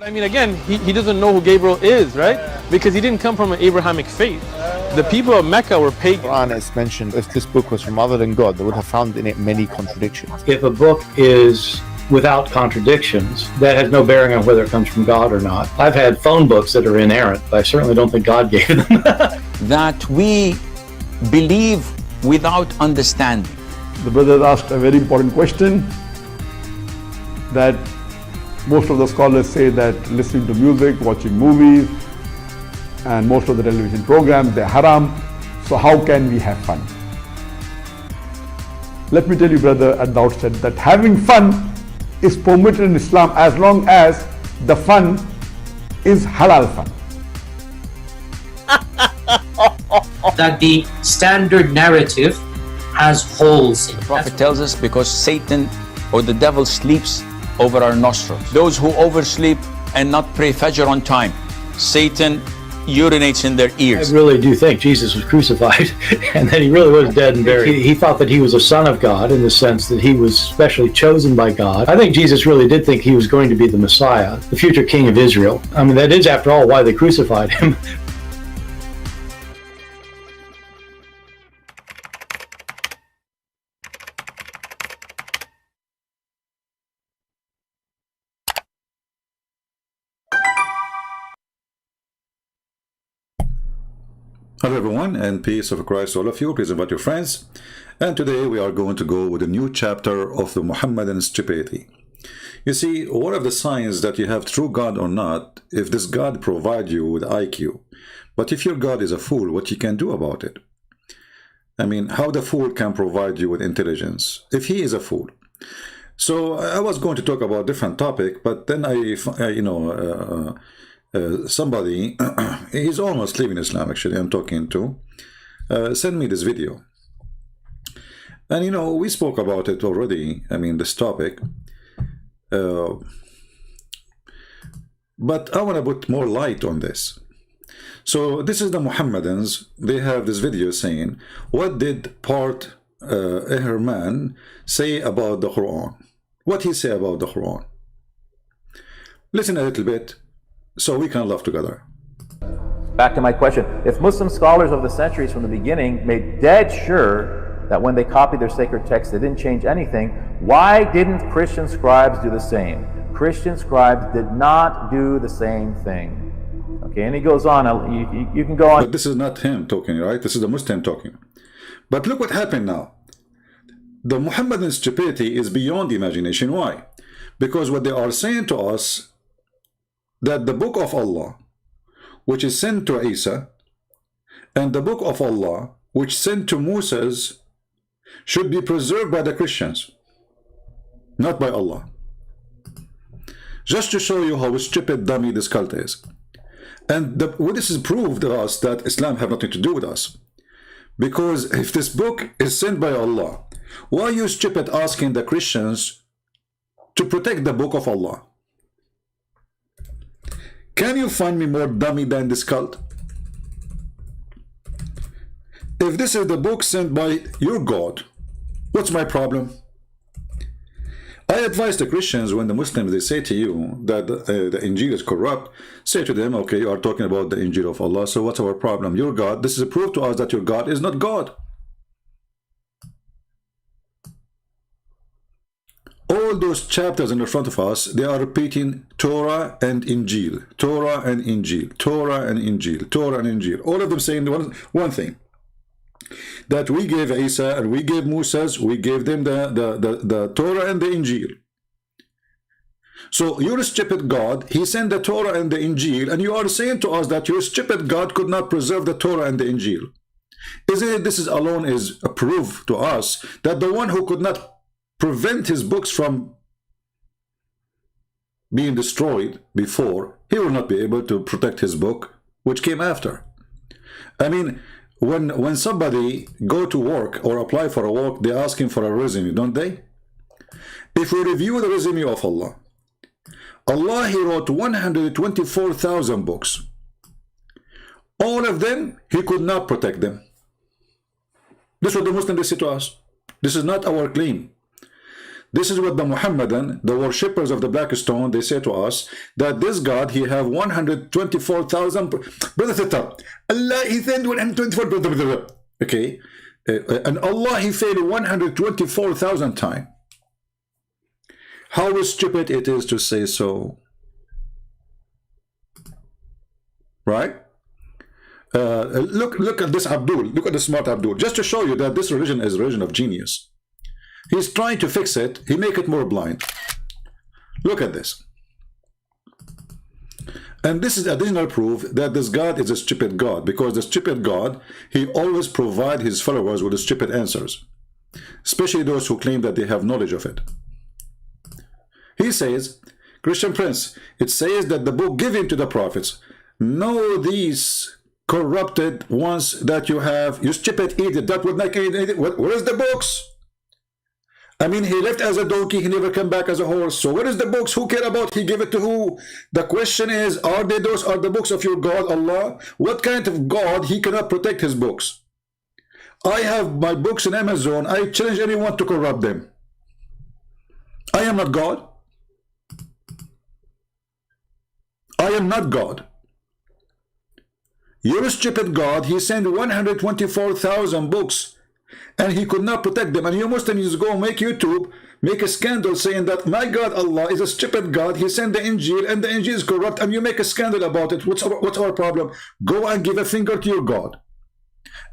I mean, again, he doesn't know who Gabriel is, right? Because he didn't come from an Abrahamic faith. The people of Mecca were pagan. The Quran is mentioned, if this book was from other than God, they would have found in it many contradictions. If a book is without contradictions, that has no bearing on whether it comes from God or not. I've had phone books that are inerrant, but I certainly don't think God gave them. That we believe without understanding. The brother asked a very important question, that most of the scholars say that listening to music, watching movies, and most of the television programs, they're haram. So how can we have fun? Let me tell you, brother, at the outset, that having fun is permitted in Islam as long as the fun is halal fun. That the standard narrative has holes in it. The Prophet tells us because Satan or the devil sleeps over our nostrils. Those who oversleep and not pray Fajr on time, Satan urinates in their ears. I really do think Jesus was crucified and that he really was dead and buried. He thought that he was a son of God in the sense that he was specially chosen by God. I think Jesus really did think he was going to be the Messiah, the future king of Israel. I mean, that is, after all, why they crucified him. Hello everyone, and peace of Christ to all of you. Please invite your friends. And today we are going to go with a new chapter of the Muhammadan stupidity. You see, one of the signs that you have true God or not, if this God provide you with IQ. But if your God is a fool, what you can do about it? I mean, how the fool can provide you with intelligence if he is a fool? So I was going to talk about a different topic, but then somebody, he's almost leaving Islam actually, I'm talking to, send me this video. And we spoke about it already, I mean this topic, but I want to put more light on this. So this is the Muhammadans. They have this video saying, what did part Herman say about the Quran? What he say about the Quran? Listen a little bit, so we can laugh together. Back to my question, if Muslim scholars of the centuries from the beginning made dead sure that when they copied their sacred texts they didn't change anything, why didn't Christian scribes do the same? Christian scribes did not do the same thing. Okay, and he goes on, you can go on. But this is not him talking, right? This is the Muslim talking. But look what happened now. The Muhammadan stupidity is beyond imagination. Why? Because what they are saying to us, that the book of Allah, which is sent to Isa, and the book of Allah, which sent to Moses, should be preserved by the Christians, not by Allah. Just to show you how stupid, dummy this cult is. And this is proved to us that Islam have nothing to do with us. Because if this book is sent by Allah, why are you stupid asking the Christians to protect the book of Allah? Can you find me more dummy than this cult? If this is the book sent by your God, what's my problem? I advise the Christians, when the Muslims, they say to you that the Injil is corrupt, say to them, okay, you are talking about the Injil of Allah, so what's our problem? Your God, this is a proof to us that your God is not God. All those chapters in the front of us, they are repeating Torah and Injil, Torah and Injil, Torah and Injil, Torah and Injil. All of them saying one thing, that we gave Isa and we gave Moses, we gave them the Torah and the Injil. So your stupid God, he sent the Torah and the Injil, and you are saying to us that your stupid God could not preserve the Torah and the Injil. Isn't it this is alone is a proof to us that the one who could not prevent his books from being destroyed before, he will not be able to protect his book which came after. I mean, when somebody go to work or apply for a work, they ask him for a resume, don't they? If we review the resume of Allah, he wrote 124,000 books. All of them, he could not protect them. This is what the Muslims say to us. This is not our claim. This is what the Muhammadan, the worshippers of the black stone, they say to us, that this God, he have 124,000. Brother Theta, Allah, he said 124. Okay. And Allah, he failed 124,000 times. How stupid it is to say so. Right? Look at this Abdul. Look at the smart Abdul. Just to show you that this religion is a religion of genius. He's trying to fix it. He make it more blind. Look at this. And this is additional proof that this God is a stupid God, because the stupid God, he always provide his followers with the stupid answers, especially those who claim that they have knowledge of it. He says, Christian Prince, it says that the book given to the prophets, know these corrupted ones that you have, you stupid idiot, that would not, where is the books? I mean, he left as a donkey, he never came back as a horse. So where is the books? Who care about? He gave it to who? The question is, are they those are the books of your God, Allah? What kind of God he cannot protect his books? I have my books in Amazon. I challenge anyone to corrupt them. I am not God. I am not God. You're a stupid God. He sent 124,000 books and he could not protect them. And you Muslims go make YouTube, make a scandal saying that my God Allah is a stupid God. He sent the Injil and the Injil is corrupt, and you make a scandal about it. What's our problem? Go and give a finger to your God.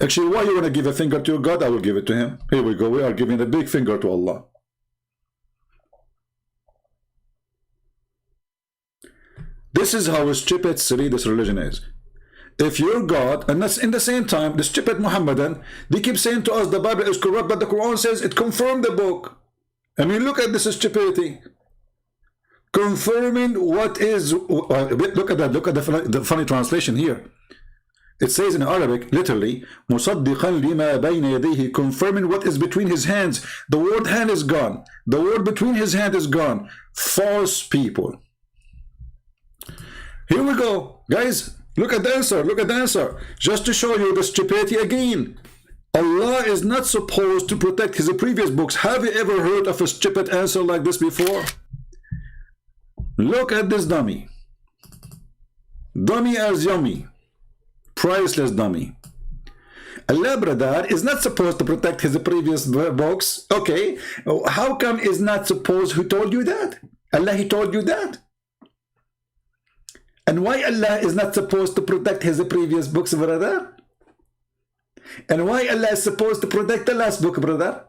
Actually, why you want to give a finger to your God? I will give it to him. Here we go. We are giving a big finger to Allah. This is how stupid, silly this religion is. If your God, and that's in the same time, the stupid Muhammadan, they keep saying to us the Bible is corrupt, but the Quran says it confirmed the book. I mean, look at this stupidity. Confirming what is, look at that, look at the funny translation here. It says in Arabic, literally, مُصَدِّقًا لِمَا بَيْنَ يَدَيْهِ, confirming what is between his hands. The word hand is gone. The word between his hand is gone. False people. Here we go, guys. Look at the answer. Look at the answer. Just to show you the stupidity again. Allah is not supposed to protect his previous books. Have you ever heard of a stupid answer like this before? Look at this dummy. Dummy as yummy. Priceless dummy. Allah, brother, is not supposed to protect his previous books. Okay. How come is not supposed? Who told you that? Allah, he told you that. And why Allah is not supposed to protect his previous books, brother? And why Allah is supposed to protect the last book, brother?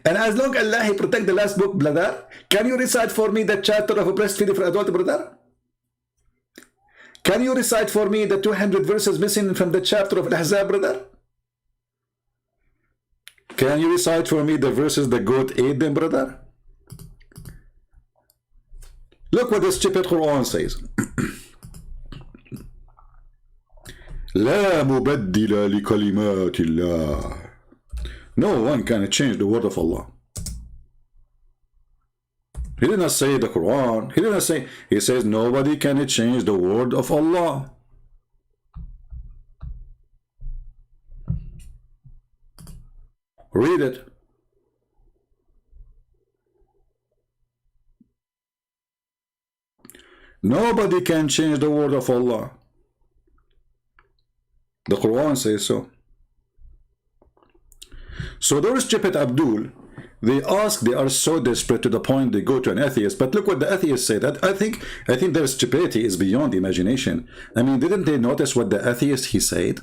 And as long as Allah he protect the last book, brother, can you recite for me the chapter of breastfeeding for adult, brother? Can you recite for me the 200 verses missing from the chapter of Al-Ahzab, brother? Can you recite for me the verses the goat ate them, brother? Look what the stupid Quran says. لا مبدل لكلمات الله. No one can change the word of Allah. He did not say the Quran. He did not say. He says nobody can change the word of Allah. Read it. Nobody can change the word of Allah. The Quran says so. So those stupid Abdul, they ask, they are so desperate to the point they go to an atheist. But look what the atheist said. I think their stupidity is beyond imagination. I mean, didn't they notice what the atheist he said?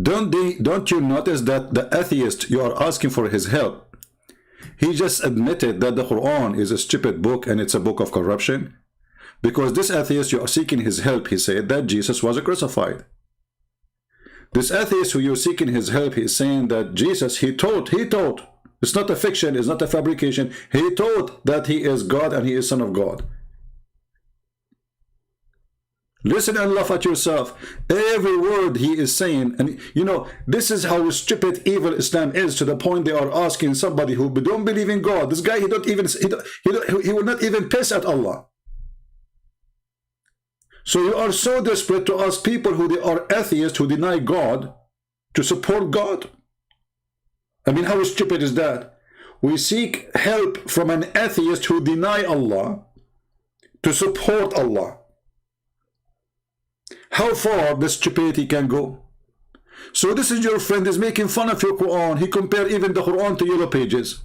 Don't you notice that the atheist, you are asking for his help? He just admitted that the Quran is a stupid book and it's a book of corruption. Because this atheist, you are seeking his help, he said that Jesus was crucified. This atheist who you're seeking his help, he is saying that Jesus, he taught. It's not a fiction, it's not a fabrication. He taught that he is God and he is Son of God. Listen and laugh at yourself. Every word he is saying, and you know, this is how stupid, evil Islam is, to the point they are asking somebody who don't believe in God. This guy, he will not even piss at Allah. So you are so desperate to ask people who they are atheists, who deny God, to support God. I mean, how stupid is that? We seek help from an atheist who deny Allah to support Allah. How far the stupidity can go? So this is your friend is making fun of your Quran. He compared even the Quran to Yellow Pages.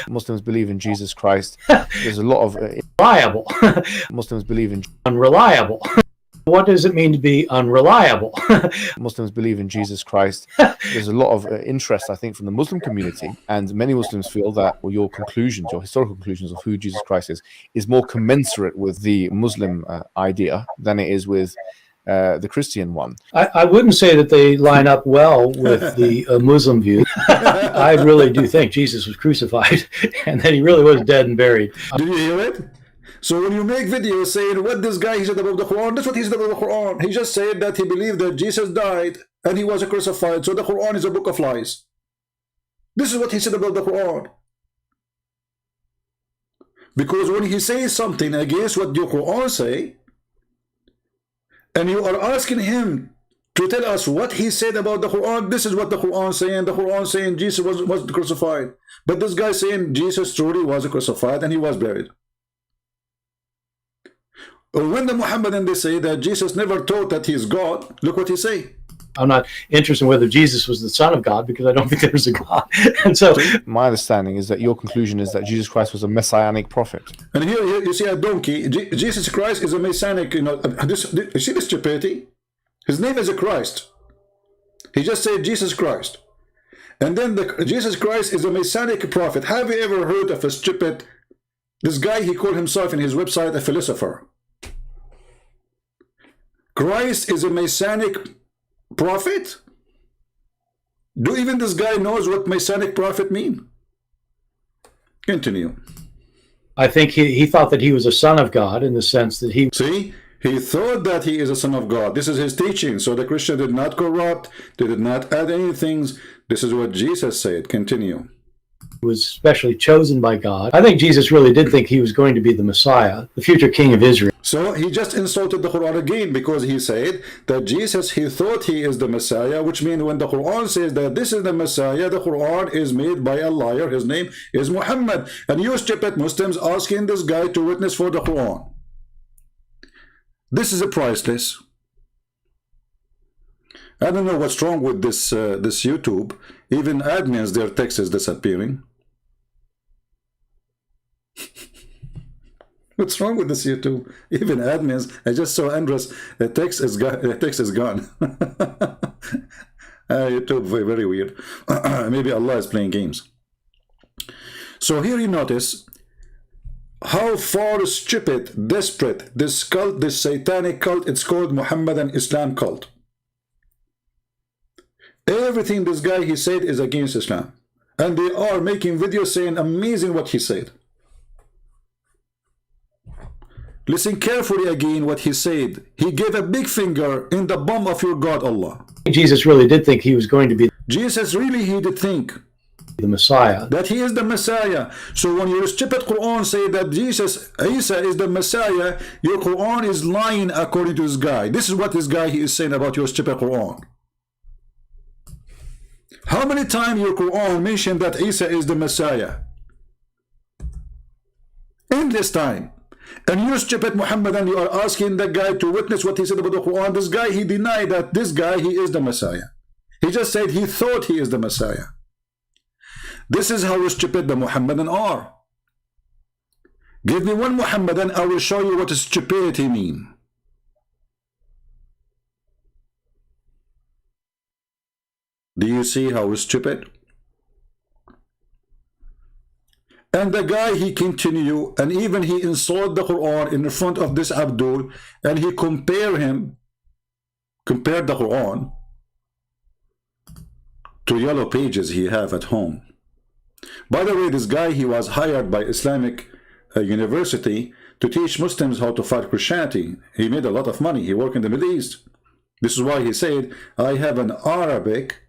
Muslims believe in Jesus Christ. There's a lot of Reliable. Muslims believe in Unreliable. What does it mean to be unreliable? Muslims believe in Jesus Christ. There's a lot of interest, I think, from the Muslim community, and many Muslims feel that your conclusions, your historical conclusions of who Jesus Christ is more commensurate with the Muslim idea than it is with the Christian one. I wouldn't say that they line up well with the Muslim view. I really do think Jesus was crucified and that he really was dead and buried. Did you hear it? So when you make videos saying what this guy he said about the Quran, that's what he said about the Quran. He just said that he believed that Jesus died and he was crucified, so the Quran is a book of lies. This is what he said about the Quran. Because when he says something against what your Quran say, and you are asking him to tell us what he said about the Quran, this is what the Quran saying. The Quran saying Jesus was crucified. But this guy saying Jesus truly was crucified and he was buried. When the Muhammadan they say that Jesus never taught that he is God, look what he say. I'm not interested in whether Jesus was the Son of God because I don't think there's a God. And so my understanding is that your conclusion is that Jesus Christ was a messianic prophet. And here you see a donkey. Jesus Christ is a messianic, you see this stupidity? His name is a Christ. He just said Jesus Christ. And then Jesus Christ is a messianic prophet. Have you ever heard of a stupid, this guy, he called himself in his website a philosopher. Christ is a messianic prophet? Do even this guy knows what messianic prophet mean? Continue. I think he thought that he was a son of God in the sense that he... See? He thought that he is a son of God. This is his teaching. So the Christian did not corrupt. They did not add any things. This is what Jesus said. Continue. was specially chosen by God. I think Jesus really did think he was going to be the Messiah, the future king of Israel. So he just insulted the Quran again because he said that Jesus, he thought he is the Messiah, which means when the Quran says that this is the Messiah, the Quran is made by a liar. His name is Muhammad. And you stupid Muslims asking this guy to witness for the Quran. This is a priceless. I don't know what's wrong with this this YouTube. Even admins, their text is disappearing. What's wrong with this YouTube? Even admins, I just saw Andres, the text is gone. YouTube, very weird. Maybe Allah is playing games. So here you notice how far stupid, desperate this cult, this satanic cult, it's called Muhammadan Islam cult. Everything this guy he said is against Islam, and they are making videos saying amazing what he said. Listen carefully again what he said. He gave a big finger in the bum of your God Allah. Jesus really did think he was going to be Jesus really, he did think the Messiah, that he is the Messiah. So when your stupid Quran say that Jesus, Isa is the Messiah, your Quran is lying according to this guy. This is what this guy he is saying about your stupid Quran. How many times your Quran mentioned that Isa is the Messiah? Endless time. And you stupid Muhammadan, you are asking that guy to witness what he said about the Quran. This guy, he denied that this guy, he is the Messiah. He just said he thought he is the Messiah. This is how stupid the Muhammadan are. Give me one Muhammadan, I will show you what stupidity means. Do you see how stupid? And the guy, he continue, and even he insulted the Quran in front of this Abdul, and he compared the Quran to yellow pages he have at home. By the way, this guy, he was hired by Islamic University to teach Muslims how to fight Christianity. He made a lot of money. He worked in the Middle East. This is why he said, I have an Arabic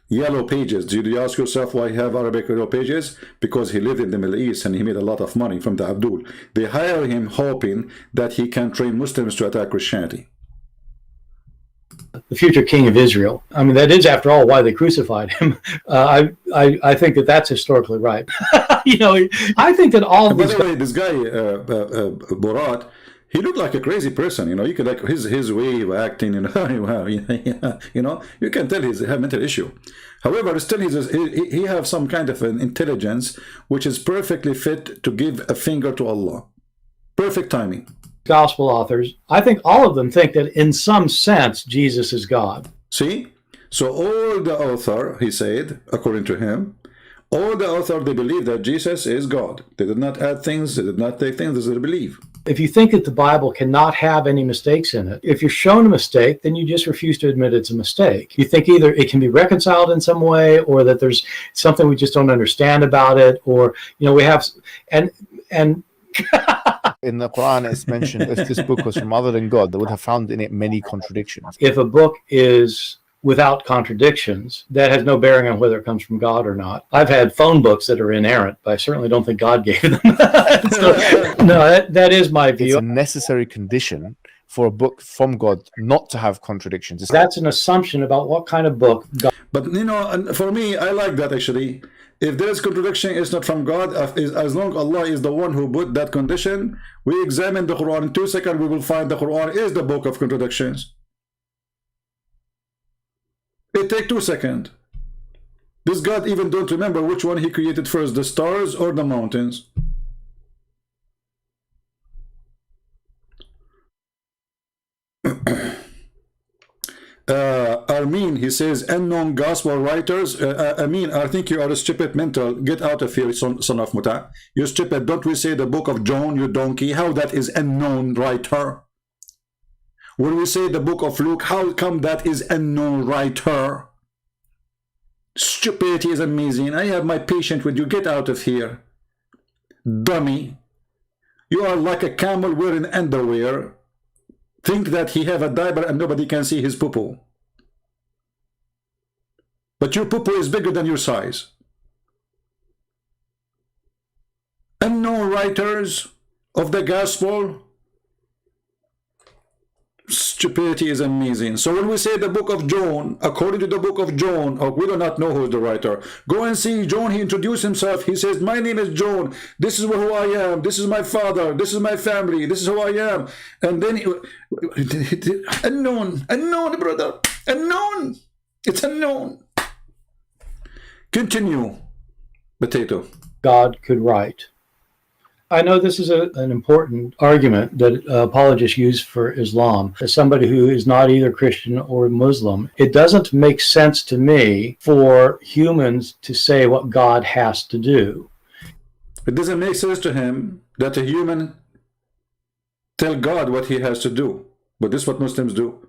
yellow pages. Did you ask yourself why he have Arabic yellow pages? Because he lived in the Middle East and he made a lot of money from the Abdul. They hire him hoping that he can train Muslims to attack Christianity. the future king of Israel. I mean, that is, after all, why they crucified him. I think that that's historically right. You know, I think that all of By these. the way, this guy Borat, he looked like a crazy person. You know, you could like his way of acting. You know, you know, you can tell he's a mental issue. However, still he have some kind of an intelligence which is perfectly fit to give a finger to Allah. Perfect timing. Gospel authors, I think all of them think that in some sense Jesus is God. See? So all the author, he said, according to him, all the author, they believe that Jesus is God. They did not add things, they did not take things, they believe. If you think that the Bible cannot have any mistakes in it, if you're shown a mistake, then you just refuse to admit it's a mistake. You think either it can be reconciled in some way, or that there's something we just don't understand about it, or, you know, we have, and in the Quran, it's mentioned if this book was from other than God, they would have found in it many contradictions. If a book is without contradictions, that has no bearing on whether it comes from God or not. I've had phone books that are inerrant, but I certainly don't think God gave them. So, no, that is my view. It's a necessary condition for a book from God not to have contradictions. That's an assumption about what kind of book God. But, you know, and for me, I like that actually. If there is contradiction, it's not from God. As long Allah is the one who put that condition, we examine the Quran. In 2 seconds, we will find the Quran is the book of contradictions. It takes 2 seconds. This God even don't remember which one he created first, the stars or the mountains. Armin, he says, unknown gospel writers. Amin, I think you are a stupid mental. Get out of here, son of Muta. You're stupid. Don't we say the book of John, you donkey? How that is unknown writer? When we say the book of Luke, how come that is unknown writer? Stupidity is amazing. I have my patience with you. Get out of here, dummy. You are like a camel wearing underwear. Think that he have a diaper and nobody can see his poo-poo. But your poo-poo is bigger than your size. Unknown writers of the gospel. Stupidity is amazing. So when we say the book of John, according to the book of John, we do not know who is the writer. Go and see John. He introduced himself. He says, my name is John. This is who I am. This is my father. This is my family. This is who I am. And then unknown, brother. Unknown. It's unknown. Continue. Potato. God could write. I know this is an important argument that apologists use for Islam. As somebody who is not either Christian or Muslim, it doesn't make sense to me for humans to say what God has to do. It doesn't make sense to him that a human tell God what he has to do. But this is what Muslims do.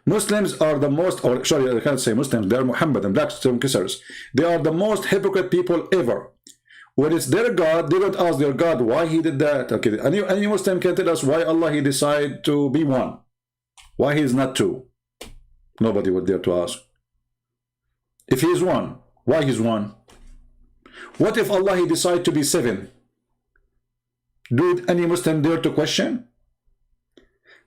Muslims are the most, or sorry, I can't say Muslims, they are Muhammadan, black stone kissers. They are the most hypocrite people ever. When it's their God, they don't ask their God why he did that. Okay, any Muslim can tell us why Allah he decided to be one, why he is not two. Nobody would dare to ask. If he is one, why he's one? What if Allah he decided to be seven? Do any Muslim dare to question?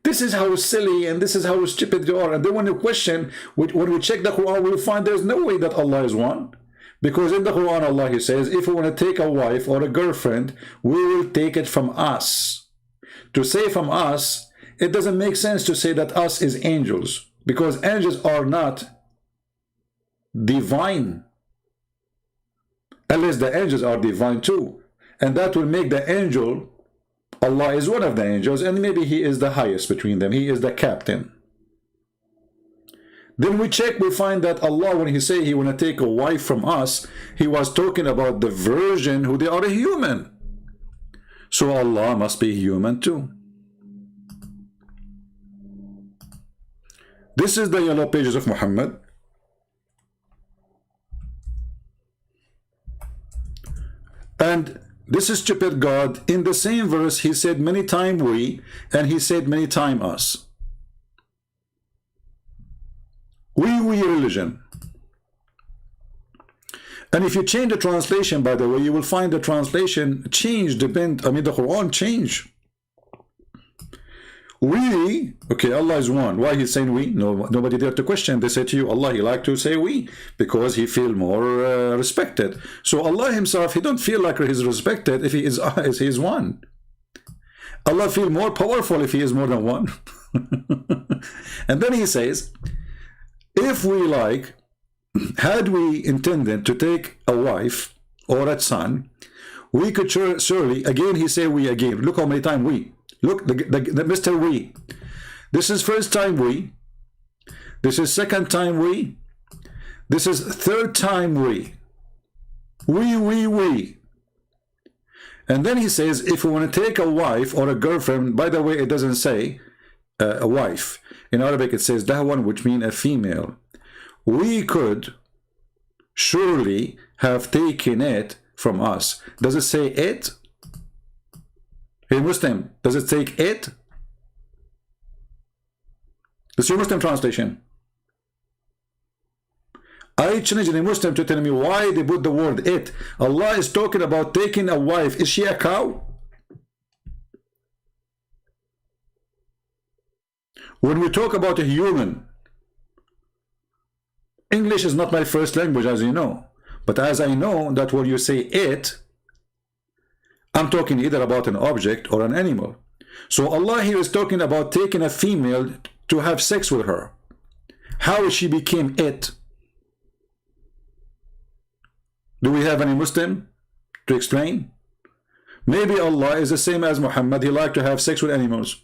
This is how silly and this is how stupid they are. And then when you question, when we check the Quran, we'll find there's no way that Allah is one. Because in the Quran, Allah he says, if we want to take a wife or a girlfriend, we will take it from us. To say from us, it doesn't make sense to say that us is angels. Because angels are not divine. Unless the angels are divine too. And that will make the angel, Allah is one of the angels, and maybe he is the highest between them. He is the captain. Then we check, we find that Allah, when he say he want to take a wife from us, he was talking about the virgin who they are a human. So Allah must be human too. This is the yellow pages of Muhammad. And this is stupid God. In the same verse, he said many times we, and he said many times us. We religion. And if you change the translation, by the way, you will find the translation change, the Quran change. We, okay, Allah is one. Why he's saying we? No, nobody there to question. They say to you, Allah, he like to say we because he feel more respected. So Allah himself, he don't feel like he's respected if he is one. Allah feel more powerful if he is more than one. And then he says, if we like, had we intended to take a wife or a son, we could surely, again he say we again. Look how many times we. Look, the Mr. We. This is first time we. This is second time we. This is third time we. We. And then he says, if we want to take a wife or a girlfriend, by the way, it doesn't say a wife. In Arabic, it says dahwan, which means a female. We could surely have taken it from us. Does it say it? Hey Muslim, does it take it? It's your Muslim translation. I challenge a Muslim to tell me why they put the word it. Allah is talking about taking a wife. Is she a cow? When we talk about a human, English is not my first language, as you know. But as I know that when you say it, I'm talking either about an object or an animal. So Allah here is talking about taking a female to have sex with her. How she became it? Do we have any Muslim to explain? Maybe Allah is the same as Muhammad. He liked to have sex with animals.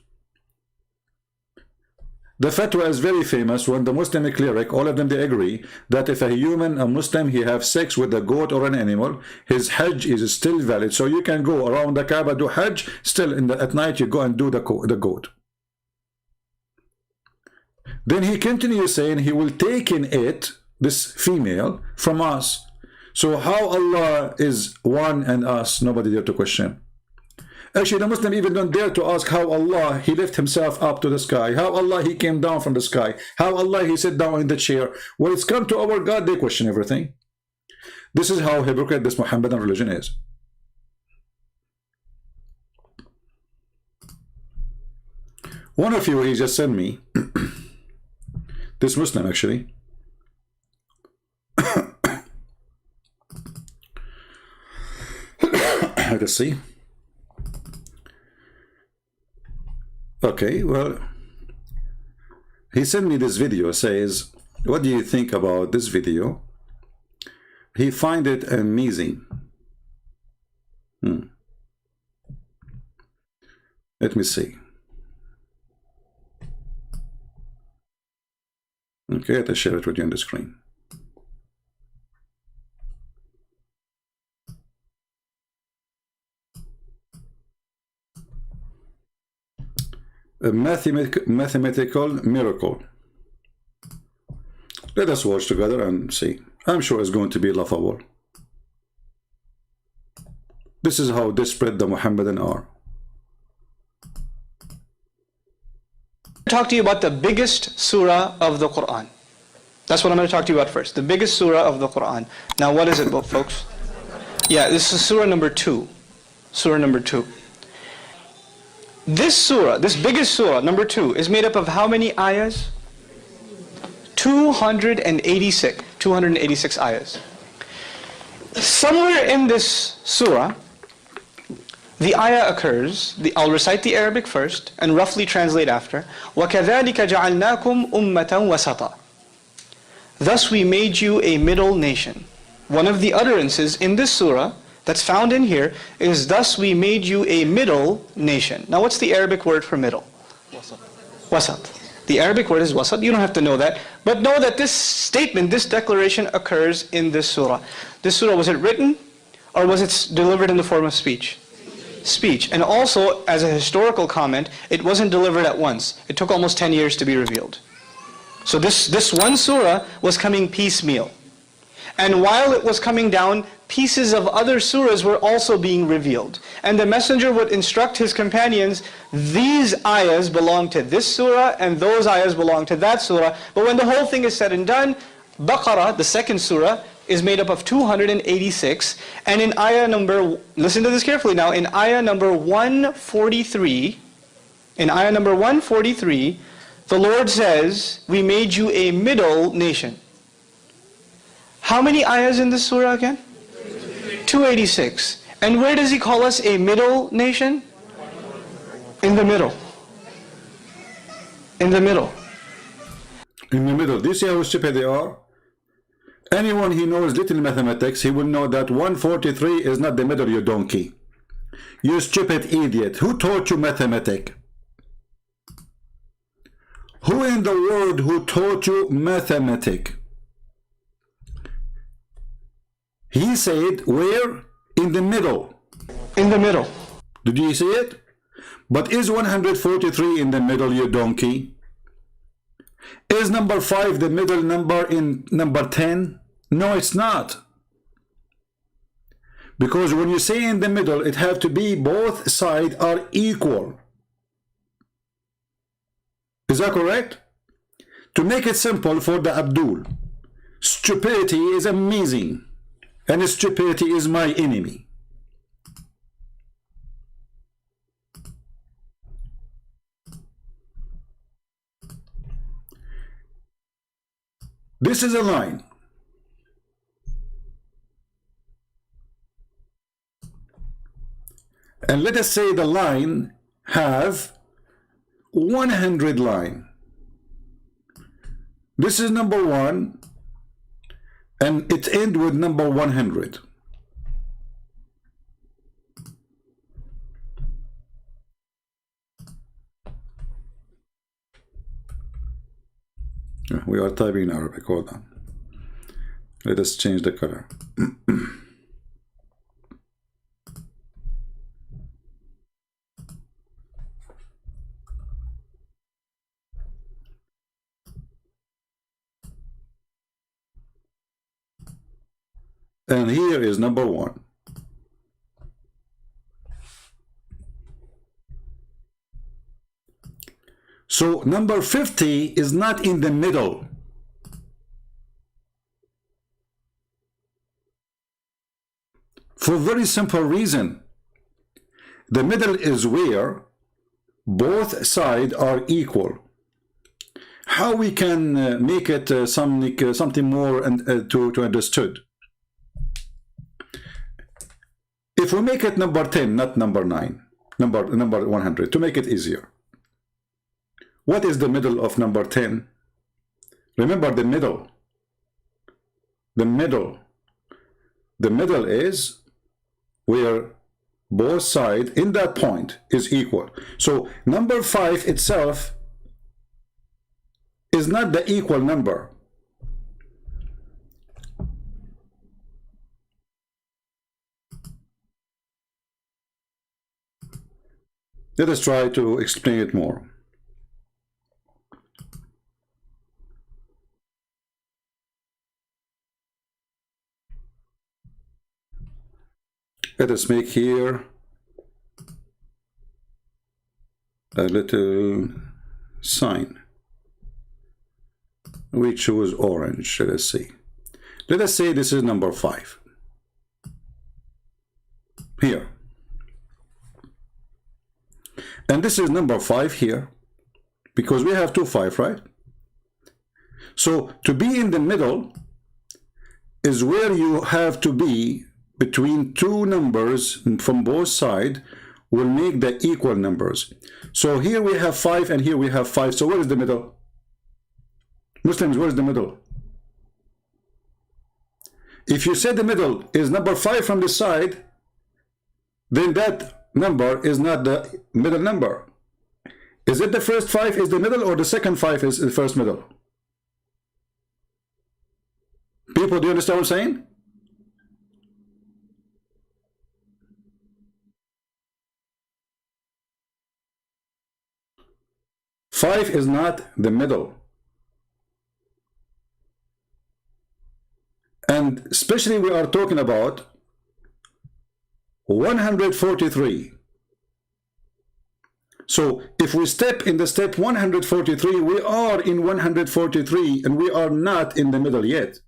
The fatwa is very famous when the Muslim cleric, all of them, they agree that if a human, a Muslim, he have sex with a goat or an animal, his Hajj is still valid. So you can go around the Kaaba, do Hajj, still at night you go and do the goat. Then he continues saying he will take in it, this female, from us. So how Allah is one and us, nobody dare to question. Actually, the Muslim even don't dare to ask how Allah, he lift himself up to the sky, how Allah, he came down from the sky, how Allah, he sat down in the chair. When it's come to our God, they question everything. This is how hypocrite this Muhammadan religion is. One of you, he just sent me, this Muslim actually, let's see. Okay, well, he sent me this video, says, what do you think about this video? He find it amazing. Let me see. Okay, I'll share it with you on the screen. A mathematical miracle. Let us watch together and see. I'm sure it's going to be laughable. This is how desperate the Muhammadan are. Talk to you about the biggest surah of the Quran. That's what I'm going to talk to you about first. The biggest surah of the Quran. Now what is it, folks? Yeah, this is surah number 2. Surah number 2. This surah, this biggest surah, number 2, is made up of how many ayahs? 286. 286 ayahs. Somewhere in this surah, the ayah occurs, I'll recite the Arabic first and roughly translate after. وَكَذَلِكَ جَعَلْنَاكُمْ أُمَّةً وَسَطًا. Thus we made you a middle nation. One of the utterances in this surah that's found in here is, thus we made you a middle nation. Now what's the Arabic word for middle? Wasat. The Arabic word is wasat. You don't have to know that. But know that this statement, this declaration occurs in this surah. This surah, was it written or was it delivered in the form of speech? Speech. And also, as a historical comment, it wasn't delivered at once. It took almost 10 years to be revealed. So this one surah was coming piecemeal. And while it was coming down, pieces of other surahs were also being revealed. And the messenger would instruct his companions, these ayahs belong to this surah and those ayahs belong to that surah. But when the whole thing is said and done, Baqarah, the second surah, is made up of 286. And in ayah number, listen to this carefully now, in ayah number 143, In ayah number 143, the Lord says, we made you a middle nation. How many ayahs in this surah again? 286. And where does he call us a middle nation? In the middle. In the middle. In the middle. Do you see how stupid they are? Anyone who knows little mathematics, he will know that 143 is not the middle, you donkey. You stupid idiot. Who taught you mathematics? Who in the world who taught you mathematics? He said, where? In the middle. In the middle. Did you see it? But is 143 in the middle, you donkey? Is number 5 the middle number in number 10? No, it's not. Because when you say in the middle, it have to be both sides are equal. Is that correct? To make it simple for the Abdul, stupidity is amazing, and stupidity is my enemy. This is a line. And let us say the line have 100 line. This is number 1, and it ends with number 100. We are typing in Arabic. Hold on. Let us change the color. And here is number 1. So number 50 is not in the middle. For a very simple reason. The middle is where both sides are equal. How we can make it something more to understood? If we make it number 10, not number 9, number 100, to make it easier. What is the middle of number 10? Remember the middle. The middle. The middle is where both sides in that point is equal. So number 5 itself is not the equal number. Let us try to explain it more. Let us make here a little sign. We choose orange. Let us see. Let us say this is number 5. Here. And this is number 5 here. Because we have 2 5, right? So to be in the middle is where you have to be between 2 numbers from both sides will make the equal numbers. So here we have 5 and here we have 5. So where is the middle? Muslims, where is the middle? If you say the middle is number 5 from this side, then that number is not the middle number. Is it the first 5 is the middle, or the second 5 is the first middle? People, do you understand what I'm saying? Five is not the middle. And especially we are talking about 143. So if we step in the step 143, we are in 143 and we are not in the middle yet.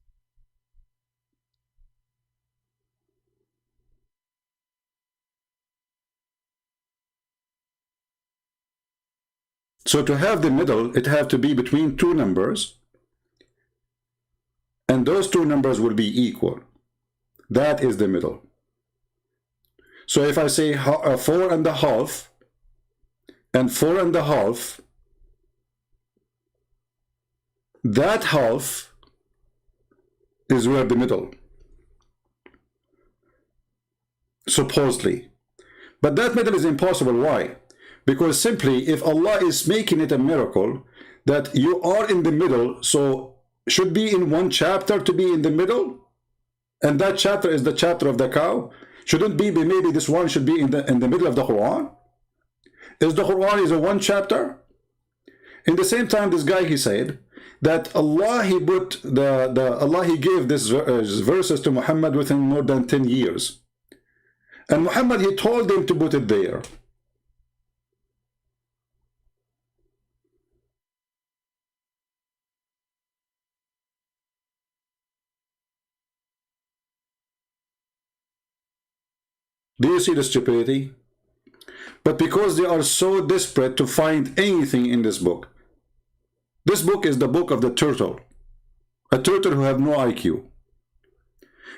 So to have the middle, it have to be between two numbers, and those two numbers will be equal. That is the middle. So if I say 4.5 and 4.5, that half is where the middle, supposedly. But that middle is impossible. Why? Because simply, if Allah is making it a miracle that you are in the middle, so should be in one chapter to be in the middle, and that chapter is the chapter of the cow. Shouldn't be maybe this one should be in the middle of the Quran? Is the Quran is a one chapter? In the same time, this guy, he said that Allah, he put Allah, he gave this verses to Muhammad within more than 10 years. And Muhammad, he told them to put it there. Do you see the stupidity? But because they are so desperate to find anything in this book is the book of the turtle, a turtle who have no IQ.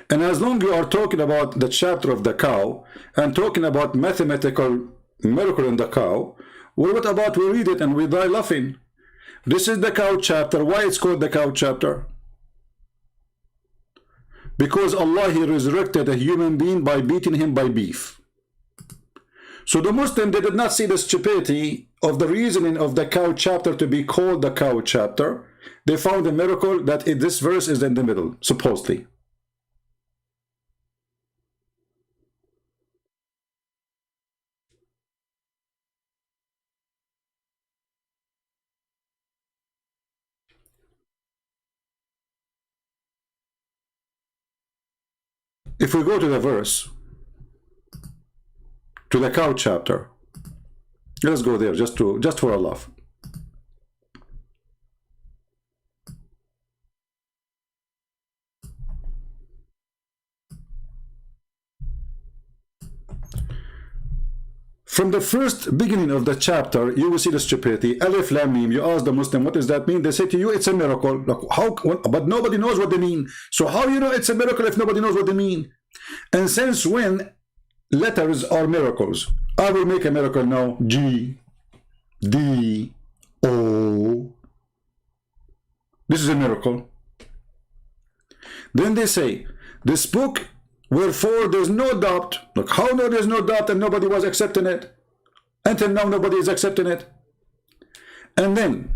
And as long as you are talking about the chapter of the cow and talking about mathematical miracle in the cow, well, what about we read it and we die laughing? This is the cow chapter. Why it's called the cow chapter? Because Allah, he resurrected a human being by beating him by beef. So the Muslim, they did not see the stupidity of the reasoning of the cow chapter to be called the cow chapter. They found a miracle that this verse is in the middle, supposedly. If we go to the verse, to the cow chapter, let's go there just for a laugh. From the first beginning of the chapter, you will see the stupidity. Alif Lam Mim. You ask the Muslim, what does that mean? They say to you, it's a miracle. Like, how? But nobody knows what they mean. So how you know it's a miracle if nobody knows what they mean? And since when letters are miracles? I will make a miracle now. G, D, O. This is a miracle. Then they say, this book, wherefore there's no doubt. Look, how no there's no doubt and nobody was accepting it? Until now nobody is accepting it. And then,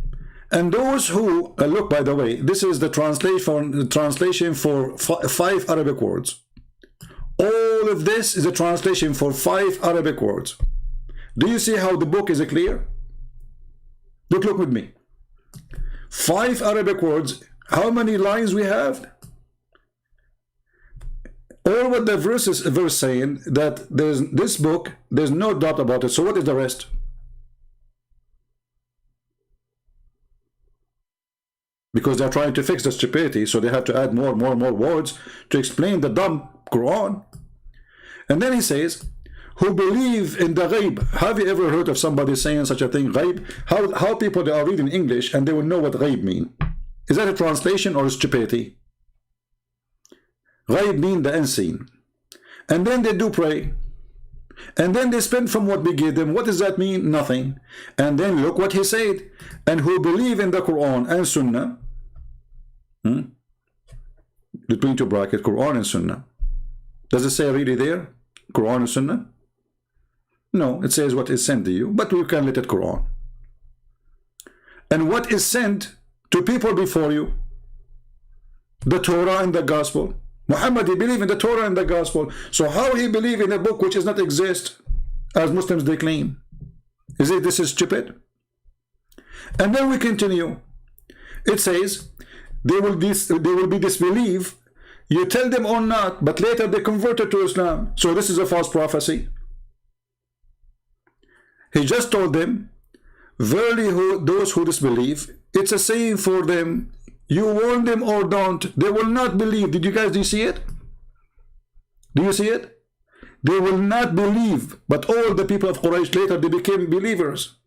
and those who, look, by the way, this is the translation for 5 Arabic words. All of this is a translation for 5 Arabic words. Do you see how the book is clear? Look with me. 5 Arabic words. How many lines we have? All what the verse saying that there's this book, there's no doubt about it. So what is the rest? Because they're trying to fix the stupidity, so they have to add more words to explain the dumb Quran. And then he says, who believe in the ghaib. Have you ever heard of somebody saying such a thing, ghaib? How people, they are reading English and they will know what ghaib mean. Is that a translation or stupidity? Ghaib mean the unseen. And then they do pray. And then they spend from what we give them. What does that mean? Nothing. And then look what he said. And who believe in the Quran and Sunnah. Between two brackets, Quran and Sunnah. Does it say really there? Quran and Sunnah? No, it says what is sent to you. But we can let it Quran. And what is sent to people before you? The Torah and the Gospel. Muhammad, he believed in the Torah and the Gospel. So how he believe in a book which does not exist, as Muslims they claim? Is it this is stupid? And then we continue. It says, they will be disbelieve. You tell them or not, but later they converted to Islam. So this is a false prophecy. He just told them, verily those who disbelieve, it's a saying for them. You warn them or don't, they will not believe. Do you see it? Do you see it? They will not believe. But all the people of Quraysh later, they became believers.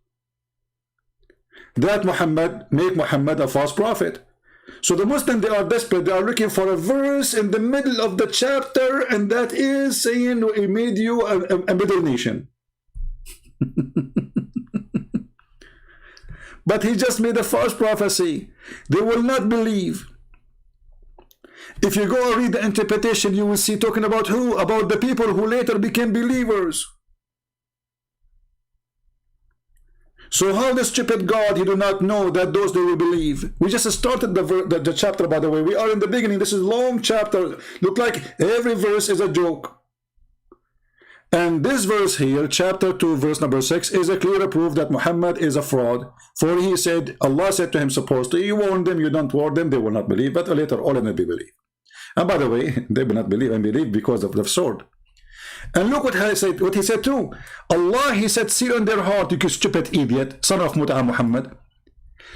that make Muhammad a false prophet. So the Muslims, they are desperate. They are looking for a verse in the middle of the chapter, and that is saying he made you a middle nation. But he just made a false prophecy. They will not believe. If you go and read the interpretation, you will see talking about who? About the people who later became believers. So how the stupid God, he do not know that those they will believe? We just started the chapter, by the way. We are in the beginning. This is a long chapter. Look like every verse is a joke. And this verse here, chapter 2, verse number 6, is a clear proof that Muhammad is a fraud. For he said, Allah said to him supposedly, you warn them, you don't warn them, they will not believe. But later all of them will believe. And by the way, they will not believe and believe because of the sword. And look what he said too. Allah, he said, seal in their heart, you stupid idiot, son of Mut'a Muhammad.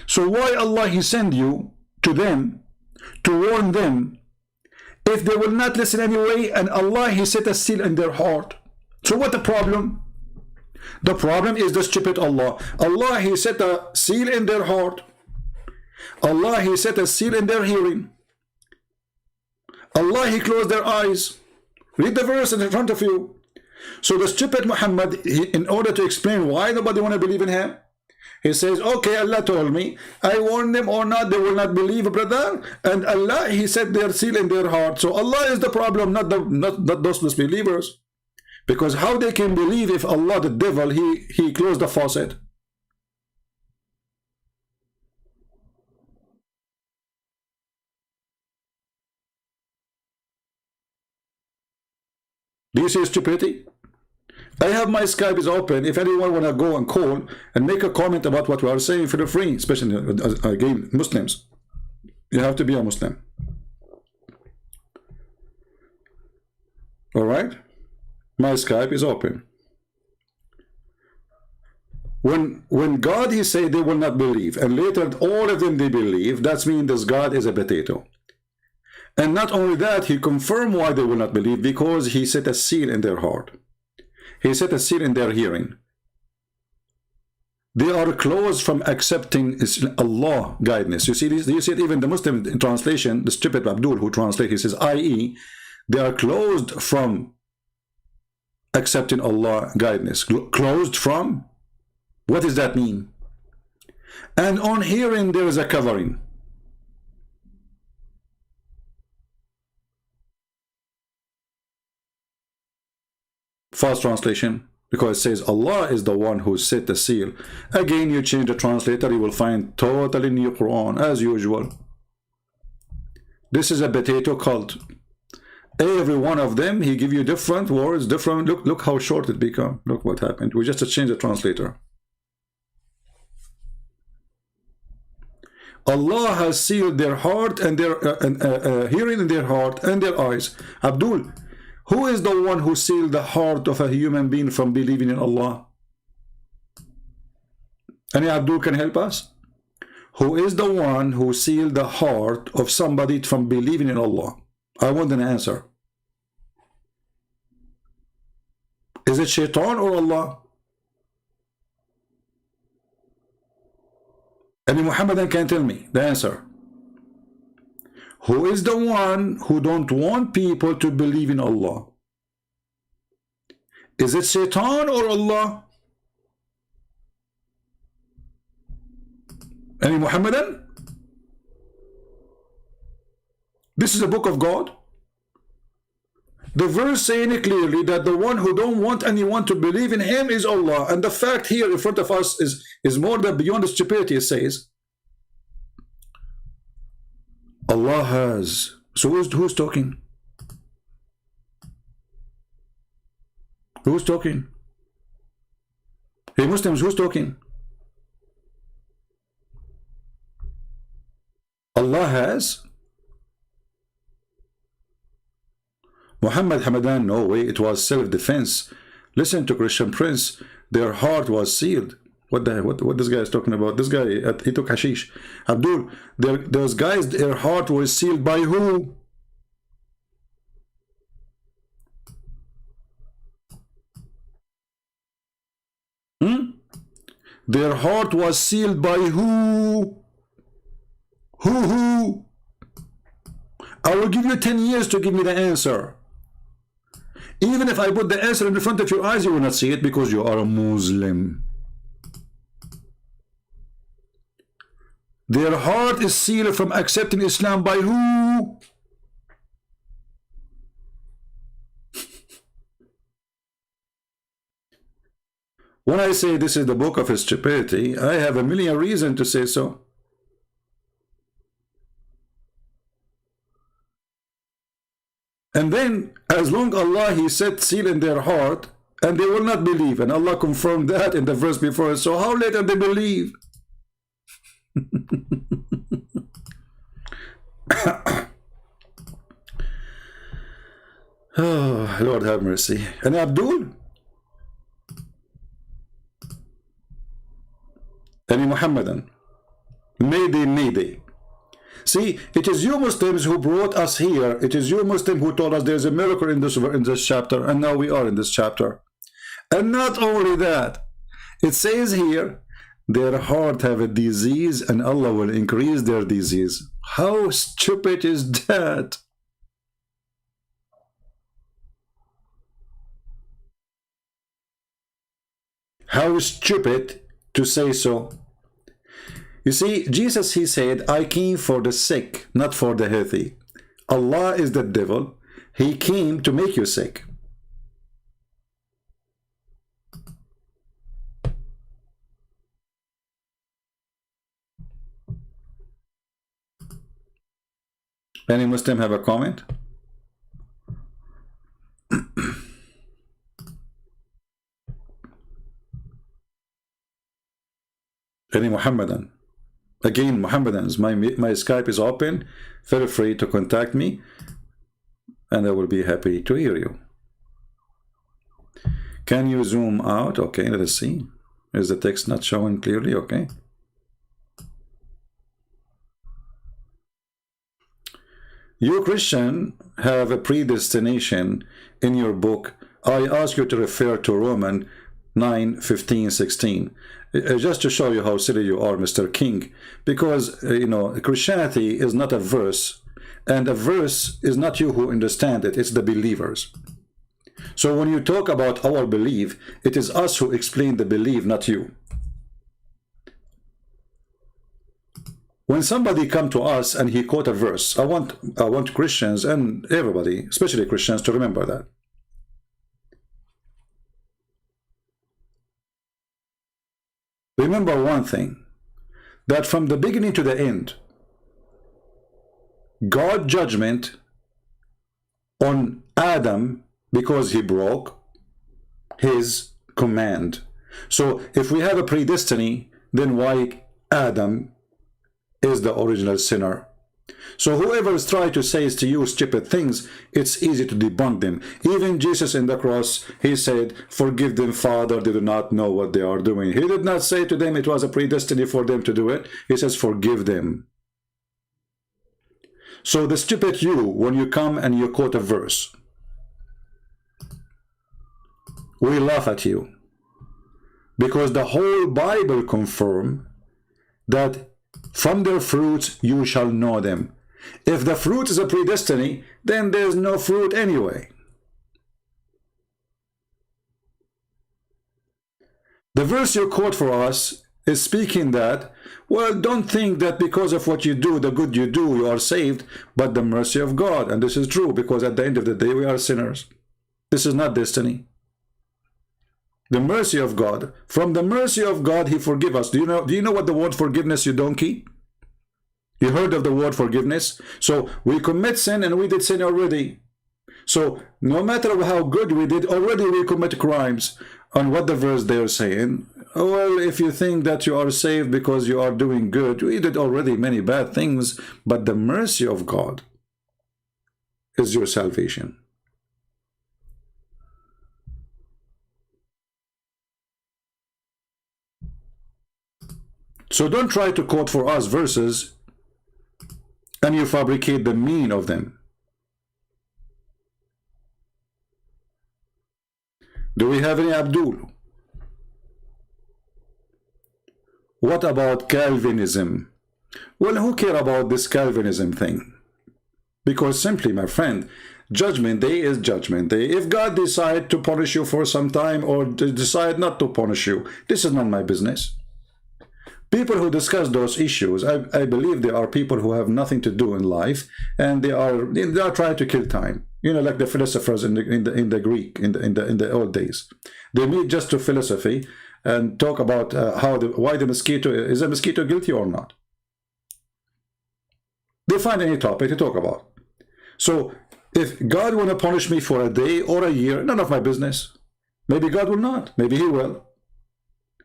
So why Allah, he send you to them, to warn them, if they will not listen anyway, and Allah, he set a seal in their heart. So what the problem? The problem is the stupid Allah. Allah, he set a seal in their heart. Allah, he set a seal in their hearing. Allah, he closed their eyes. Read the verse in front of you. So the stupid Muhammad, in order to explain why nobody want to believe in him, he says, okay, Allah told me, I warn them or not, they will not believe, brother. And Allah, he set their seal in their heart. So Allah is the problem, not those misbelievers. Because how they can believe if Allah, the devil, he closed the faucet? Do you see stupidity? I have my Skype is open. If anyone want to go and call and make a comment about what we are saying, feel free, especially again Muslims. You have to be a Muslim. All right? My Skype is open. When God, he say they will not believe, and later all of them they believe, that means this God is a potato. And not only that, he confirmed why they will not believe, because he set a seal in their heart. He set a seal in their hearing. They are closed from accepting Allah guidance. You see this? You see it even the Muslim translation, the stupid Abdul who translates, he says, i.e., they are closed from accepting Allah guidance. Closed from? What does that mean? And on hearing there is a covering. False translation, because it says Allah is the one who set the seal. Again, you change the translator, you will find totally new Quran as usual. This is a potato cult. Every one of them, he give you different words, different. Look how short it become. Look what happened. We just changed the translator. Allah has sealed their heart and their hearing in their heart and their eyes. Abdul, who is the one who sealed the heart of a human being from believing in Allah? Any Abdul can help us? Who is the one who sealed the heart of somebody from believing in Allah? I want an answer. Is it Shaitan or Allah? Any Muhammadan can tell me the answer. Who is the one who don't want people to believe in Allah? Is it Shaitan or Allah? Any Muhammadan? This is the book of God. The verse saying clearly that the one who don't want anyone to believe in him is Allah. And the fact here in front of us is more than beyond the stupidity. It says Allah has. So who's talking? Who's talking? Hey Muslims, who's talking? Allah has. Muhammad Hamadan, no way, it was self-defense. Listen to Christian Prince, their heart was sealed. What this guy is talking about? This guy, he took hashish. Abdul, those guys, their heart was sealed by who? Their heart was sealed by who? Who? I will give you 10 years to give me the answer. Even if I put the answer in front of your eyes, you will not see it because you are a Muslim. Their heart is sealed from accepting Islam by who? When I say this is the book of stupidity, I have a million reasons to say so. And then, as long Allah, He set seal in their heart, and they will not believe. And Allah confirmed that in the verse before. So how later they believe? Oh, Lord have mercy. And Abdul? Any Muhammadan? Mayday, Mayday. See, it is you Muslims who brought us here. It is you Muslim who told us there's a miracle in this chapter, and now we are in this chapter. And not only that, it says here, their heart have a disease and Allah will increase their disease. How stupid is that? How stupid to say so. You see, Jesus, He said, I came for the sick, not for the healthy. Allah is the devil. He came to make you sick. Any Muslim have a comment? Any Muhammadan? Again, Muhammadans, my Skype is open. Feel free to contact me and I will be happy to hear you. Can you zoom out? Okay, let us see. Is the text not showing clearly? Okay. You Christian have a predestination in your book. I ask you to refer to Romans 9:15-16, just to show you how silly you are, Mr. King, because you know, Christianity is not a verse, and a verse is not you who understand it, it's the believers. So when you talk about our belief, it is us who explain the belief, not you. When somebody come to us and he quote a verse, I want Christians and everybody, especially Christians, to remember that. Remember one thing, that from the beginning to the end, God's judgment on Adam because he broke his command. So if we have a predestiny, then why Adam is the original sinner? So whoever is trying to say to you stupid things, it's easy to debunk them. Even Jesus in the cross, he said, forgive them, Father, they do not know what they are doing. He did not say to them it was a predestiny for them to do it. He says, forgive them. So the stupid you, when you come and you quote a verse, we laugh at you. Because the whole Bible confirms that from their fruits you shall know them. If the fruit is a predestiny, then there's no fruit anyway. The verse you quote for us is speaking that, well, don't think that because of what you do, the good you do, you are saved, but the mercy of God. And this is true, because at the end of the day, we are sinners. This is not destiny. The mercy of God. From the mercy of God, He forgives us. Do you know what the word forgiveness, you donkey? You heard of the word forgiveness? So we commit sin and we did sin already. So no matter how good we did, already we commit crimes. On what the verse they are saying, well, if you think that you are saved because you are doing good, we did already many bad things, but the mercy of God is your salvation. So don't try to quote for us verses and you fabricate the meaning of them. Do we have any Abdul? What about Calvinism? Well, who care about this Calvinism thing? Because simply, my friend, Judgment Day is Judgment Day. If God decide to punish you for some time or decide not to punish you, this is not my business. People who discuss those issues, I believe there are people who have nothing to do in life, and they are trying to kill time. You know, like the philosophers in the Greek in the old days. They meet just to philosophy and talk about why the mosquito is a mosquito guilty or not. They find any topic to talk about. So if God want to punish me for a day or a year, none of my business. Maybe God will not. Maybe he will.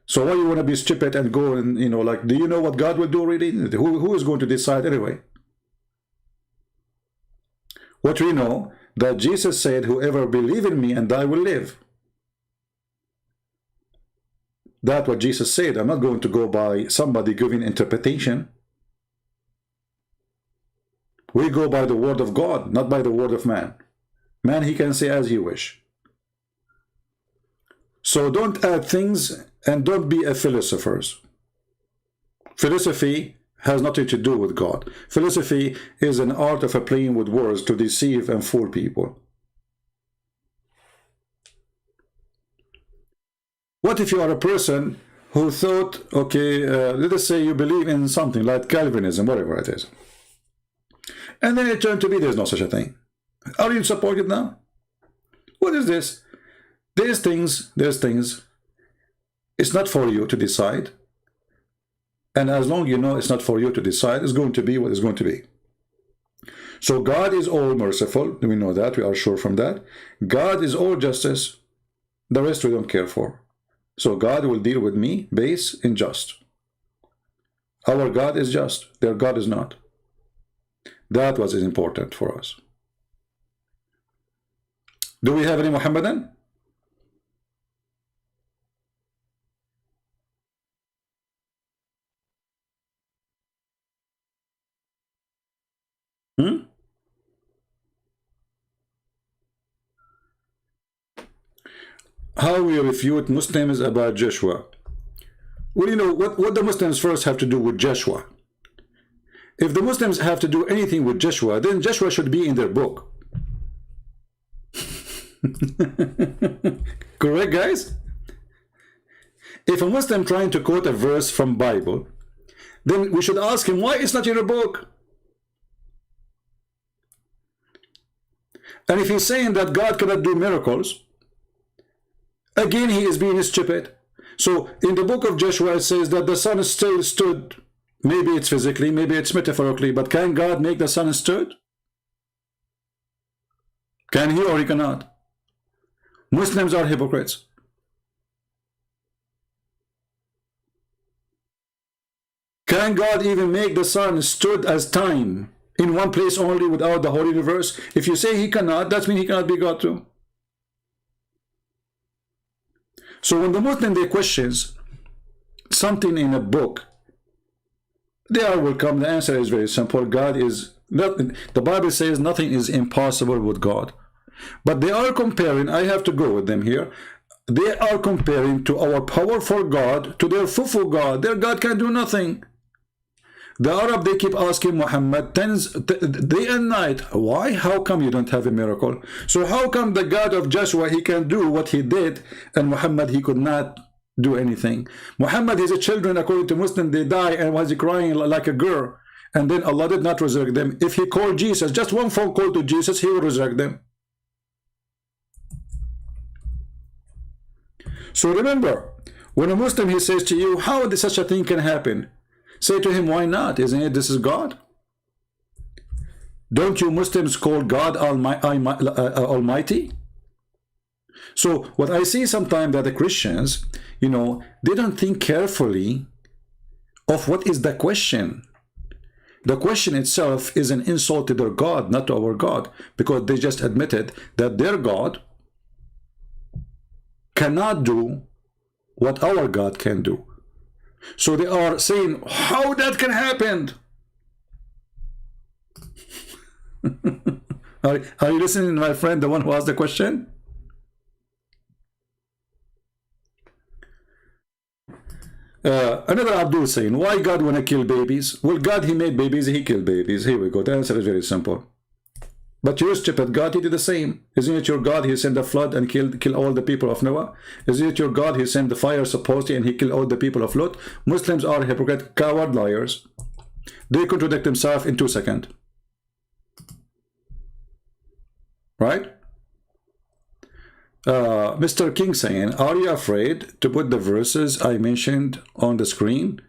So why you want to be stupid and go and, you know, like, do you know what God will do really? Who is going to decide anyway? What we know, that Jesus said, whoever believe in me and I will live. That's what Jesus said. I'm not going to go by somebody giving interpretation. We go by the word of God, not by the word of man. Man, he can say as he wish. So don't add things and don't be a philosopher. Philosophy has nothing to do with God. Philosophy is an art of playing with words to deceive and fool people. What if you are a person who thought, okay, let us say you believe in something like Calvinism, whatever it is. And then it turned to be there's no such a thing. Are you supported now? What is this? There's things, it's not for you to decide. And as long as you know it's not for you to decide, it's going to be what it's going to be. So God is all merciful. We know that. We are sure from that. God is all justice. The rest we don't care for. So God will deal with me based in just. Our God is just. Their God is not. That was important for us. Do we have any Muhammadan? How we refute Muslims about Joshua? Well, you know, what the Muslims first have to do with Joshua? If the Muslims have to do anything with Joshua, then Joshua should be in their book. Correct, guys? If a Muslim trying to quote a verse from Bible, then we should ask him, why it's not in your book? And if he's saying that God cannot do miracles, again, he is being stupid. So in the book of Joshua, it says that the sun still stood. Maybe it's physically, maybe it's metaphorically, but can God make the sun stood? Can he or he cannot? Muslims are hypocrites. Can God even make the sun stood as time in one place only without the whole universe? If you say he cannot, that means he cannot be God too. So when the Muslim they questions something in a book, they are welcome. The answer is very simple. God is not, the Bible says nothing is impossible with God. But they are comparing, I have to go with them here. They are comparing to our powerful God to their fufu God. Their God can do nothing. The Arab, they keep asking Muhammad day and night, why? How come you don't have a miracle? So how come the God of Joshua, he can do what he did, and Muhammad, he could not do anything? Muhammad, his children, according to Muslim, they die and was crying like a girl, and then Allah did not resurrect them. If he called Jesus, just one phone call to Jesus, he will resurrect them. So remember, when a Muslim, he says to you, how such a thing can happen? Say to him, why not? Isn't it this is God? Don't you Muslims call God Almighty? So what I see sometimes that the Christians, you know, they don't think carefully of what is the question. The question itself is an insult to their God, not to our God, because they just admitted that their God cannot do what our God can do. So they are saying, how that can happen? Are you listening, my friend, the one who asked the question? Another Abdul saying, why God wanna kill babies? Well, God, he made babies, he killed babies. Here we go. The answer is very simple. But your stupid God, he did the same. Isn't it your God, he sent the flood and killed all the people of Noah? Isn't it your God, he sent the fire supposedly and he killed all the people of Lot? Muslims are hypocrite, coward, liars. They contradict themselves in 2 seconds. Right? Mr. King saying, are you afraid to put the verses I mentioned on the screen?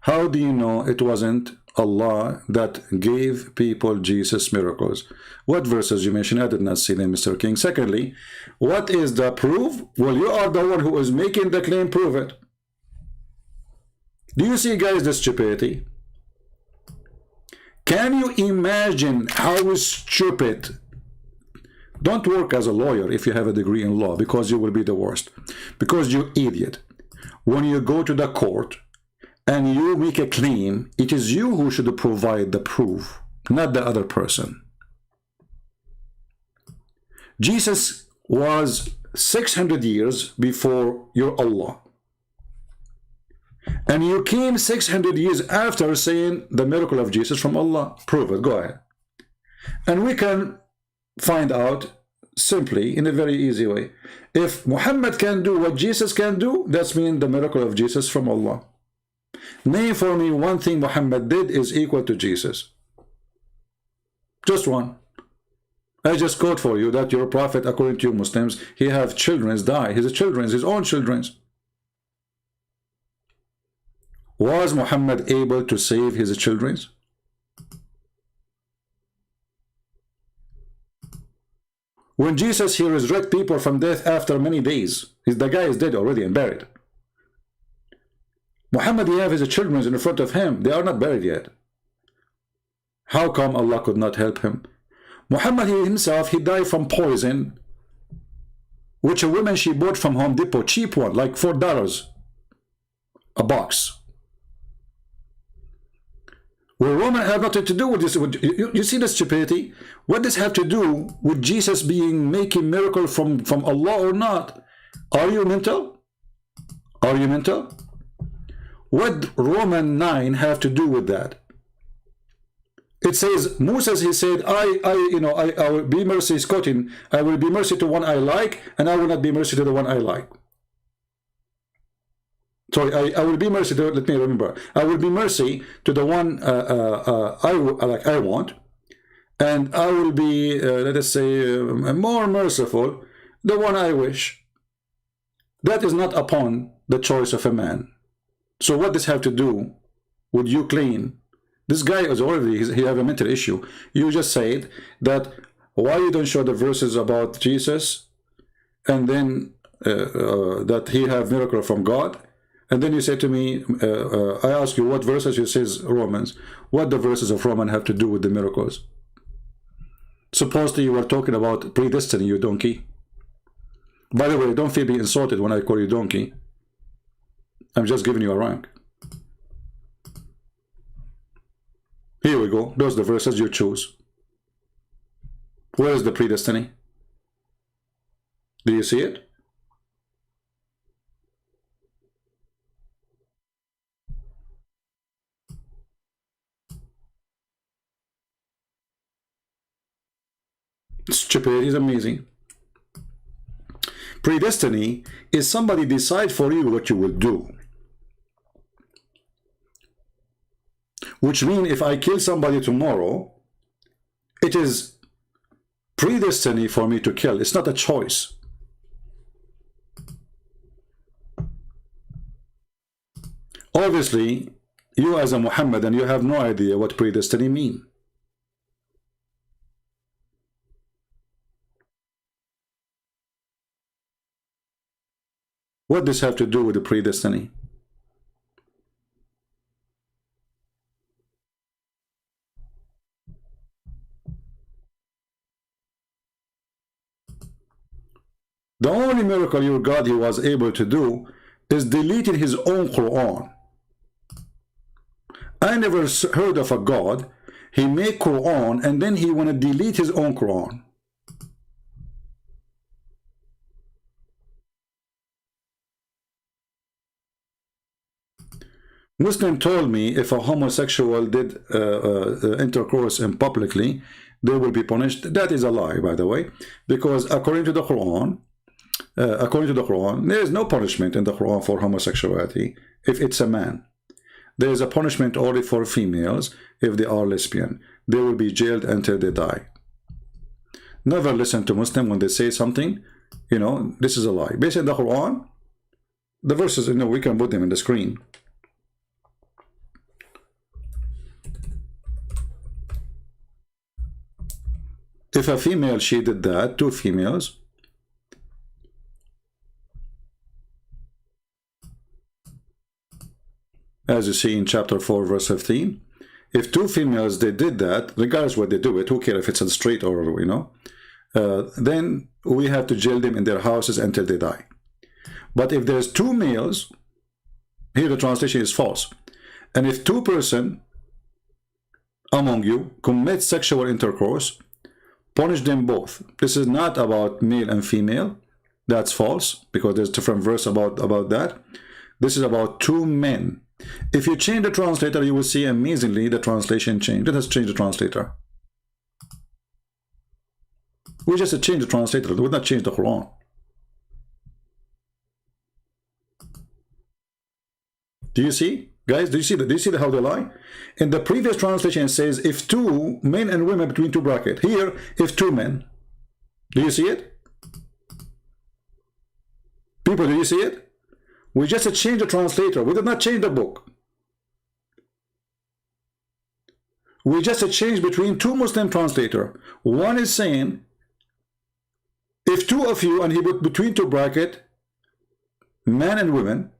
How do you know it wasn't Allah that gave people Jesus miracles? What verses you mentioned? I did not see them, Mr. King. Secondly, what is the proof? Well, you are the one who is making the claim. Prove it. Do you see, guys, the stupidity? Can you imagine how stupid? Don't work as a lawyer if you have a degree in law, because you will be the worst. Because you idiot. When you go to the court and you make a claim, it is you who should provide the proof, not the other person. Jesus was 600 years before your Allah. And you came 600 years after saying the miracle of Jesus from Allah. Prove it. Go ahead. And we can find out simply in a very easy way. If Muhammad can do what Jesus can do, that's mean the miracle of Jesus from Allah. Name for me one thing Muhammad did is equal to Jesus. Just one. I just quote for you that your prophet, according to you Muslims, he have children die. His own children. Was Muhammad able to save his children? When Jesus, he resurrected people from death after many days. The guy is dead already and buried. Muhammad, he have his children in front of him. They are not buried yet. How come Allah could not help him? Muhammad, he himself, he died from poison, which a woman she bought from Home Depot, cheap one, like $4 a box. Well, Roman have nothing to do with this. You see the stupidity? What does have to do with Jesus making miracle from Allah or not? Are you mental? Are you mental? What Roman 9 have to do with that? It says Moses, he said, I will be mercy, Scottin. I will be mercy to one I like, and I will not be mercy to the one I like. Sorry, I will be mercy to, let me remember. I will be mercy to the one I want, and I will be, let us say, more merciful, the one I wish. That is not upon the choice of a man. So what does have to do with you claim? This guy is already, he have a mental issue. You just said that why you don't show the verses about Jesus, and then that he have miracle from God. And then you say to me, I ask you what verses you says Romans. What the verses of Romans have to do with the miracles? Supposedly you were talking about predestiny, you donkey. By the way, don't feel be insulted when I call you donkey. I'm just giving you a rank. Here we go. Those are the verses you choose. Where is the predestiny? Do you see it? Stupidity is amazing. Predestiny is somebody decide for you what you will do. Which means if I kill somebody tomorrow, it is predestiny for me to kill. It's not a choice. Obviously, you as a Muhammadan, you have no idea what predestiny means. What does have to do with the predestiny? The only miracle your God he was able to do is deleting his own Quran. I never heard of a God, he made Quran and then he want to delete his own Quran. Muslim told me if a homosexual did intercourse in publicly, they will be punished. That is a lie, by the way, because according to the Quran, there is no punishment in the Quran for homosexuality if it's a man. There is a punishment only for females if they are lesbian. They will be jailed until they die. Never listen to Muslim when they say something, you know, this is a lie. Based on the Quran, the verses, you know, we can put them in the screen. If a female, she did that, two females, as you see in chapter 4, verse 15, if two females, they did that, regardless what they do it, who cares if it's a straight or, you know, then we have to jail them in their houses until they die. But if there's two males, here the translation is false, and if two person among you commit sexual intercourse, punish them both. This is not about male and female. That's false, because there's a different verse about that. This is about two men. If you change the translator, you will see amazingly the translation changed. Let us change the translator. We just change the translator. We would not change the Quran. Do you see? Guys, do you see how they lie? In the previous translation it says if two men and women between two brackets. Here, if two men. Do you see it? People, do you see it? We just changed the translator. We did not change the book. We just changed between two Muslim translators. One is saying if two of you, and he put between two brackets, men and women.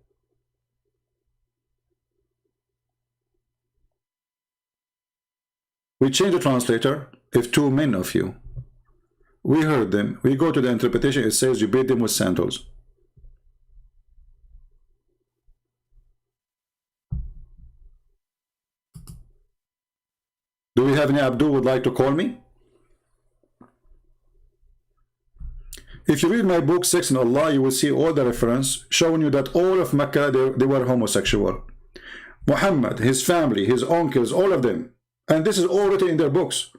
We change the translator, if two men of you. We heard them. We go to the interpretation, it says you beat them with sandals. Do we have any Abdul would like to call me? If you read my book, Sex in Allah, you will see all the reference showing you that all of Mecca, they were homosexual. Muhammad, his family, his uncles, all of them. And this is all written in their books.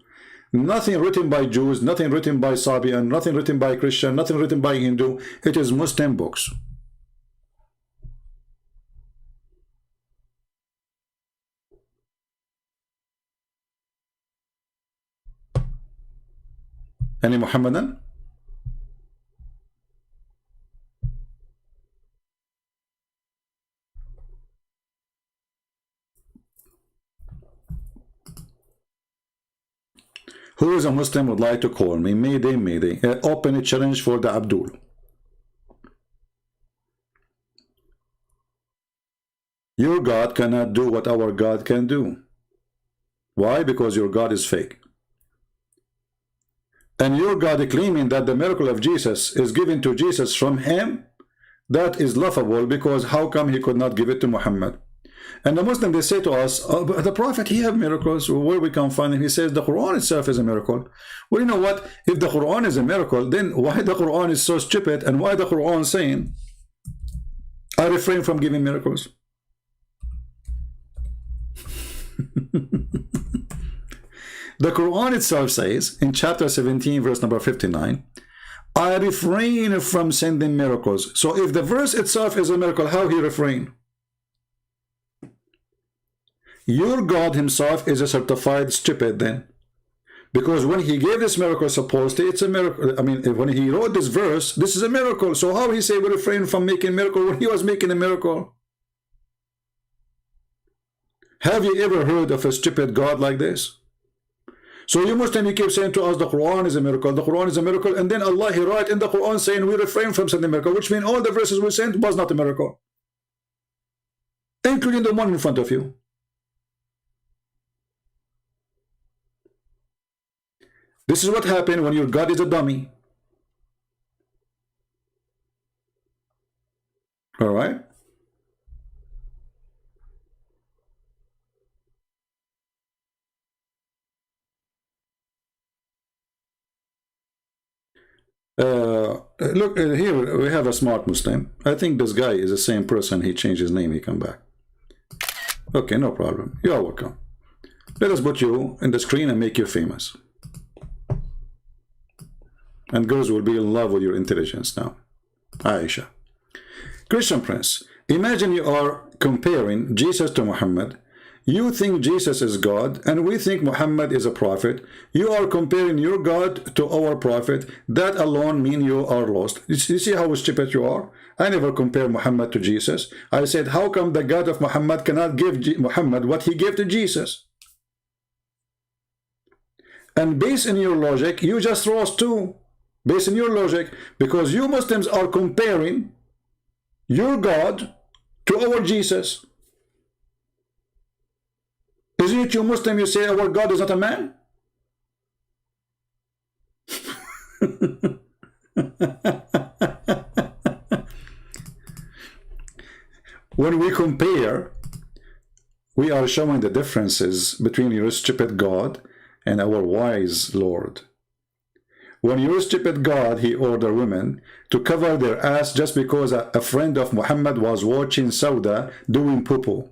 Nothing written by Jews, nothing written by Sabian, nothing written by Christian, nothing written by Hindu. It is Muslim books. Any Muhammadan? Who is a Muslim would like to call me? Mayday, mayday. Open a challenge for the Abdul. Your God cannot do what our God can do. Why? Because your God is fake. And your God claiming that the miracle of Jesus is given to Jesus from him, that is laughable, because how come he could not give it to Muhammad? And the Muslim, they say to us, oh, but the Prophet, he have miracles. Where we can find him? He says the Quran itself is a miracle. Well, you know what? If the Quran is a miracle, then why the Quran is so stupid, and why the Quran saying, I refrain from giving miracles? The Quran itself says, in chapter 17, verse number 59, I refrain from sending miracles. So if the verse itself is a miracle, how he refrain? Your God himself is a certified stupid then. Because when he gave this miracle, supposedly it's a miracle. I mean, when he wrote this verse, this is a miracle. So how he say we refrain from making miracle when he was making a miracle? Have you ever heard of a stupid God like this? So you Muslim, you keep saying to us the Quran is a miracle, the Quran is a miracle, and then Allah, he write in the Quran saying we refrain from sending miracle, which means all the verses we sent was not a miracle, including the one in front of you. This is what happened when your God is a dummy. All right? Look, here we have a smart Muslim. I think this guy is the same person. He changed his name, he come back. Okay, no problem. You are welcome. Let us put you in the screen and make you famous. And girls will be in love with your intelligence now. Aisha. Christian Prince, imagine you are comparing Jesus to Muhammad. You think Jesus is God, and we think Muhammad is a prophet. You are comparing your God to our prophet. That alone means you are lost. You see how stupid you are? I never compare Muhammad to Jesus. I said, how come the God of Muhammad cannot give Muhammad what he gave to Jesus? And based on your logic, you just lost too. Based on your logic, because you Muslims are comparing your God to our Jesus. Isn't it you Muslim, you say our God is not a man? When we compare, we are showing the differences between your stupid God and our wise Lord. When your stupid God, he ordered women to cover their ass just because a friend of Muhammad was watching Sauda doing poo-poo.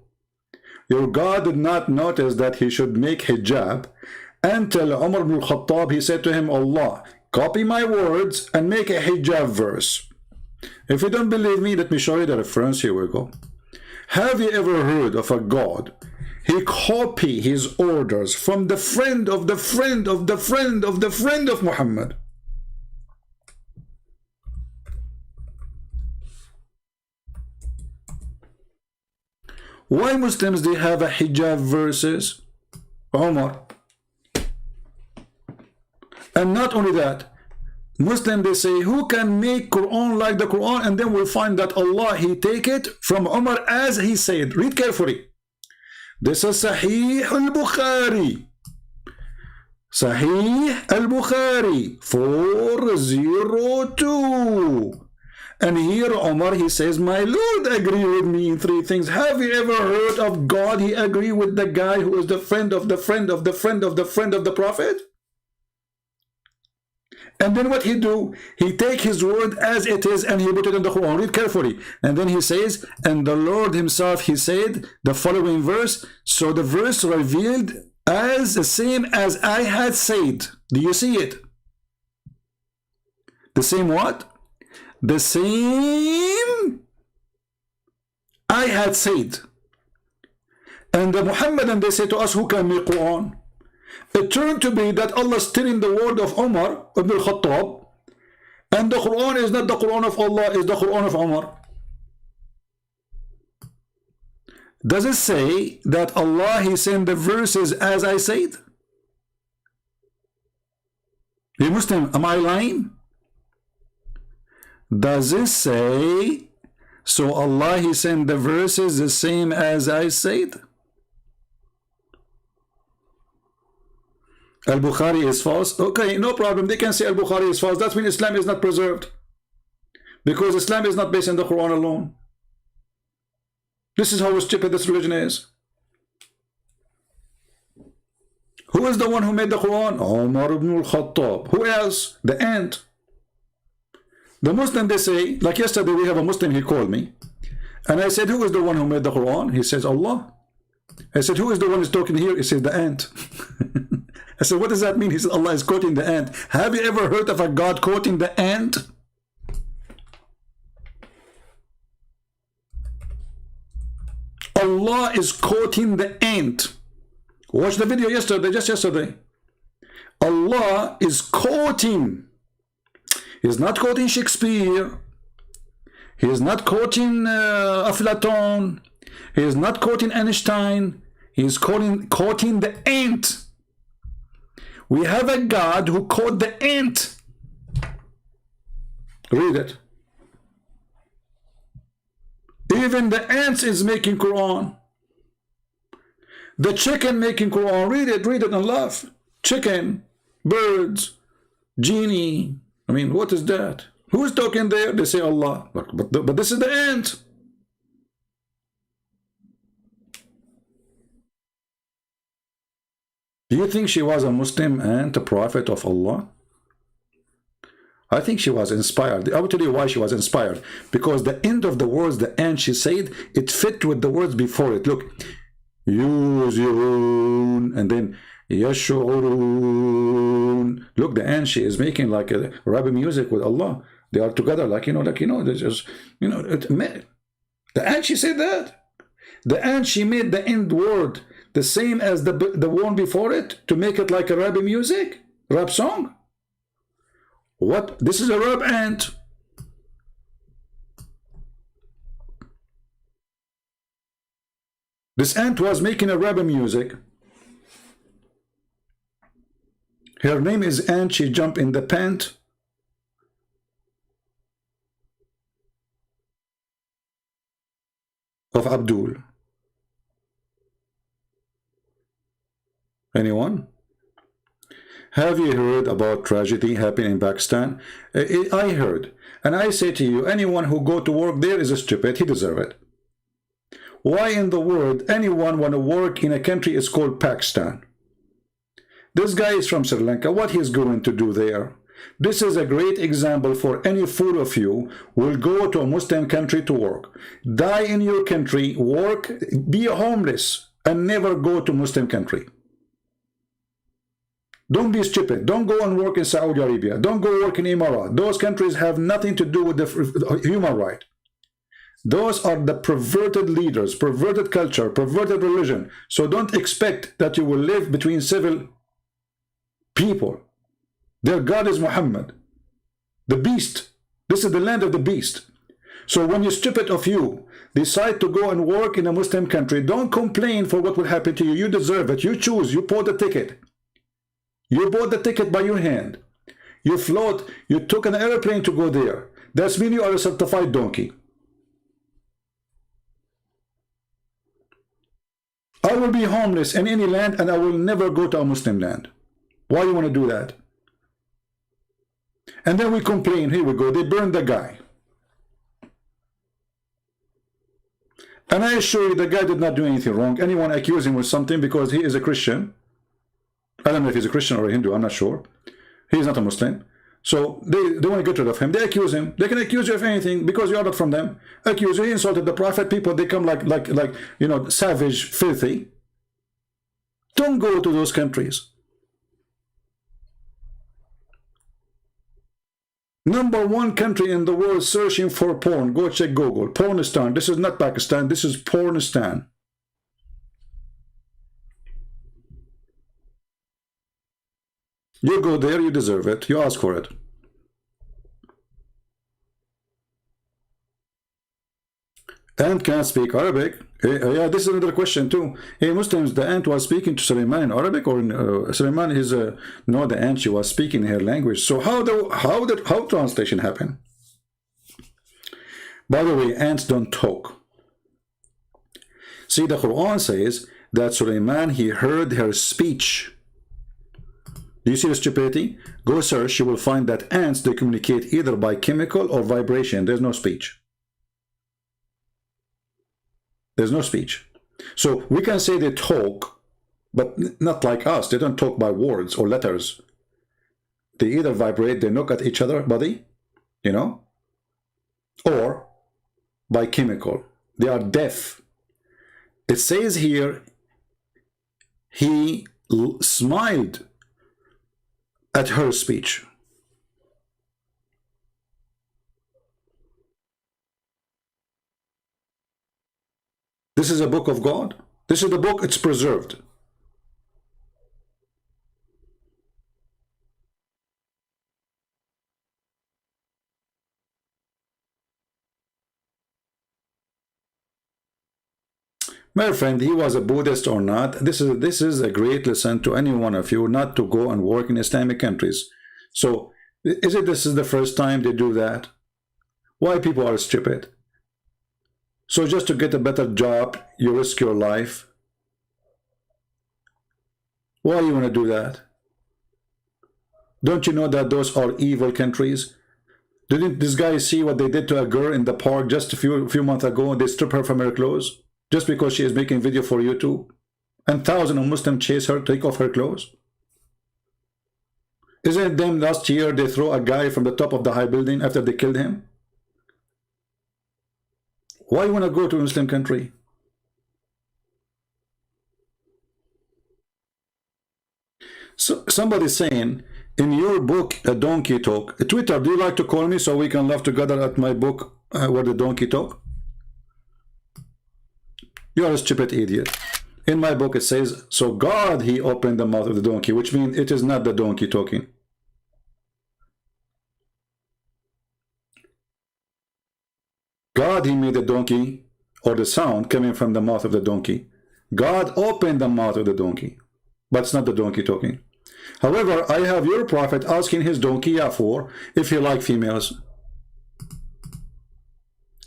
Your God did not notice that he should make hijab until Umar ibn al-Khattab, he said to him, Allah, copy my words and make a hijab verse. If you don't believe me, let me show you the reference. Here we go. Have you ever heard of a God? He copy his orders from the friend of the friend of the friend of the friend of Muhammad. Why Muslims, they have a hijab verses? Omar. And not only that, Muslim, they say, who can make Quran like the Quran? And then we'll find that Allah, he take it from Umar as he said. Read carefully. This is Sahih al-Bukhari. Sahih al-Bukhari 402. And here Umar, he says, my Lord agree with me in three things. Have you ever heard of God? He agree with the guy who is the friend of the friend of the friend of the friend of the Prophet. And then what he do? He take his word as it is and he put it in the Quran. Read carefully. And then he says, and the Lord himself, he said, the following verse. So the verse revealed as the same as I had said. Do you see it? The same what? The same I had said. And the Muhammadan, they say to us, who can make Quran? It turned to be that Allah is telling the word of Umar ibn al-Khattab, and the Quran is not the Quran of Allah, it's the Quran of Umar. Does it say that Allah, he sent the verses as I said? Hey Muslim, am I lying? Does it say, so Allah, he sent the verses the same as I said? Al-Bukhari is false. Okay, no problem. They can say Al-Bukhari is false. That's when Islam is not preserved. Because Islam is not based on the Quran alone. This is how stupid this religion is. Who is the one who made the Quran? Umar ibn al-Khattab. Who else? The ant. The Muslim, they say, like yesterday we have a Muslim, he called me. And I said, who is the one who made the Quran? He says, Allah. I said, who is the one who's talking here? He says, the ant. I said, what does that mean? He said, Allah is quoting the ant. Have you ever heard of a God quoting the ant? Allah is quoting the ant. Watch the video yesterday, just yesterday. Allah is quoting. He's not quoting Shakespeare. He is not quoting Aflaton. He is not quoting Einstein. He is quoting the ant. We have a God who quote the ant. Read it. Even the ants is making Quran. The chicken making Quran. Read it and laugh. Chicken, birds, genie. I mean, what is that? Who is talking there? They say Allah. But this is the ant. Do you think she was a Muslim and a prophet of Allah? I think she was inspired. I will tell you why she was inspired. Because the end of the words, the end she said, it fit with the words before it. Look, يُوزِعُونَ, and then يَشْعُرُونَ. Look, the Anshi is making like a rap music with Allah. They are together, like they just, the Anshi said that. The Anshi made the end word the same as the one before it to make it like a rap music, rap song. What? This is a rap ant. This ant was making a rap music. Her name is Ant. She jumped in the pant. Of Abdul. Anyone? Have you heard about tragedy happening in Pakistan? I heard. And I say to you, anyone who go to work there is a stupid. He deserves it. Why in the world anyone want to work in a country is called Pakistan? This guy is from Sri Lanka. What he's going to do there? This is a great example for any fool of you will go to a Muslim country to work. Die in your country, work, be homeless, and never go to Muslim country. Don't be stupid. Don't go and work in Saudi Arabia. Don't go work in Emirat. Those countries have nothing to do with the human right. Those are the perverted leaders, perverted culture, perverted religion. So don't expect that you will live between civil people. Their God is Muhammad, the beast. This is the land of the beast. So when you stupid of you decide to go and work in a Muslim country, don't complain for what will happen to you. You deserve it. You choose. You bought the ticket. You bought the ticket by your hand. You float. You took an airplane to go there. That's mean you are a certified donkey. I will be homeless in any land and I will never go to a Muslim land. Why you want to do that? And then we complain, here we go, they burned the guy. And I assure you the guy did not do anything wrong. Anyone accuse him with something because he is a Christian. I don't know if he's a Christian or a Hindu, I'm not sure. He's not a Muslim. So they want to get rid of him. They accuse him. They can accuse you of anything because you are not from them. Accuse you, he insulted the Prophet. People, they come like savage, filthy. Don't go to those countries. #1 country in the world searching for porn. Go check Google. Pornistan. This is not Pakistan. This is Pornistan. You go there, you deserve it. You ask for it. Ant can't speak Arabic. Yeah, this is another question too. Hey, Muslims, the ant was speaking to Suleiman in Arabic, or Suleiman is no, the ant, she was speaking her language. So how translation happen? By the way, ants don't talk. See, the Quran says that Suleiman, he heard her speech. Do you see the stupidity? Go search, you will find that ants, they communicate either by chemical or vibration. There's no speech. There's no speech. So we can say they talk, but not like us. They don't talk by words or letters. They either vibrate, they knock at each other body, or by chemical. They are deaf. It says here, he smiled at her speech. This is a book of God. This is the book, it's preserved. My friend, he was a Buddhist or not, this is a great lesson to any one of you not to go and work in Islamic countries. So, this is the first time they do that? Why people are stupid? So just to get a better job, you risk your life. Why you want to do that? Don't you know that those are evil countries? Didn't this guy see what they did to a girl in the park just a few months ago? They stripped her from her clothes just because she is making video for YouTube. And thousands of Muslims chase her, take off her clothes. Isn't it them last year they throw a guy from the top of the high building after they killed him? Why you want to go to a Muslim country? So somebody's saying, in your book, A Donkey Talk, Twitter, do you like to call me so we can laugh together at my book, where the donkey talk? You are a stupid idiot. In my book it says, so God, he opened the mouth of the donkey, which means it is not the donkey talking. God, he made the donkey, or the sound coming from the mouth of the donkey. God opened the mouth of the donkey, but it's not the donkey talking. However, I have your prophet asking his donkey Yafor if he liked females.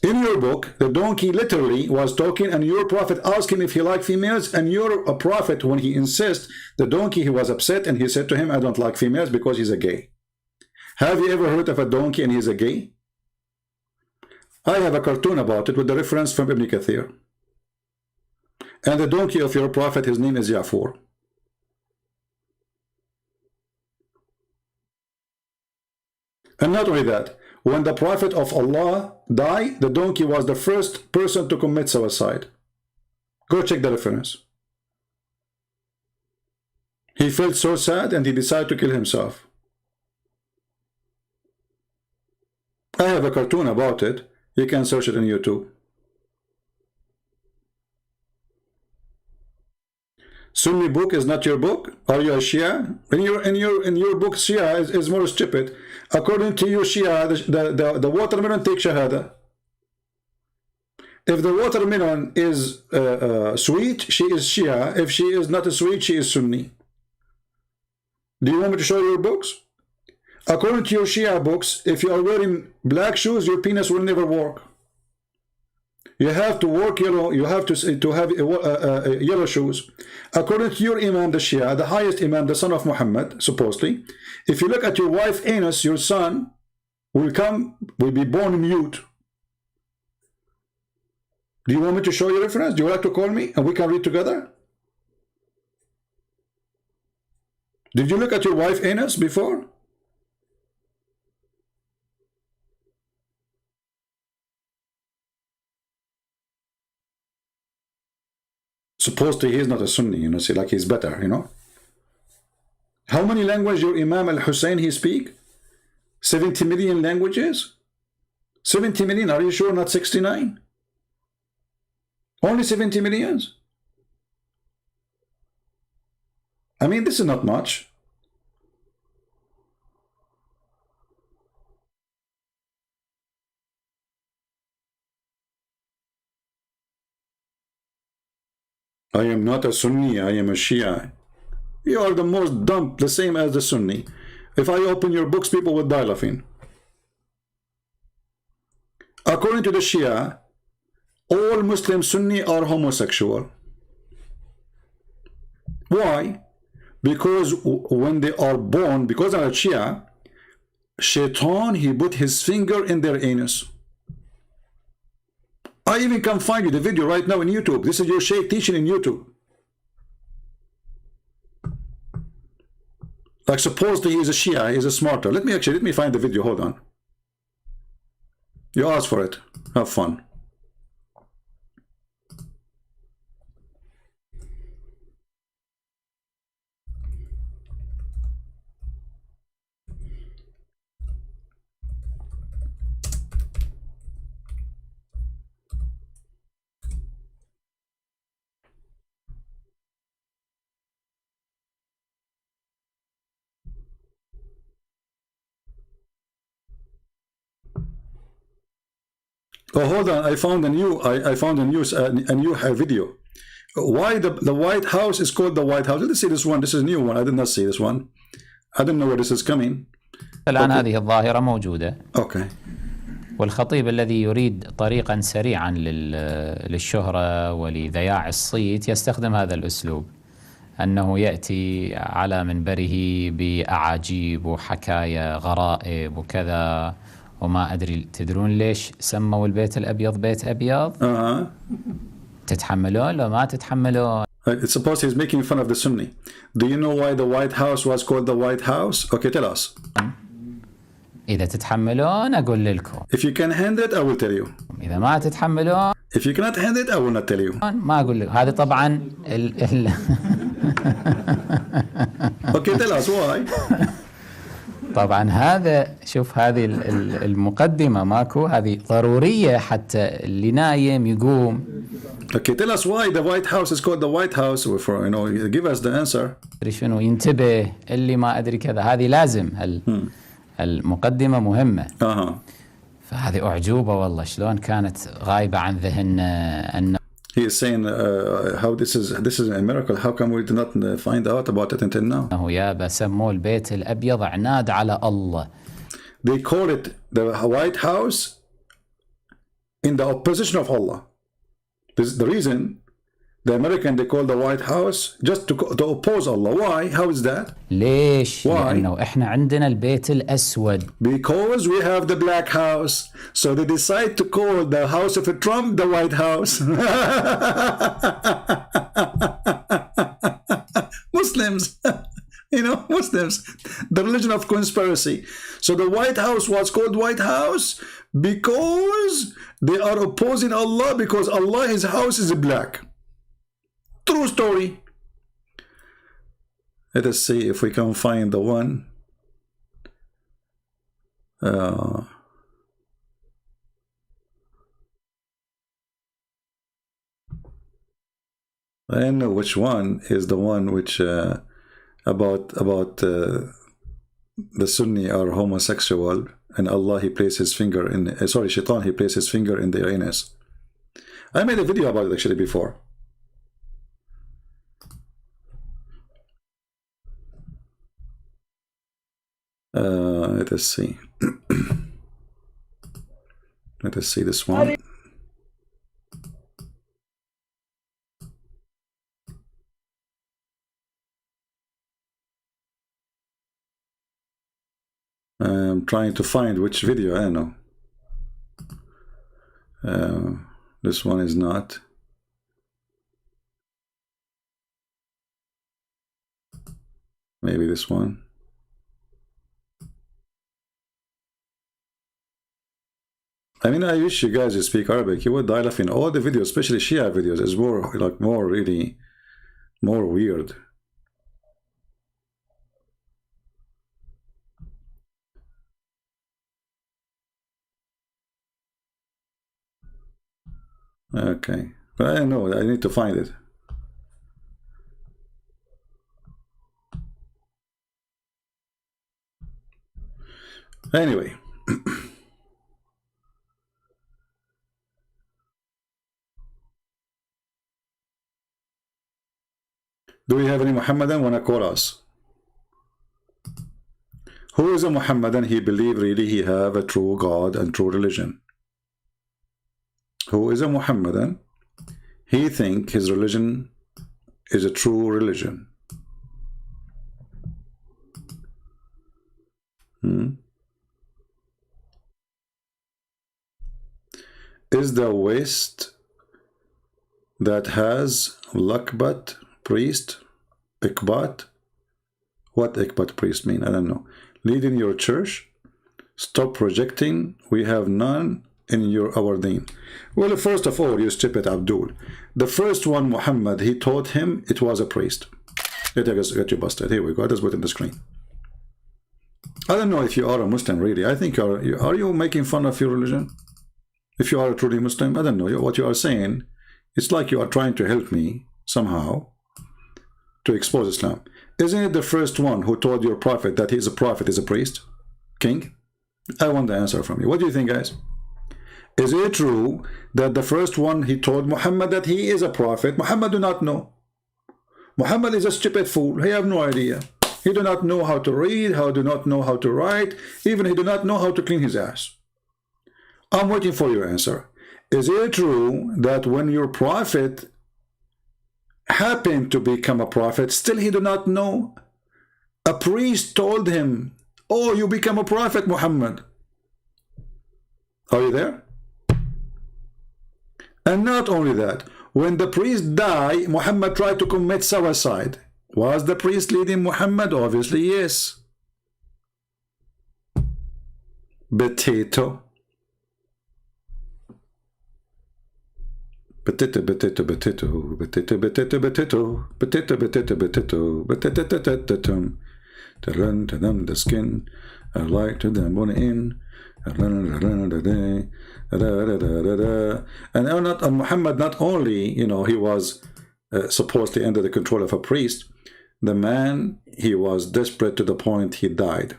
In your book, the donkey literally was talking, and your prophet asked him if he liked females, and your prophet, when he insists, the donkey, he was upset, and he said to him, I don't like females because he's a gay. Have you ever heard of a donkey and he's a gay? I have a cartoon about it with the reference from Ibn Kathir. And the donkey of your prophet, his name is Yafor. And not only that, when the prophet of Allah died, the donkey was the first person to commit suicide. Go check the reference. He felt so sad and he decided to kill himself. I have a cartoon about it. You can search it on YouTube. Sunni book is not your book? Are you a Shia? In your book, Shia is more stupid. According to you, Shia, the watermelon takes Shahada. If the watermelon is sweet, she is Shia. If she is not sweet, she is Sunni. Do you want me to show you your books? According to your Shia books, if you are wearing black shoes, your penis will never work. You have to work yellow. You have to have yellow shoes. According to your Imam, the Shia, the highest Imam, the son of Muhammad, supposedly, if you look at your wife anus, your son will be born mute. Do you want me to show you reference? Do you like to call me and we can read together? Did you look at your wife anus before? Supposedly he is not a Sunni, you know, see, like he's better, you know. How many languages your Imam al-Hussein he speak? 70 million languages? 70 million, are you sure not 69? Only 70 millions? I mean, this is not much. I am not a Sunni, I am a Shia. You are the most dumb, the same as the Sunni. If I open your books, people would die laughing. According to the Shia, all Muslim Sunni are homosexual. Why? Because when they are born, because of a Shia, Shaitan, he put his finger in their anus. I even can find you the video right now in YouTube. This is your Sheikh teaching in YouTube. Like supposedly he is a Shia, he is a smarter. Let me find the video, hold on. You ask for it. Have fun. Oh, hold on! I found a new video. Why the White House is called the White House? Let's see this one. This is a new one. I did not see this one. I don't know where this is coming. الآن هذه الظاهرة موجودة. Okay. والخطيب الذي يريد طريقا سريعا للشهرة ولذياع الصيت يستخدم هذا الأسلوب، أنه يأتي على منبره بأعاجيب وحكاية غرائب وكذا. وما أدري، تدرون ليش سموا البيت الأبيض بيت أبيض؟ تتحملون لو ما تتحملون؟ It's supposed he's making fun of the Sunni. Do you know why the White House was called the White House? Okay, tell us. إذا تتحملون أقول لكم. If you can handle it, I will tell you. إذا ما تتحملون. If you cannot handle it, I will not tell you. ما أقول لكم. هذا طبعا Okay, Okay, tell us why. طبعا هذا شوف هذه المقدمة ماكو، هذه ضرورية حتى اللي نايم يقوم. Okay, tell us why the White House is called the White House. For, you know, give us the answer. شنو ينتبه اللي ما أدري كذا، هذه لازم المقدمة مهمة. فهذه أعجوبة والله، شلون كانت غايبة عن ذهننا أن He is saying how this is a miracle. How come we did not find out about it until now? أنه يابا سموه البيت الأبيض عناد على الله. They call it the White House in the opposition of Allah. This is the reason the American they call the White House just to oppose Allah. Why? How is that? ليش؟ Why? لأنه إحنا عندنا البيت الأسود. Because we have the black house. So they decide to call the house of Trump the White House. Muslims. You know, Muslims, the religion of conspiracy. So the White House was called White House because they are opposing Allah, because Allah, his house is black. True story. Let us see if we can find the one. I don't know which one is the one which about the Sunni are homosexual, and Allah he placed his finger in sorry, Shaitan he placed his finger in their anus. I made a video about it actually before. Let us see. Let us see this one. I'm trying to find which video. I don't know. This one is not. Maybe this one. I mean, I wish you guys speak Arabic. You would dial up in all the videos, especially Shia videos. Is more like really more weird. Okay, but I don't know. I need to find it. Anyway. Do we have any Muhammadan wanna call us? Who is a Muhammadan? He believe really he have a true God and true religion. Who is a Muhammadan? He think his religion is a true religion. Is the West that has Lakbat priest, Ikbat? What Ikbat priest mean? I don't know. Leading your church? Stop projecting. We have none in our deen. Well, first of all, you stupid Abdul. The first one, Muhammad, he taught him it was a priest. Let us get you busted. Here we go. Let's put it in the screen. I don't know if you are a Muslim, really. I think are you making fun of your religion? If you are a truly Muslim, I don't know. What you are saying, it's like you are trying to help me somehow to expose Islam. Isn't it the first one who told your prophet that he is a prophet, is a priest? King? I want the answer from you. What do you think, guys? Is it true that the first one he told Muhammad that he is a prophet? Muhammad do not know. Muhammad is a stupid fool. He have no idea. He do not know how to read, do not know how to write, even he do not know how to clean his ass. I'm waiting for your answer. Is it true that when your prophet happened to become a prophet, still he do not know? A priest told him, oh, you become a prophet, Muhammad. Are you there? And not only that, when the priest died, Muhammad tried to commit suicide. Was the priest leading Muhammad? Obviously, yes. Potato. Potato, potato, potato, potato, potato, potato, potato, potato, potato, potato, potato. to run to them the skin. I like to them bone in. And Muhammad, not only, you know, he was supposedly under the control of a priest, the man, he was desperate to the point he died.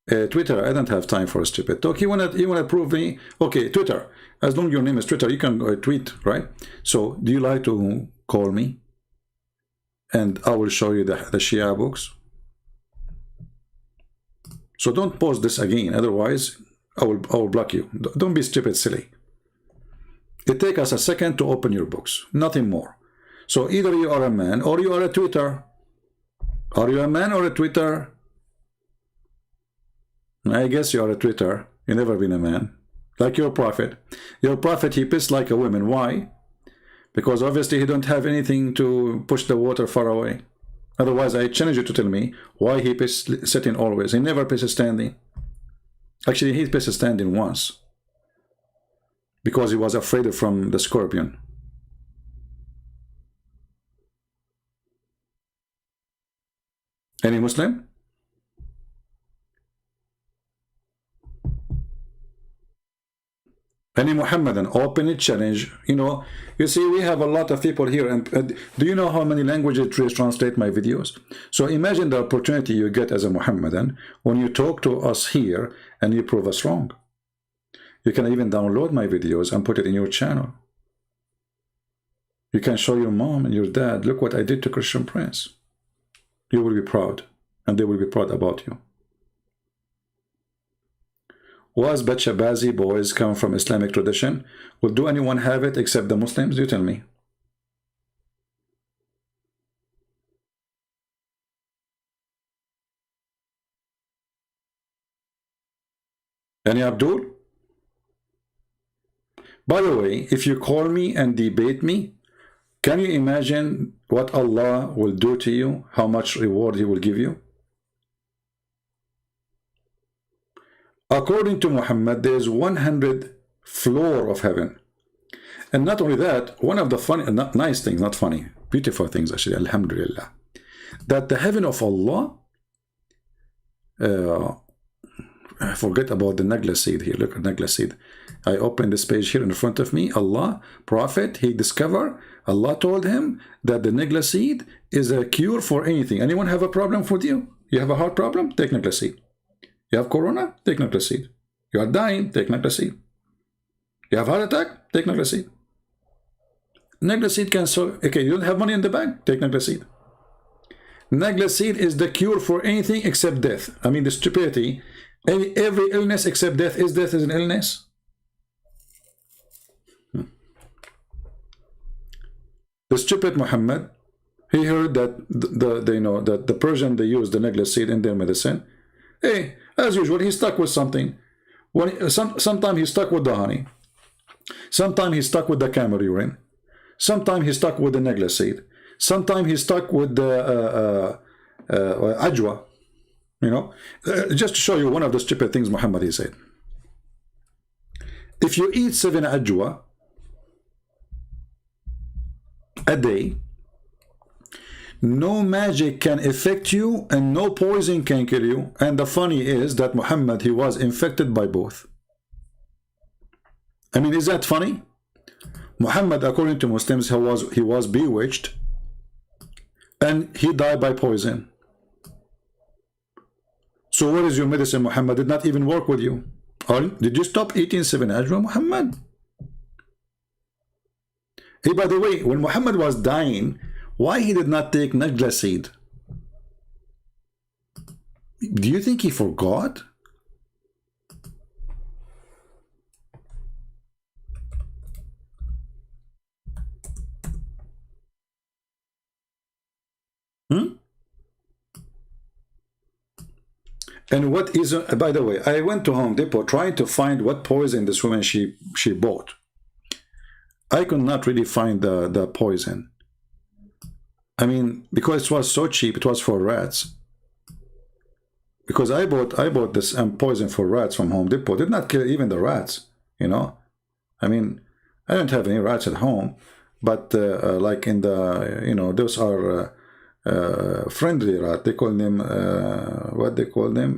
Twitter, I don't have time for a stupid talk. You wanna prove me? Okay, Twitter. As long as your name is Twitter, you can tweet, right? So, do you like to call me? And I will show you the Shia books. So don't post this again. Otherwise, I will block you. Don't be stupid, silly. It takes us a second to open your books, nothing more. So either you are a man or you are a Twitter. Are you a man or a Twitter? I guess you are a Twitter. You've never been a man. Like your prophet. Your prophet, he pissed like a woman. Why? Because obviously he don't have anything to push the water far away. Otherwise, I challenge you to tell me why he pissed sitting always. He never pisses standing. Actually, he pissed standing once. Because he was afraid from the scorpion. Any Muslim? Any Muhammadan, open challenge. You know, you see, we have a lot of people here, and do you know how many languages translate my videos? So imagine the opportunity you get as a Muhammadan when you talk to us here and you prove us wrong. You can even download my videos and put it in your channel. You can show your mom and your dad, look what I did to Christian Prince. You will be proud, and they will be proud about you. Was Bachabazi boys come from Islamic tradition? Well, do anyone have it except the Muslims? You tell me. Any Abdul? By the way, if you call me and debate me, can you imagine what Allah will do to you? How much reward He will give you? According to Muhammad, there is 100 floor of heaven. And not only that, one of the funny, nice things, not funny, beautiful things actually, alhamdulillah, that the heaven of Allah, forget about the Nagla seed here, look at Nagla seed. I open this page here in front of me. Allah, Prophet, he discovered, Allah told him that the Nagla seed is a cure for anything. Anyone have a problem with you? You have a heart problem? Take Nagla seed. You have corona? Take Nagla seed. You are dying? Take Nagla seed. You have heart attack? Take Nagla seed. Nagla seed can solve. Okay, you don't have money in the bank? Take Nagla seed. Nagla seed is the cure for anything except death. I mean, the stupidity. Every illness except death. Is death an illness? The stupid Muhammad, he heard that the Persian, they use the Nagla seed in their medicine. Hey, as usual, he's stuck with something. Sometimes he's stuck with the honey. Sometimes he's stuck with the camel urine. Sometimes he's stuck with the Nagla seed. Sometimes he's stuck with the ajwa. You know, just to show you one of the stupid things Muhammad he said. If you eat 7 ajwa a day, no magic can affect you and no poison can kill you. And the funny is that Muhammad, he was infected by both. I mean, is that funny? Muhammad, according to Muslims, he was bewitched and he died by poison. So what is your medicine, Muhammad? Did not even work with you. Did you stop eating 7 ajwa, Muhammad? Hey, by the way, when Muhammad was dying, why he did not take Nagla seed? Do you think he forgot? And what is, by the way, I went to Home Depot trying to find what poison this woman she bought. I could not really find the poison. I mean, because it was so cheap, it was for rats. Because I bought this poison for rats from Home Depot. Did not kill even the rats, you know. I mean, I don't have any rats at home, but like in the, you know, those are friendly rat. They call them what they call them,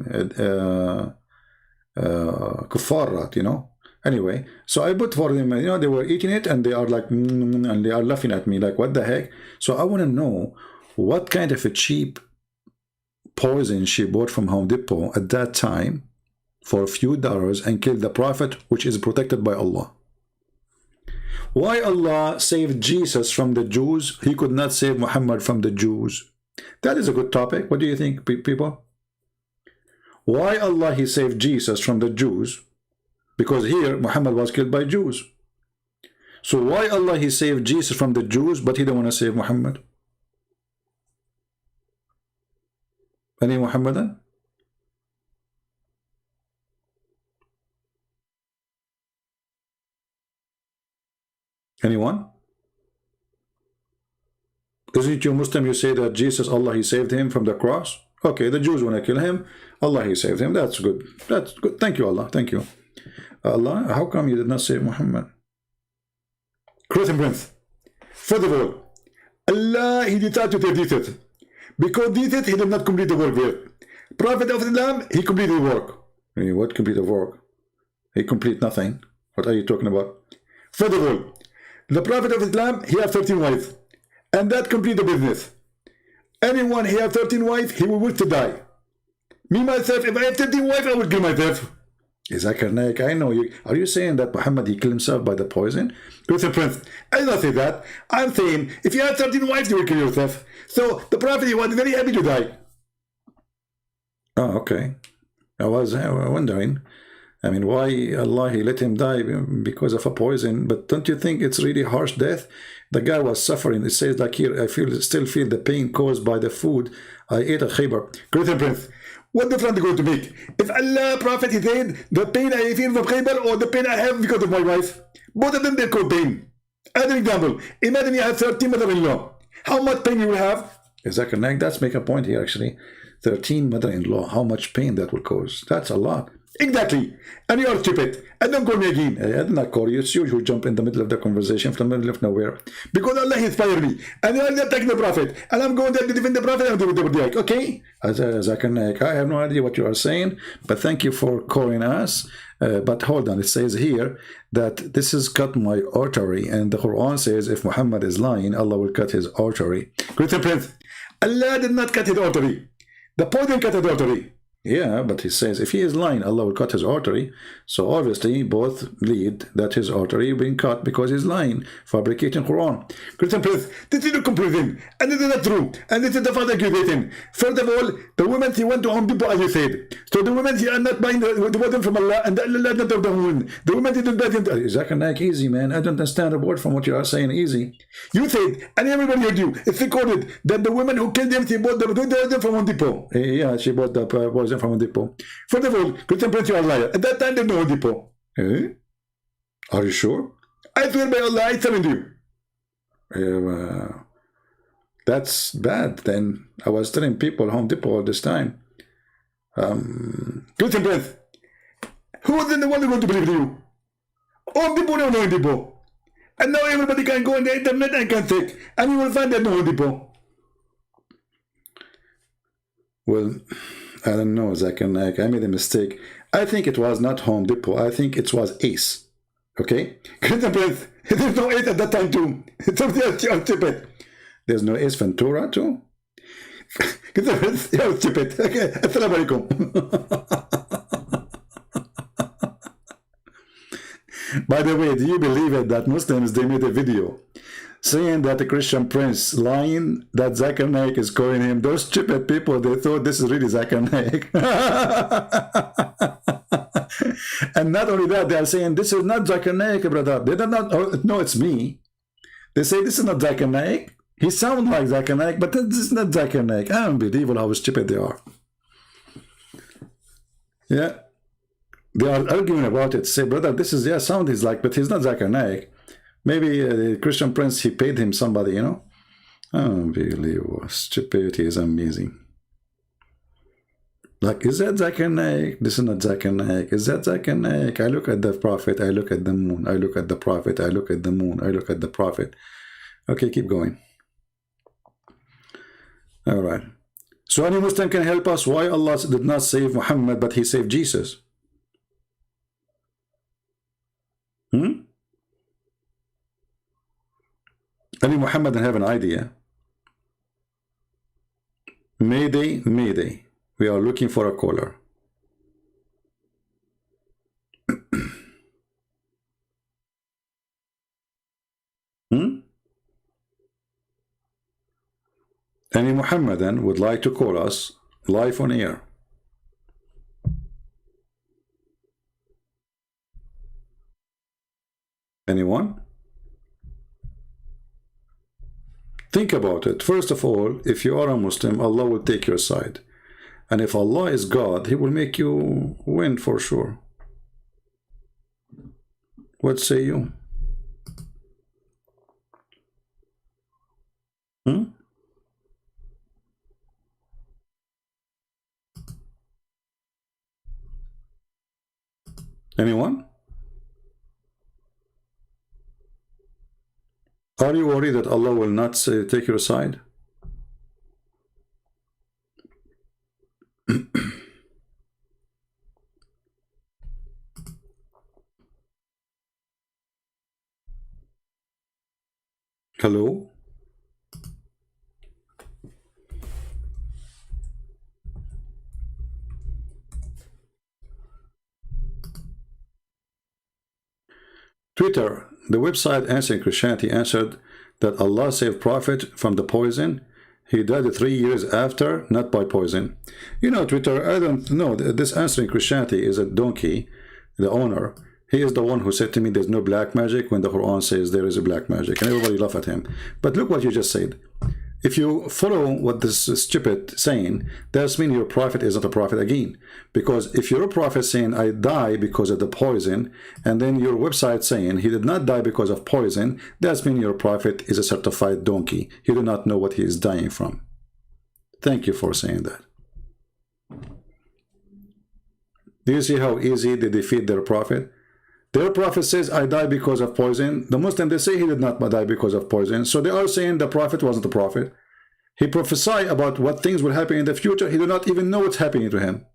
kuffar rat, you know. Anyway, so I put for them, you know, they were eating it and they are like, and they are laughing at me like, what the heck? So I want to know what kind of a cheap poison she bought from Home Depot at that time for a few dollars and killed the prophet, which is protected by Allah. Why Allah saved Jesus from the Jews? He could not save Muhammad from the Jews. That is a good topic. What do you think, people? Why Allah He saved Jesus from the Jews? Because here Muhammad was killed by Jews. So why Allah He saved Jesus from the Jews, but He don't want to save Muhammad? Any Muhammadan? Anyone? Isn't you Muslim? You say that Jesus, Allah He saved him from the cross. Okay, the Jews want to kill him. Allah He saved him. That's good. That's good. Thank you, Allah. Thank you. Allah, how come you did not save Muhammad? Truth and Prince. First of all, Allah He decided to take it. Because this He did not complete the work with. Prophet of Islam, he completed the work. What complete the work? He complete nothing. What are you talking about? First of all, the Prophet of Islam, he had 13 wives. And that complete the business. Anyone he have 13 wives, he will wish to die. Me, myself, if I have 13 wives, I will kill myself. Zakir Naik, I know you. Are you saying that Muhammad, he killed himself by the poison? Listen, Prince, I did not say that. I'm saying, if you have 13 wives, you will kill yourself. So, the Prophet, he was very happy to die. Oh, okay. I was wondering. I mean, why Allah, He let him die because of a poison? But don't you think it's really harsh death? The guy was suffering. It says like here, I still feel the pain caused by the food I ate at Khaybar. Christian Prince, what difference going to make? If Allah, Prophet, He said, the pain I feel from Khaybar or the pain I have because of my wife, both of them, they call pain. As an example, imagine you have 13 mother-in-law. How much pain you will have? Zakir Naik, that's make a point here actually. 13 mother-in-law, how much pain that will cause? That's a lot. Exactly. And you are stupid. And don't call me again. I did not call you. It's you who jump in the middle of the conversation from the middle of nowhere. Because Allah inspired me. And you are attacking the Prophet. And I'm going to defend the Prophet and do it. Okay? Zakir Naik, I have no idea what you are saying. But thank you for calling us. But hold on. It says here that this is cut my artery. And the Quran says if Muhammad is lying, Allah will cut his artery. Christian Prince, Allah did not cut his artery. The poison cut his artery. Yeah, but he says if he is lying, Allah will cut his artery. So obviously both lead that his artery being cut because he's lying, fabricating Quran. Christian Prince, this is not comproving, and this is not true, and this is the father accusation. First of all, the women he went to Home Depot as you said. So the women he are not buying the weapon from Allah, and Allah not of the women. The women didn't buy them. Zakir Naik, easy man. I don't understand a word from what you are saying. Easy. You said, and everybody heard you. It's recorded that the woman who killed them, she bought the from Home Depot. Yeah, she bought the poison from Home Depot. First of all, Christian Prince, you are a liar. At that time, there's no Home Depot. Eh? Are you sure? I swear by Allah, I telling you. That's bad. Then I was telling people Home Depot all this time. Christian Prince, who was the one who going to believe you? Home Depot or no Home Depot? And now everybody can go on the internet and can check, and you will find that no Home Depot. Well, I don't know, Zakir Naik. I made a mistake. I think it was not Home Depot. I think it was Ace. Okay? Christian Prince, there's no Ace at that time too. You're stupid. There's no Ace Ventura too? Christian Prince, you're stupid. Okay, assalamu alaikum. By the way, do you believe it that Muslims, they made a video saying that the Christian Prince lying, that Zakir Naik is calling him? Those stupid people, they thought this is really Zakir Naik. And not only that, they are saying this is not Zakir Naik, brother. They did not, oh, no, it's me. They say this is not Zakir Naik. He sounds like Zakir Naik, but this is not Zakir Naik. Unbelievable how stupid they are. Yeah. They are arguing about it. Say, brother, this is, yeah, sound is like, but he's not Zakir Naik. Maybe the Christian Prince, he paid him somebody, you know. Unbelievable. Stupidity is amazing. Like, is that Zakir Naik? This is not Zakir Naik. Is that Zakir Naik? I look at the Prophet. I look at the moon. I look at the Prophet. I look at the moon. I look at the Prophet. Okay, keep going. All right. So any Muslim can help us why Allah did not save Muhammad, but he saved Jesus? Any Muhammadan have an idea? Mayday, Mayday. We are looking for a caller. Any Muhammadan would like to call us live on air? Anyone? Think about it. First of all, if you are a Muslim, Allah will take your side. And if Allah is God, He will make you win for sure. What say you? Anyone? Are you worried that Allah will not take your side? Hello? Twitter, the website Answering Christianity answered that Allah saved Prophet from the poison. He died 3 years after, not by poison. You know, Twitter, I don't know. This Answering Christianity is a donkey, the owner. He is the one who said to me there's no black magic when the Quran says there is a black magic. And everybody laughed at him. But look what you just said. If you follow what this stupid saying, that means your prophet isn't a prophet again. Because if you're a prophet saying, I die because of the poison, and then your website saying he did not die because of poison, that means your prophet is a certified donkey. He do not know what he is dying from. Thank you for saying that. Do you see how easy they defeat their prophet? Their prophet says, I die because of poison. The Muslim, they say he did not die because of poison. So they are saying the prophet wasn't a prophet. He prophesied about what things will happen in the future. He did not even know what's happening to him.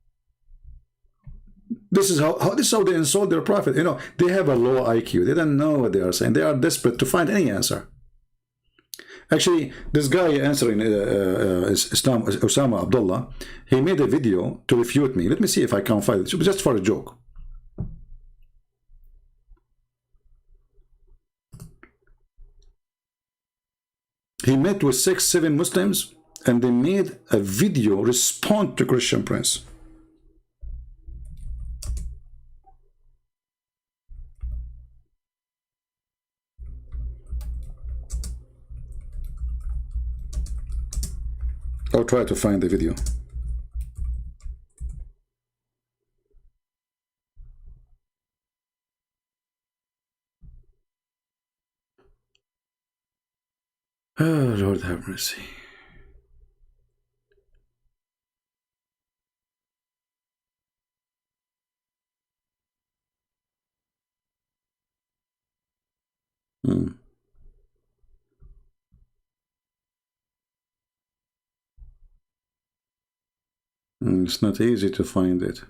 This is how they insult their prophet. You know, they have a low IQ. They don't know what they are saying. They are desperate to find any answer. Actually, this guy answering Osama Abdullah, he made a video to refute me. Let me see if I can find it. Just for a joke. He met with 6-7 Muslims and they made a video respond to Christian Prince. I'll try to find the video. Oh, Lord have mercy. It's not easy to find it.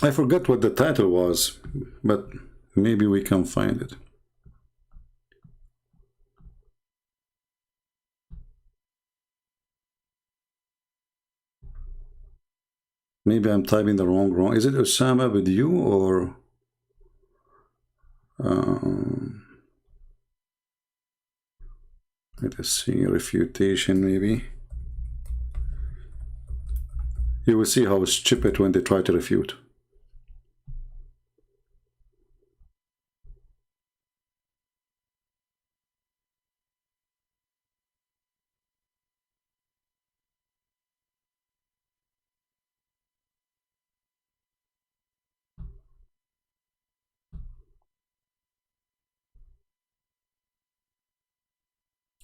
I forgot what the title was, but maybe we can find it. Maybe I'm typing the wrong. Is it Osama with you or let us see, refutation maybe. You will see how stupid when they try to refute.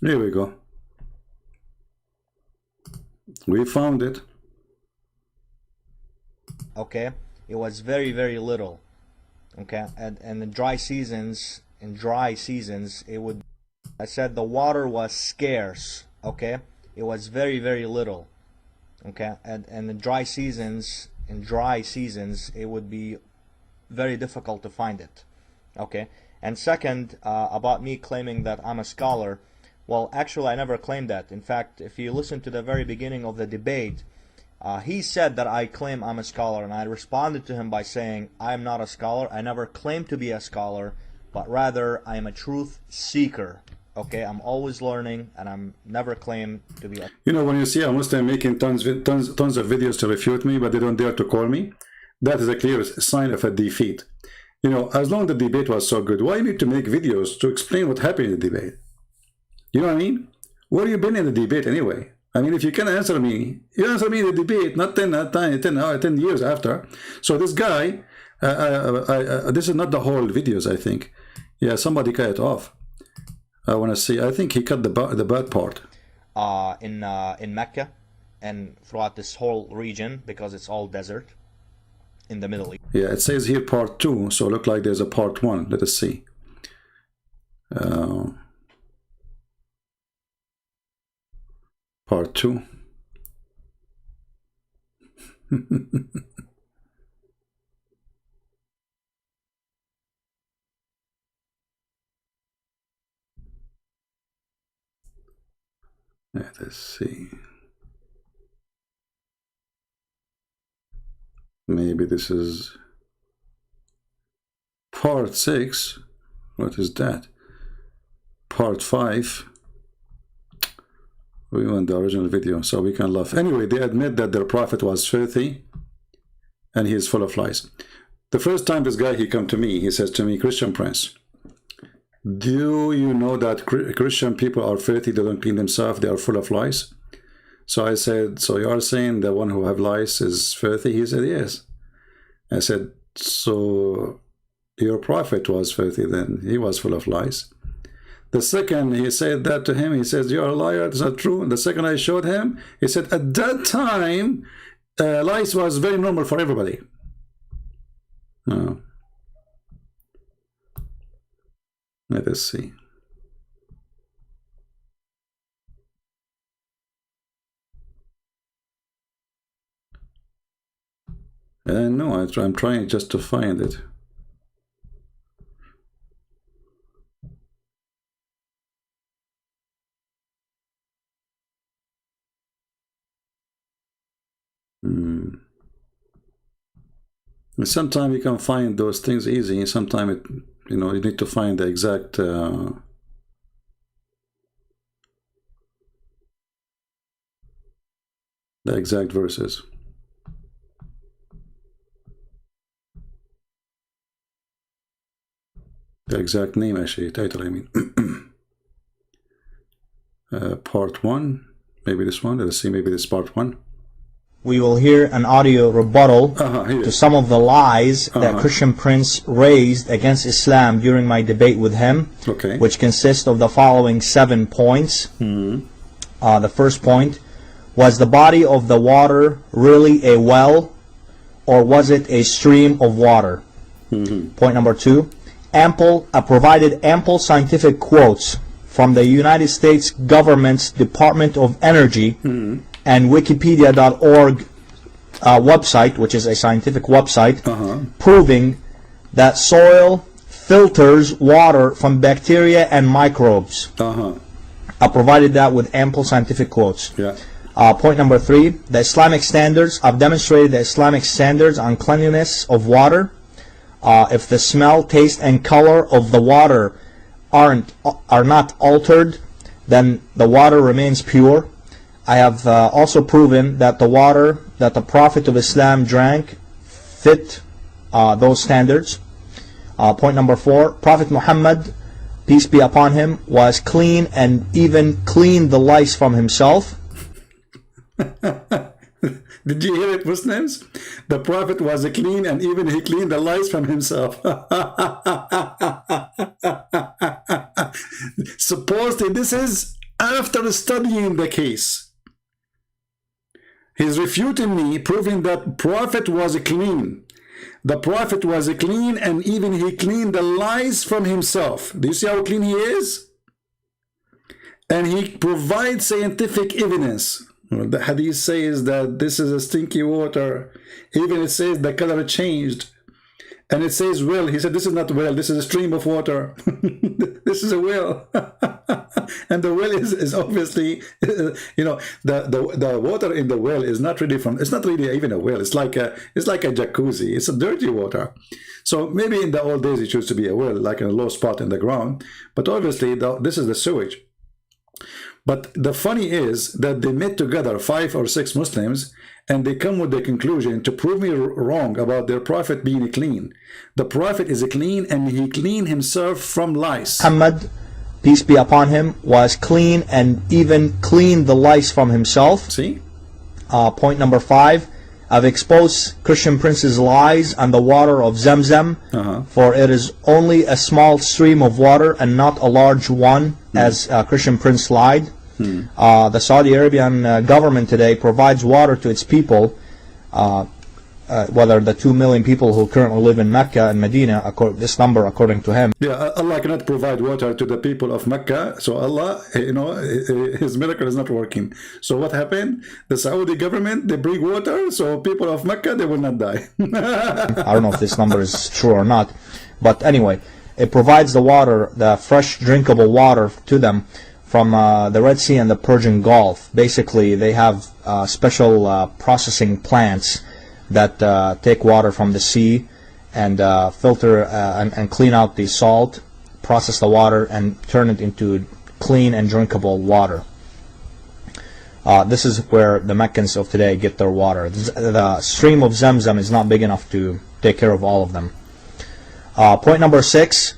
Here we go. We found it. Okay, it was very, very little. Okay, and in dry seasons, it would, I said the water was scarce. Okay, it was very, very little. Okay, and in dry seasons, it would be very difficult to find it. Okay, and second, about me claiming that I'm a scholar, well, actually I never claimed that. In fact, if you listen to the very beginning of the debate, he said that I claim I'm a scholar, and I responded to him by saying I'm not a scholar. I never claimed to be a scholar, but rather I am a truth seeker. Okay, I'm always learning, and I'm never claimed to be a... You know, when you see a Muslim making tons of videos to refute me, but they don't dare to call me, that is a clear sign of a defeat. You know, as long as the debate was so good, why you need to make videos to explain what happened in the debate? You know what I mean? Where have you been in the debate anyway? I mean, if you can answer me, you answer me in the debate, not 10 years after. So this guy, this is not the whole videos, I think. Yeah, somebody cut it off. I want to see. I think he cut the bad part. In Mecca and throughout this whole region, because it's all desert in the Middle East. Yeah, it says here part 2, so look like there's a part 1. Let us see. Part 2. Let us see. Maybe this is part 6. What is that? Part 5. We want the original video so we can laugh. Anyway, they admit that their prophet was filthy and he is full of lies. The first time this guy, he come to me, he says to me, Christian Prince, do you know that Christian people are filthy, they don't clean themselves, they are full of lies? So I said, so you are saying the one who have lies is filthy? He said, yes. I said, so your prophet was filthy then, he was full of lies. The second he said that to him, he says, you're a liar, it's not true. And the second I showed him, he said, at that time, lies was very normal for everybody. Oh. Let us see. No, I'm trying just to find it. Sometimes you can find those things easy, and sometimes you need to find the exact verses. The exact name, actually, title, I mean. Part 1, maybe this one. Let's see, maybe this part 1. We will hear an audio rebuttal to some of the lies that Christian Prince raised against Islam during my debate with him, which consists of the following 7 points. The first point, was the body of the water really a well, or was it a stream of water? Point number 2, provided ample scientific quotes from the United States government's Department of Energy and Wikipedia.org website, which is a scientific website, proving that soil filters water from bacteria and microbes. I provided that with ample scientific quotes. Point number 3, the Islamic standards. I've demonstrated the Islamic standards on cleanliness of water. If the smell, taste, and color of the water are not altered, then the water remains pure. I have also proven that the water that the Prophet of Islam drank fit those standards. Point number 4, Prophet Muhammad, peace be upon him, was clean and even cleaned the lice from himself. Did you hear it, Muslims? The Prophet was clean and even he cleaned the lice from himself. Supposedly this is after studying the case. He's refuting me, proving that Prophet was clean. The Prophet was clean, and even he cleaned the lies from himself. Do you see how clean he is? And he provides scientific evidence. The hadith says that this is a stinky water. Even it says the color changed. And it says well. He said this is not well, this is a stream of water. This is a well. And the well is obviously, you know, the water in the well is not really from, it's not really even a well. It's like a jacuzzi. It's a dirty water. So maybe in the old days it used to be a well, like a low spot in the ground. But obviously this is the sewage. But the funny is that they met together 5 or 6 Muslims, and they come with the conclusion to prove me wrong about their Prophet being clean. The Prophet is clean, and he cleaned himself from lice. Muhammad, peace be upon him, was clean and even cleaned the lice from himself. See? Point number 5. I've exposed Christian Prince's lies on the water of Zamzam, for it is only a small stream of water and not a large one, as Christian Prince lied. The Saudi Arabian government today provides water to its people, whether the 2 million people who currently live in Mecca and Medina, this number according to him. Yeah, Allah cannot provide water to the people of Mecca, so Allah, you know, his miracle is not working. So what happened? The Saudi government, they bring water, so people of Mecca, they will not die. I don't know if this number is true or not, but anyway, it provides the water, the fresh drinkable water to them from the Red Sea and the Persian Gulf. Basically, they have special processing plants that take water from the sea and filter and clean out the salt, process the water, and turn it into clean and drinkable water. This is where the Meccans of today get their water. The stream of Zamzam is not big enough to take care of all of them. Point number 6,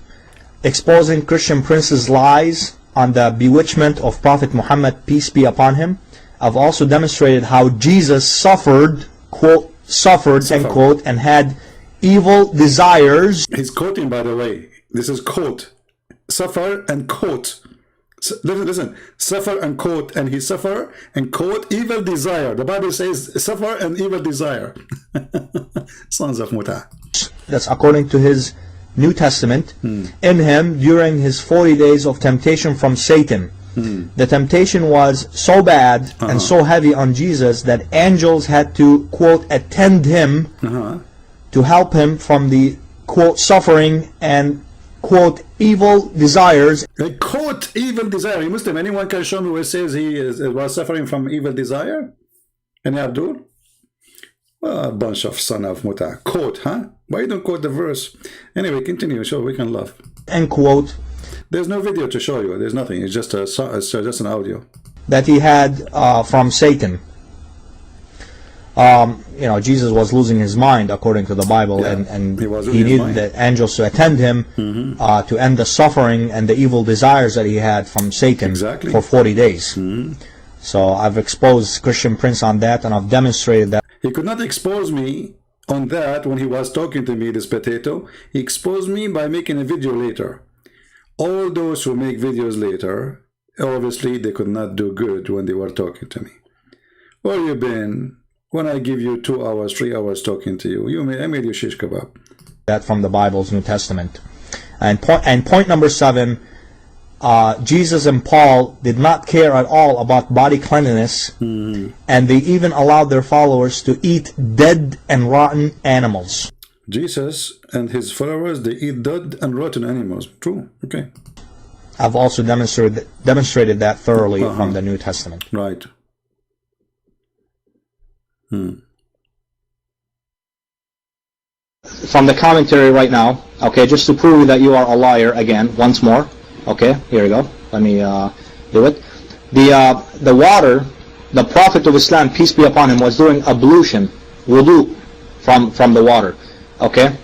exposing Christian Prince's lies on the bewitchment of Prophet Muhammad, peace be upon him. I've also demonstrated how Jesus suffered, quote, suffered, end quote, and had evil desires. He's quoting, by the way. This is quote. Suffer and quote. Listen. Suffer and quote. And he suffer and quote evil desire. The Bible says suffer and evil desire. Sons of Muta. That's according to his New Testament. In him during his 40 days of temptation from Satan. The temptation was so bad and so heavy on Jesus that angels had to, quote, attend him to help him from the, quote, suffering and, quote, evil desires. Quote, evil desire. You Muslim, anyone can show me where it says he was suffering from evil desire? Any Abdul? Well, a bunch of son of Muta. Quote, huh? Why you don't quote the verse? Anyway, continue so we can laugh. End quote. There's no video to show you. There's nothing. It's just just an audio that he had from Satan. You know, Jesus was losing his mind according to the Bible, and he needed the angels to attend him to end the suffering and the evil desires that he had from Satan for 40 days. So I've exposed Christian Prince on that, and I've demonstrated that. He could not expose me on that when he was talking to me, this potato. He exposed me by making a video later. All those who make videos later, obviously they could not do good when they were talking to me. Where you been when I give you 2 hours, 3 hours talking to you? I made you shish kebab. That from the Bible's New Testament. And point number 7, Jesus and Paul did not care at all about body cleanliness, and they even allowed their followers to eat dead and rotten animals. Jesus and his followers, they eat dead and rotten animals. True. Okay. I've also demonstrated that thoroughly from the New Testament. Right. From the commentary right now, okay, just to prove that you are a liar again, once more. Okay, here we go. Let me do it. The water, the Prophet of Islam, peace be upon him, was doing ablution, wudu, from the water. Okay,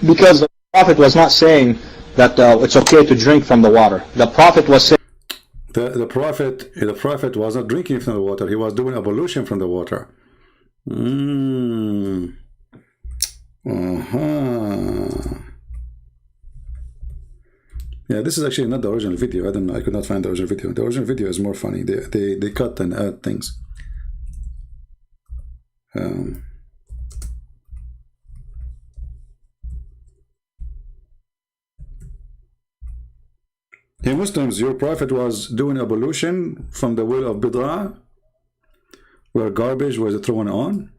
because the Prophet was not saying that it's okay to drink from the water. The Prophet was saying the Prophet was not drinking from the water. He was doing ablution from the water. Yeah, this is actually not the original video. I don't know. I could not find the original video. The original video is more funny. They cut and add things. Hey Muslims, your prophet was doing ablution from the well of Bid'ah, where garbage was thrown on.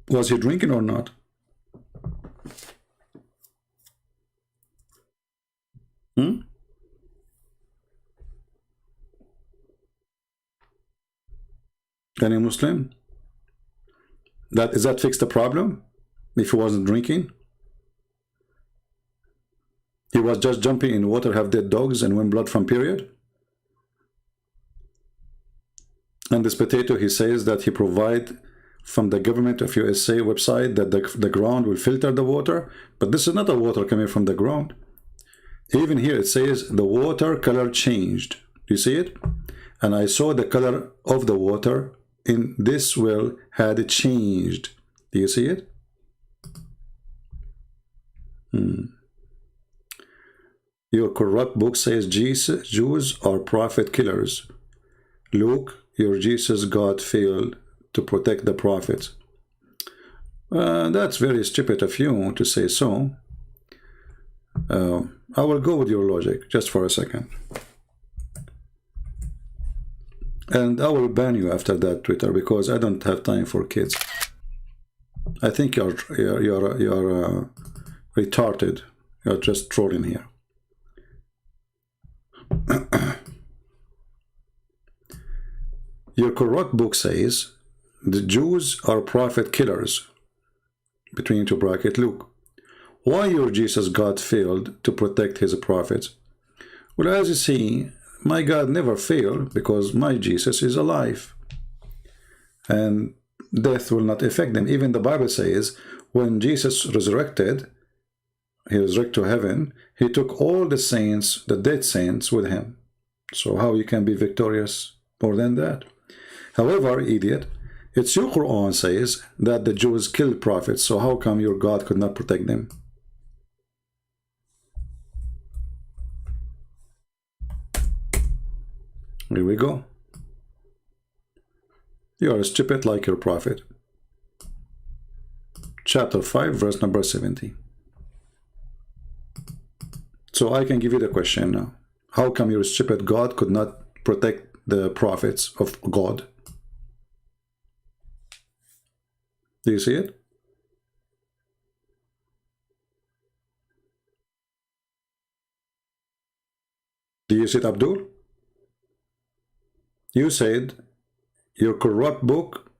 Was he drinking or not? Any Muslim? Is that fix the problem? If he wasn't drinking? He was just jumping in water, have dead dogs, and win blood from period? And this potato, he says that he provide from the government of USA website that the ground will filter the water, but this is not the water coming from the ground. Even here it says the water color changed. Do you see it? And I saw the color of the water in this well had changed. Do you see it? Your corrupt book says Jews are prophet killers. Luke, your Jesus God failed to protect the prophets. That's very stupid of you to say so. I will go with your logic just for a second. And I will ban you after that, Twitter, because I don't have time for kids. I think you're retarded. You're just trolling here. Your corrupt book says the Jews are prophet killers. Between two brackets, Luke. Why your Jesus God failed to protect his prophets? Well, as you see, my God never failed because my Jesus is alive. And death will not affect them. Even the Bible says when Jesus resurrected, he resurrected to heaven, he took all the saints, the dead saints, with him. So how you can be victorious more than that? However, idiot, it's your Quran says that the Jews killed prophets, so how come your God could not protect them? Here we go. You are stupid like your prophet. Chapter 5, verse number 70. So I can give you the question now. How come your stupid God could not protect the prophets of God? Do you see it? Do you see it, Abdul? You said your corrupt book,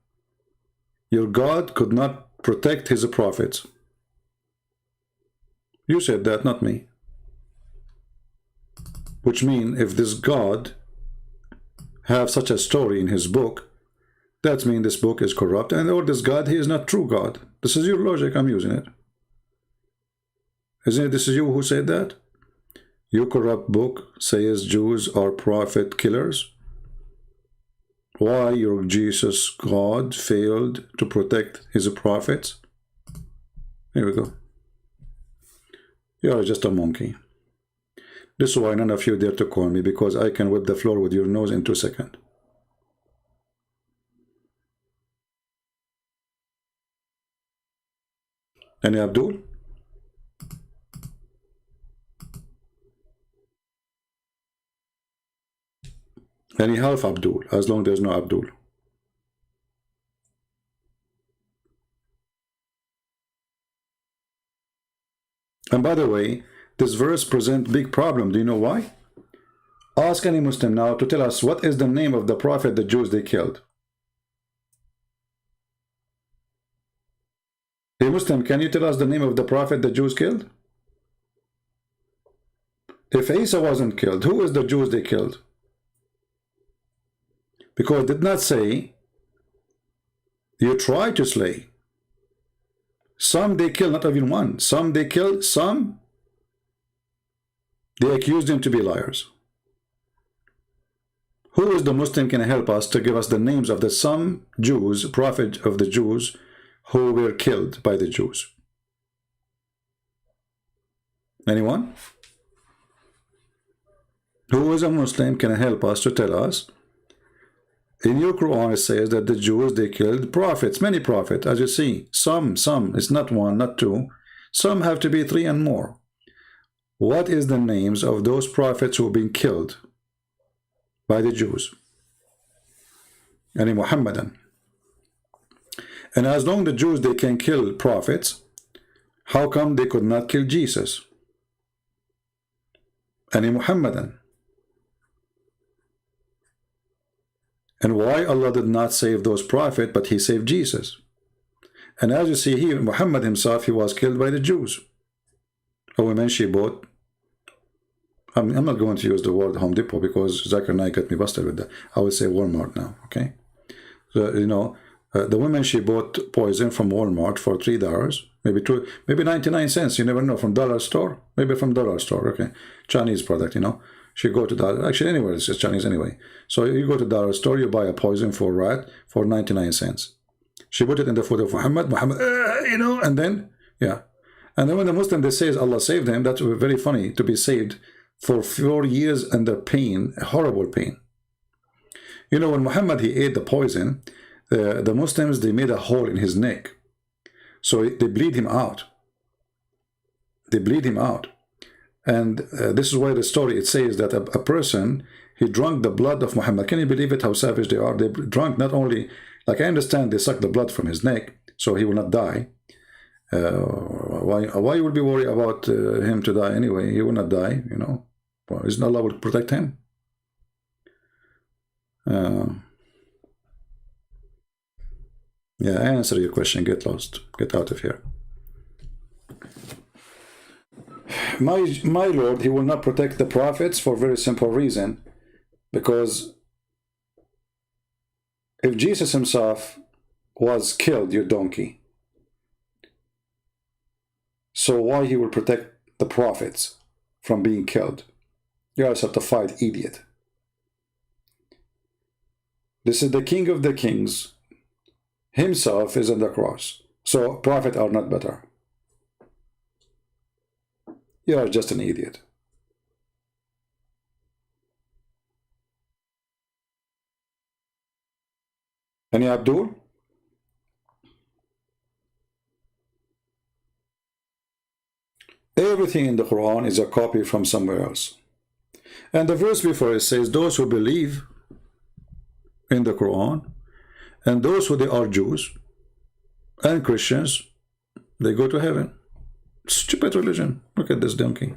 your God could not protect his prophets. You said that, not me. Which means if this God have such a story in his book, that means this book is corrupt, and or this God, he is not true God. This is your logic, I'm using it. Isn't it? This is you who said that? Your corrupt book says Jews are prophet killers. Why your Jesus God failed to protect his prophets? Here we go. You are just a monkey. This is why none of you dare to call me, because I can whip the floor with your nose in 2 seconds. Any Abdul? Any half Abdul, as long as there's no Abdul. And by the way, this verse presents big problem. Do you know why? Ask any Muslim now to tell us what is the name of the prophet the Jews they killed. Hey Muslim, can you tell us the name of the prophet the Jews killed? If Isa wasn't killed, who is the Jews they killed? Because it did not say you try to slay. Some they killed, not even one. Some they killed, some they accused them to be liars. Who is the Muslim can help us to give us the names of the some Jews, prophet of the Jews, who were killed by the Jews? Anyone? who is a Muslim can help us to tell us. In your Quran it says that the Jews, they killed prophets, many prophets, as you see. Some, it's not one, not two. Some have to be 3 and more. What is the names of those prophets who have been killed by the Jews? Any Muhammadan. And as long the Jews, they can kill prophets, how come they could not kill Jesus? Any Muhammadan. And why Allah did not save those prophets, but he saved Jesus? And as you see here, Muhammad himself, he was killed by the Jews. A woman she bought. I'm not going to use the word Home Depot because Zakir Naik got me busted with that. I will say Walmart now, okay? So, you know, the woman, she bought poison from Walmart for $3, maybe 99 cents. You never know, from dollar store, maybe from dollar store, okay? Chinese product, you know. She go to dollar, actually anywhere, it's just Chinese anyway. So you go to dollar store, you buy a poison for rat for 99 cents. She put it in the foot of Muhammad, you know, and then, yeah. And then when the Muslim, they say Allah saved him, that's very funny, to be saved for 4 years under pain, horrible pain. You know, when Muhammad, he ate the poison, the Muslims, they made a hole in his neck. So they bleed him out. They bleed him out. And this is why the story, it says that a person, he drank the blood of Muhammad. Can you believe it, how savage they are? They drank not only, like I understand, they sucked the blood from his neck, so he will not die. Why you would be worried about him to die anyway? He will not die, you know. Well, isn't Allah will protect him? Yeah, I answer your question. Get lost. Get out of here. My Lord, he will not protect the prophets for a very simple reason. Because if Jesus himself was killed, your donkey, so why he will protect the prophets from being killed? You are a certified idiot. This is the King of the Kings. Himself is on the cross. So prophets are not better. You are just an idiot. Any Abdul? Everything in the Quran is a copy from somewhere else. And the verse before it says, those who believe in the Quran, and those who they are Jews and Christians, they go to heaven. Stupid religion. Look at this donkey.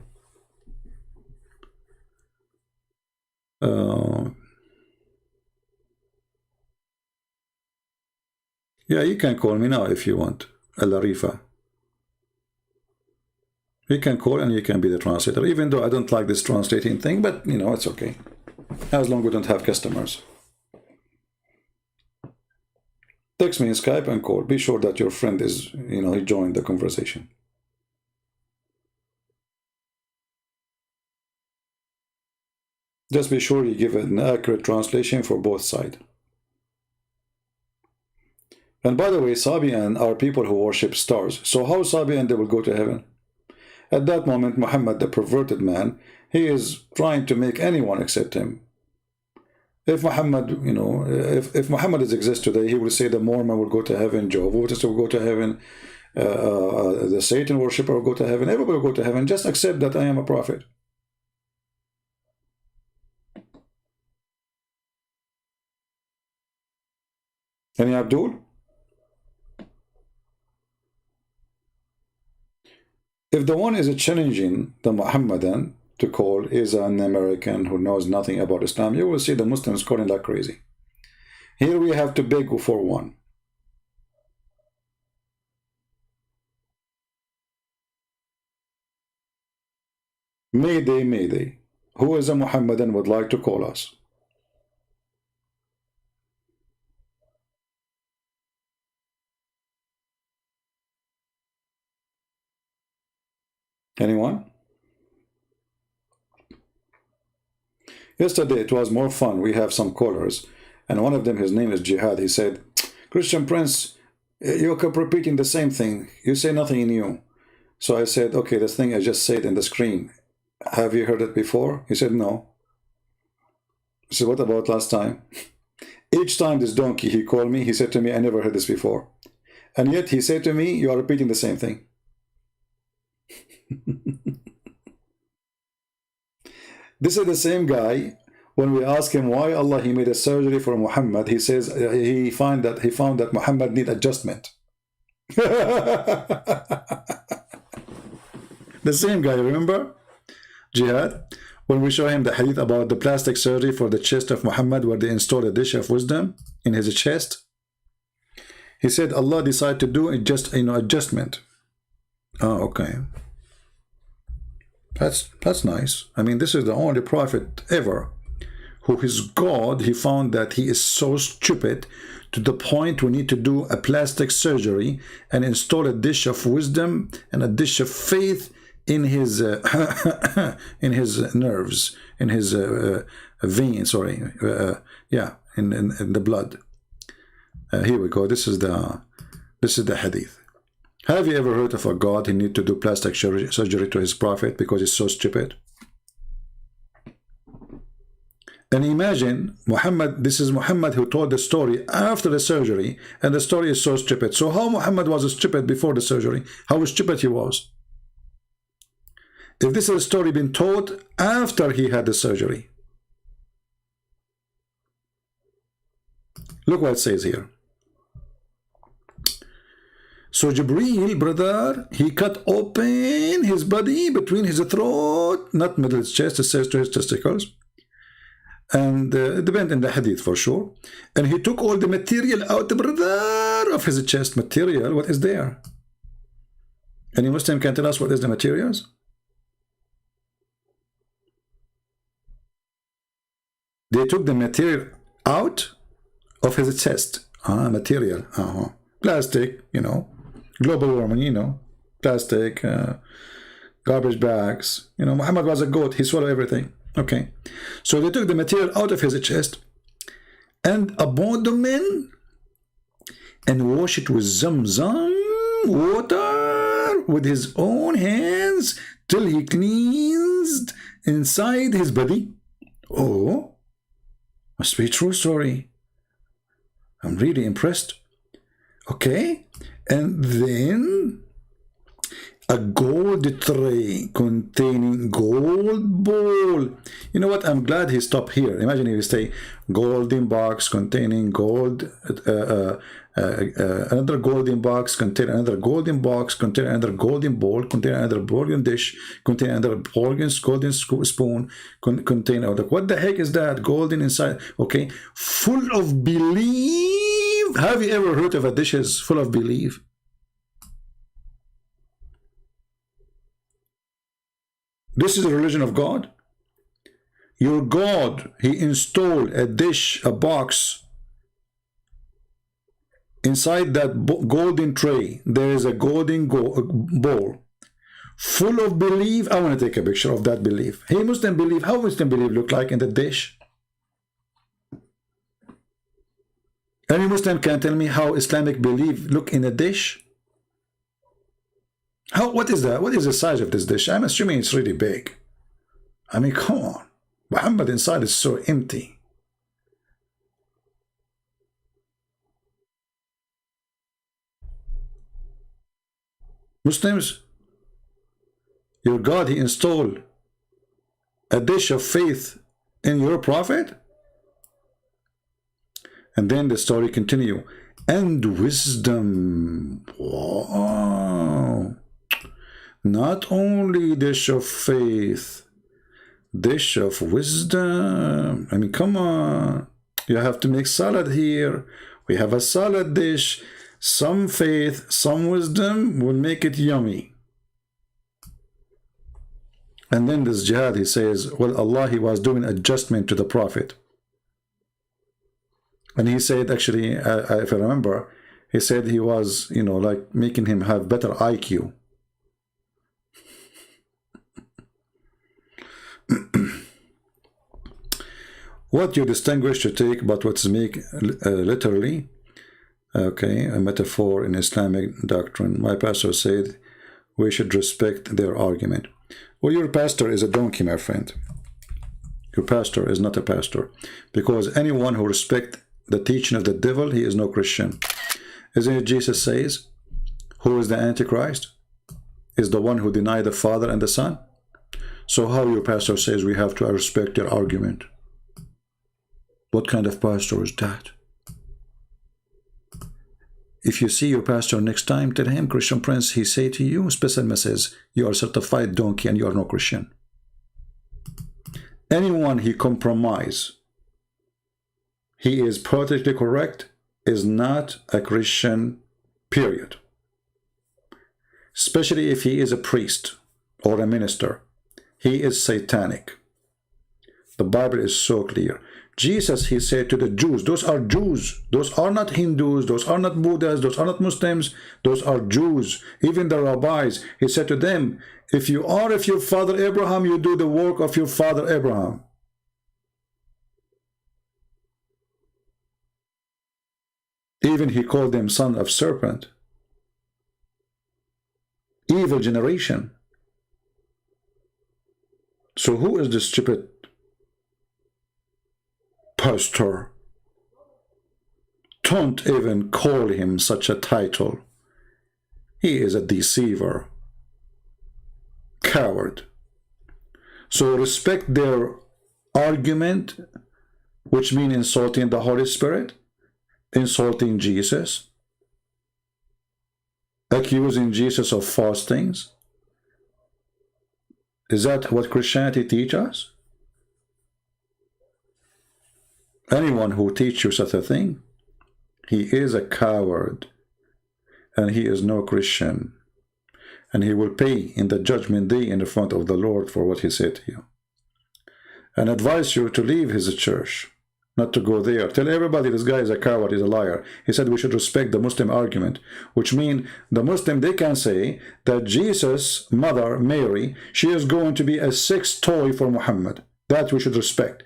Yeah, you can call me now if you want, Al-Arifa. You can call and you can be the translator, even though I don't like this translating thing, but you know, it's okay. As long as we don't have customers. Text me in Skype and call. Be sure that your friend is, you know, he joined the conversation. Just be sure you give an accurate translation for both sides. And by the way, Sabian are people who worship stars. So how Sabian they will go to heaven? At that moment, Muhammad, the perverted man, he is trying to make anyone accept him. If Muhammad, you know, if Muhammad exists today, he will say the Mormon will go to heaven, Jehovah's Witnesses will go to heaven, the Satan worshipper will go to heaven, everybody will go to heaven. Just accept that I am a prophet. Any Abdul? If the one is challenging the Muhammadan to call is an American who knows nothing about Islam, you will see the Muslims calling like crazy. Here we have to beg for one. Mayday, Mayday. Who is a Muhammadan would like to call us? Anyone? Yesterday it was more fun. We have some callers, and one of them, his name is Jihad. He said, Christian Prince, you keep repeating the same thing. You say nothing new. So I said, okay, this thing I just said in the screen, have you heard it before? He said, no. So what about last time? Each time this donkey, he called me, he said to me, I never heard this before. And yet he said to me, you are repeating the same thing. This is the same guy. When we ask him why Allah he made a surgery for Muhammad, he says he found that Muhammad need adjustment. The same guy, remember? Jihad, when we show him the hadith about the plastic surgery for the chest of Muhammad, where they installed a dish of wisdom in his chest, he said Allah decided to do adjustment. Oh, okay. That's nice. I mean, this is the only prophet ever who is God. He found that he is so stupid to the point we need to do a plastic surgery and install a dish of wisdom and a dish of faith in his in his nerves, in his veins. Sorry, yeah, in the blood. Here we go. This is the hadith. Have you ever heard of a God who need to do plastic surgery to his prophet because he's so stupid? And imagine Muhammad, this is Muhammad who told the story after the surgery, and the story is so stupid. So how Muhammad was stupid before the surgery? How stupid he was? If this is a story been told after he had the surgery. Look what it says here. So Jibreel, brother, he cut open his body between his throat, not middle of his chest, it says to his testicles. And it depends on the hadith for sure. And he took all the material out, brother, of his chest. Material, what is there? Any Muslim can tell us what is the materials? They took the material out of his chest. Material. Plastic, global warming, plastic, garbage bags. Muhammad was a goat. He swallowed everything. Okay. So they took the material out of his chest and abandoned and washed it with Zamzam water with his own hands till he cleansed inside his body. Oh, must be a true story. I'm really impressed. Okay. And then a gold tray containing gold bowl. You know what? I'm glad he stopped here. Imagine if you say golden box containing gold, another golden box containing another golden box, containing another golden bowl, containing another golden dish, containing another golden spoon, containing other. What the heck is that? Golden inside. Okay, full of belief. Have you ever heard of a dishes full of belief? This is the religion of God. Your God, he installed a dish, a box. Inside that golden tray, there is a golden bowl full of belief. I want to take a picture of that belief. Hey, Muslim belief, how Muslim belief look like in the dish? Any Muslim can tell me how Islamic belief look in a dish? What is that? What is the size of this dish? I'm assuming it's really big. I mean, come on. Muhammad inside is so empty. Muslims, your God, he installed a dish of faith in your prophet. And then the story continue. And wisdom. Wow. Not only dish of faith, dish of wisdom. I mean, come on. You have to make salad here. We have a salad dish. Some faith, some wisdom will make it yummy. And then this Jihad, he says, well, Allah, he was doing adjustment to the Prophet. And he said, actually, if I remember, he said he was, like making him have better IQ. What you distinguish to take but what's make literally, okay, a metaphor in Islamic doctrine. My pastor said we should respect their argument. Well, your pastor is a donkey, my friend. Your pastor is not a pastor. Because anyone who respects the teaching of the devil, he is no Christian. Isn't it Jesus says, who is the Antichrist? Is the one who denied the Father and the Son. So how your pastor says we have to respect your argument? What kind of pastor is that? If you see your pastor next time, tell him, Christian Prince, he say to you, special message, you are certified donkey and you are no Christian. Anyone he compromise, he is politically correct, is not a Christian, period. Especially if he is a priest or a minister. He is satanic. The Bible is so clear. Jesus, he said to the Jews, those are Jews. Those are not Hindus. Those are not Buddhas. Those are not Muslims. Those are Jews. Even the rabbis, he said to them, if you are of your father Abraham, you do the work of your father Abraham. Even he called them son of serpent. Evil generation. So who is the stupid pastor? Don't even call him such a title. He is a deceiver, coward. So respect their argument, which means insulting the Holy Spirit, insulting Jesus, accusing Jesus of false things. Is that what Christianity teaches us? Anyone who teaches you such a thing, he is a coward, and he is no Christian, and he will pay in the judgment day in the front of the Lord for what he said to you. And advise you to leave his church, not to go there. Tell everybody this guy is a coward, he's a liar. He said we should respect the Muslim argument, which means the Muslim, they can say that Jesus' mother, Mary, she is going to be a sex toy for Muhammad. That we should respect.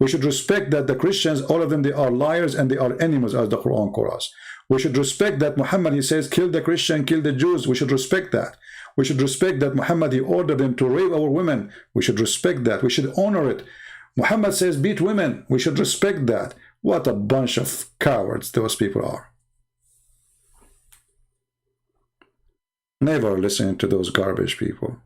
We should respect that the Christians, all of them, they are liars and they are enemies, as the Quran calls us. We should respect that Muhammad, he says, kill the Christian, kill the Jews. We should respect that. We should respect that Muhammad, he ordered them to rape our women. We should respect that. We should honor it. Muhammad says beat women. We should respect that. What a bunch of cowards those people are. Never listen to those garbage people.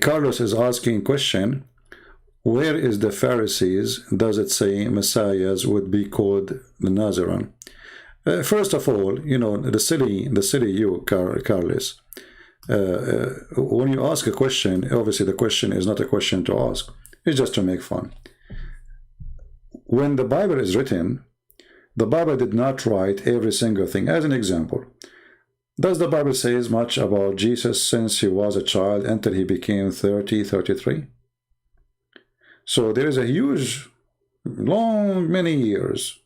Carlos is asking a question. Where is the Pharisees? Does it say Messiahs would be called the Nazarene? First of all, you know, the silly you, Carlos. When you ask a question, obviously the question is not a question to ask. It's just to make fun. When the Bible is written, the Bible did not write every single thing. As an example, does the Bible say as much about Jesus since he was a child until he became 30, 33? So there is a huge, long, many years.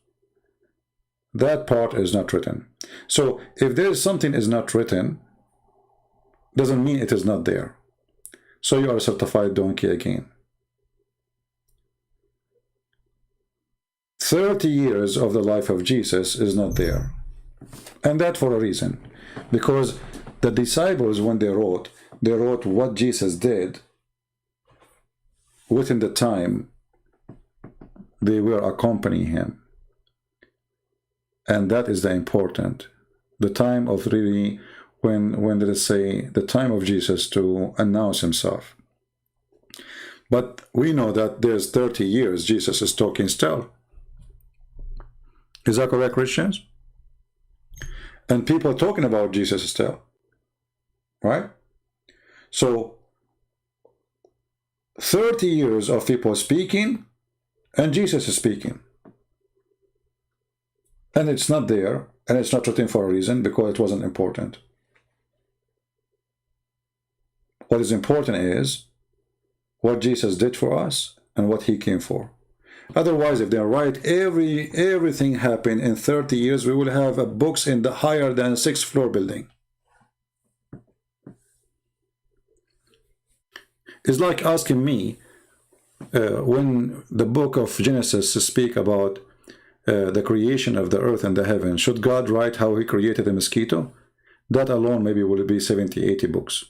That part is not written. So if there is something is not written, doesn't mean it is not there. So you are a certified donkey again. 30 years of the life of Jesus is not there. And that for a reason. Because the disciples, when they wrote what Jesus did within the time they were accompanying him. And that is the important. The time of really, when they say, the time of Jesus to announce himself. But we know that there's 30 years Jesus is talking still. Is that correct, Christians? And people are talking about Jesus still. Right? So, 30 years of people speaking, and Jesus is speaking. And it's not there, and it's not written for a reason, because it wasn't important. What is important is what Jesus did for us and what he came for. Otherwise, if they write everything happened in 30 years, we will have books in the higher than 6th floor building. It's like asking me, when the book of Genesis speak about the creation of the earth and the heaven, should God write how he created a mosquito? That alone maybe will be 70, 80 books.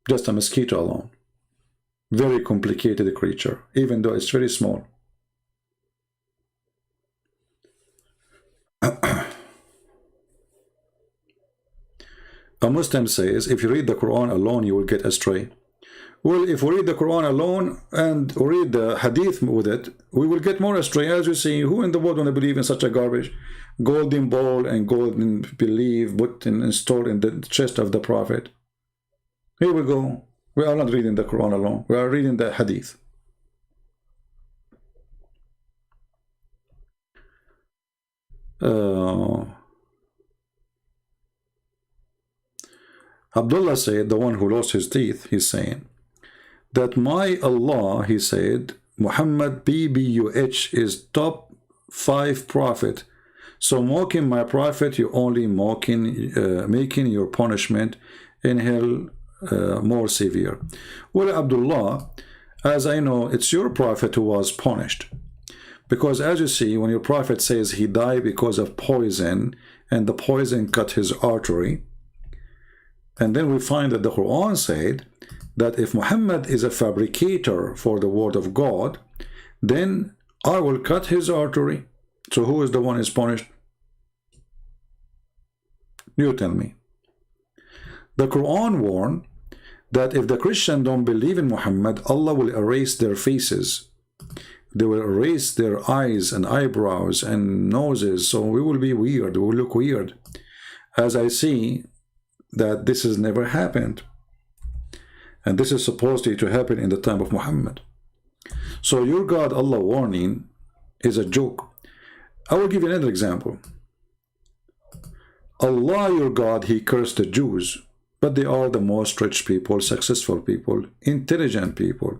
Just a mosquito alone. Very complicated creature, even though it's very small. A Muslim says, if you read the Quran alone, you will get astray. Well, if we read the Quran alone and read the Hadith with it, we will get more astray. As you see, who in the world want to believe in such a garbage? Golden ball and golden belief put and stored in the chest of the Prophet. Here we go. We are not reading the Quran alone. We are reading the Hadith. Abdullah said, the one who lost his teeth, he's saying that my Allah, he said, Muhammad BBUH is top 5 prophet. So mocking my prophet, you only making your punishment in hell more severe. Well, Abdullah, as I know, it's your prophet who was punished. Because as you see, when your prophet says he died because of poison, and the poison cut his artery, and then we find that the Quran said that if Muhammad is a fabricator for the word of God, then I will cut his artery. So who is the one who is punished? You tell me. The Quran warned that if the Christians don't believe in Muhammad, Allah will erase their faces. They will erase their eyes and eyebrows and noses. So we will be weird. We will look weird. As I see that this has never happened. And this is supposed to happen in the time of Muhammad. So your God, Allah warning, is a joke. I will give you another example. Allah, your God, he cursed the Jews, but they are the most rich people, successful people, intelligent people.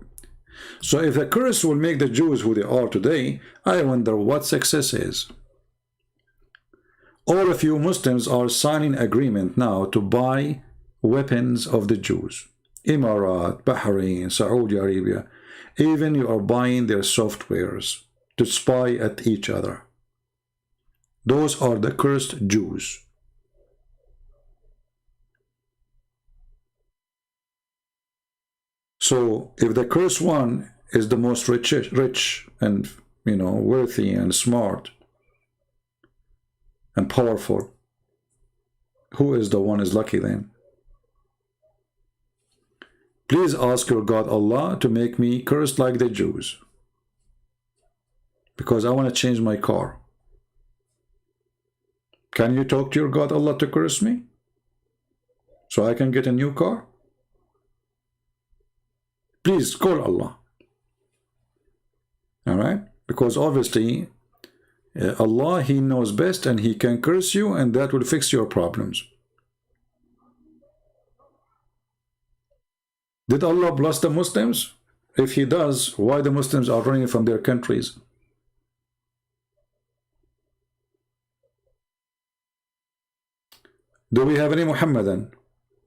So if the curse will make the Jews who they are today, I wonder what success is. All of you Muslims are signing agreement now to buy weapons of the Jews. Emirat, Bahrain, Saudi Arabia, even you are buying their softwares to spy at each other. Those are the cursed Jews. So if the cursed one is the most rich and, you know, worthy and smart and powerful, who is the one is lucky then? Please ask your God Allah to make me cursed like the Jews, because I want to change my car. Can you talk to your God Allah to curse me so I can get a new car? Please call Allah. Alright? Because obviously Allah, he knows best, and he can curse you, and that will fix your problems. Did Allah bless the Muslims? If he does, why the Muslims are running from their countries? Do we have any Muhammadan?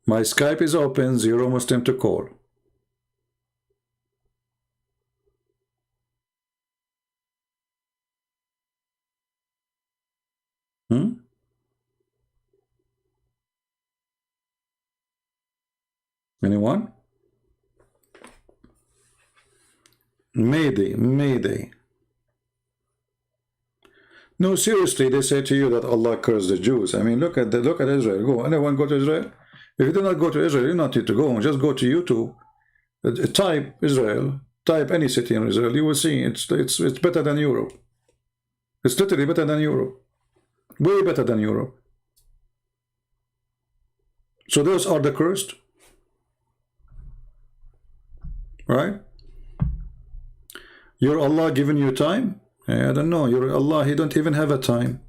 My Skype is open, 0 Muslim to call. Anyone? Mayday, Mayday. No, seriously, they say to you that Allah cursed the Jews. I mean, look at Israel. Go. Anyone go to Israel? If you do not go to Israel, you don't need to go. Just go to YouTube. Type Israel. Type any city in Israel. You will see it's better than Europe. It's literally better than Europe. Way better than Europe. So those are the cursed. Right? Your Allah giving you time? I don't know. Your Allah, he don't even have a time.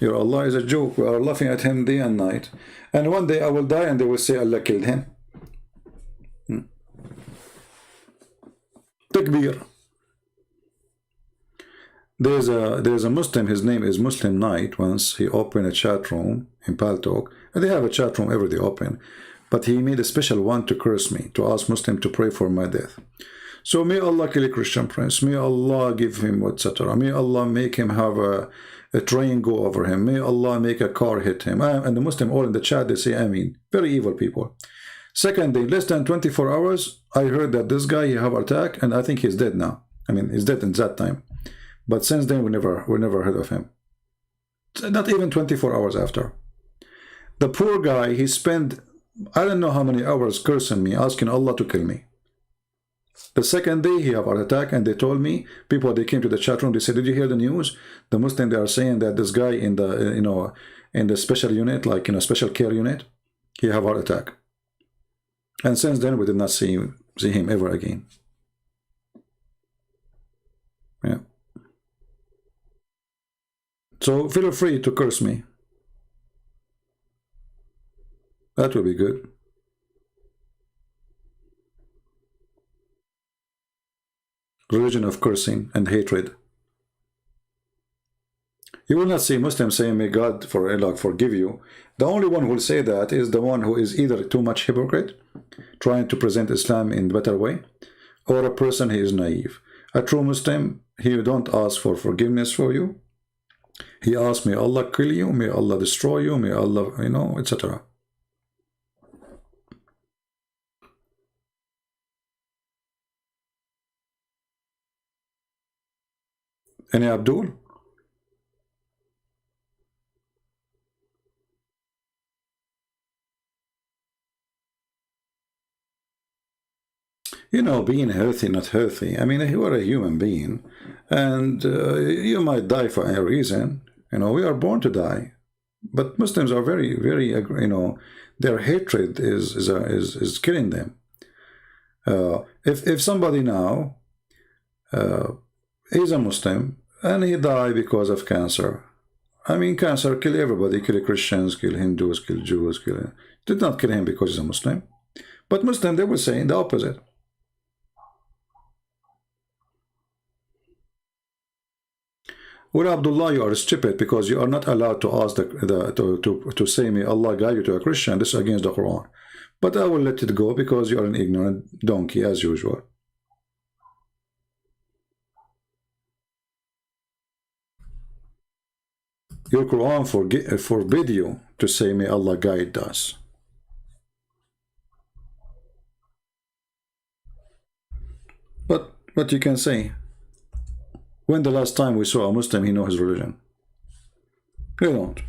Your Allah is a joke. We are laughing at him day and night. And one day I will die and they will say Allah killed him. Takbir. There's a Muslim, his name is Muslim Knight. Once he opened a chat room in Paltalk, and they have a chat room every day open, but he made a special one to curse me, to ask Muslim to pray for my death. So may Allah kill a Christian prince. May Allah give him etc. May Allah make him have a train go over him. May Allah make a car hit him. And the Muslim all in the chat, they say Ameen. Very evil people. Second day, less than 24 hours, I heard that this guy, he have attack, and I think he's dead now. I mean, he's dead in that time. But since then, we never heard of him. Not even 24 hours after. The poor guy, he spent, I don't know how many hours cursing me, asking Allah to kill me. The second day, he have an attack, and they told me, people, they came to the chat room, they said, did you hear the news? The Muslim, they are saying that this guy in the, in the special unit, like, special care unit, he have heart attack. And since then, we did not see him ever again. Yeah. So feel free to curse me. That will be good. Religion of cursing and hatred. You will not see Muslims saying, may God forgive you. The only one who will say that is the one who is either too much hypocrite, trying to present Islam in a better way, or a person who is naive. A true Muslim, he don't ask for forgiveness for you. He asks, may Allah kill you, may Allah destroy you, may Allah, etc. Any Abdul? Being healthy, not healthy. I mean, you are a human being, and you might die for any reason. We are born to die. But Muslims are very, very, their hatred is killing them. If somebody now is a Muslim and he died because of cancer, I mean, cancer kill everybody, kill Christians, kill Hindus, kill Jews, did not kill him because he's a Muslim. But Muslim, they will say the opposite. Well, Abdullah, you are stupid because you are not allowed to ask to say, may Allah guide you to a Christian. This is against the Quran. But I will let it go because you are an ignorant donkey as usual. Your Quran forbid you to say, may Allah guide us. But what you can say? When the last time we saw a Muslim, he know his religion? We don't.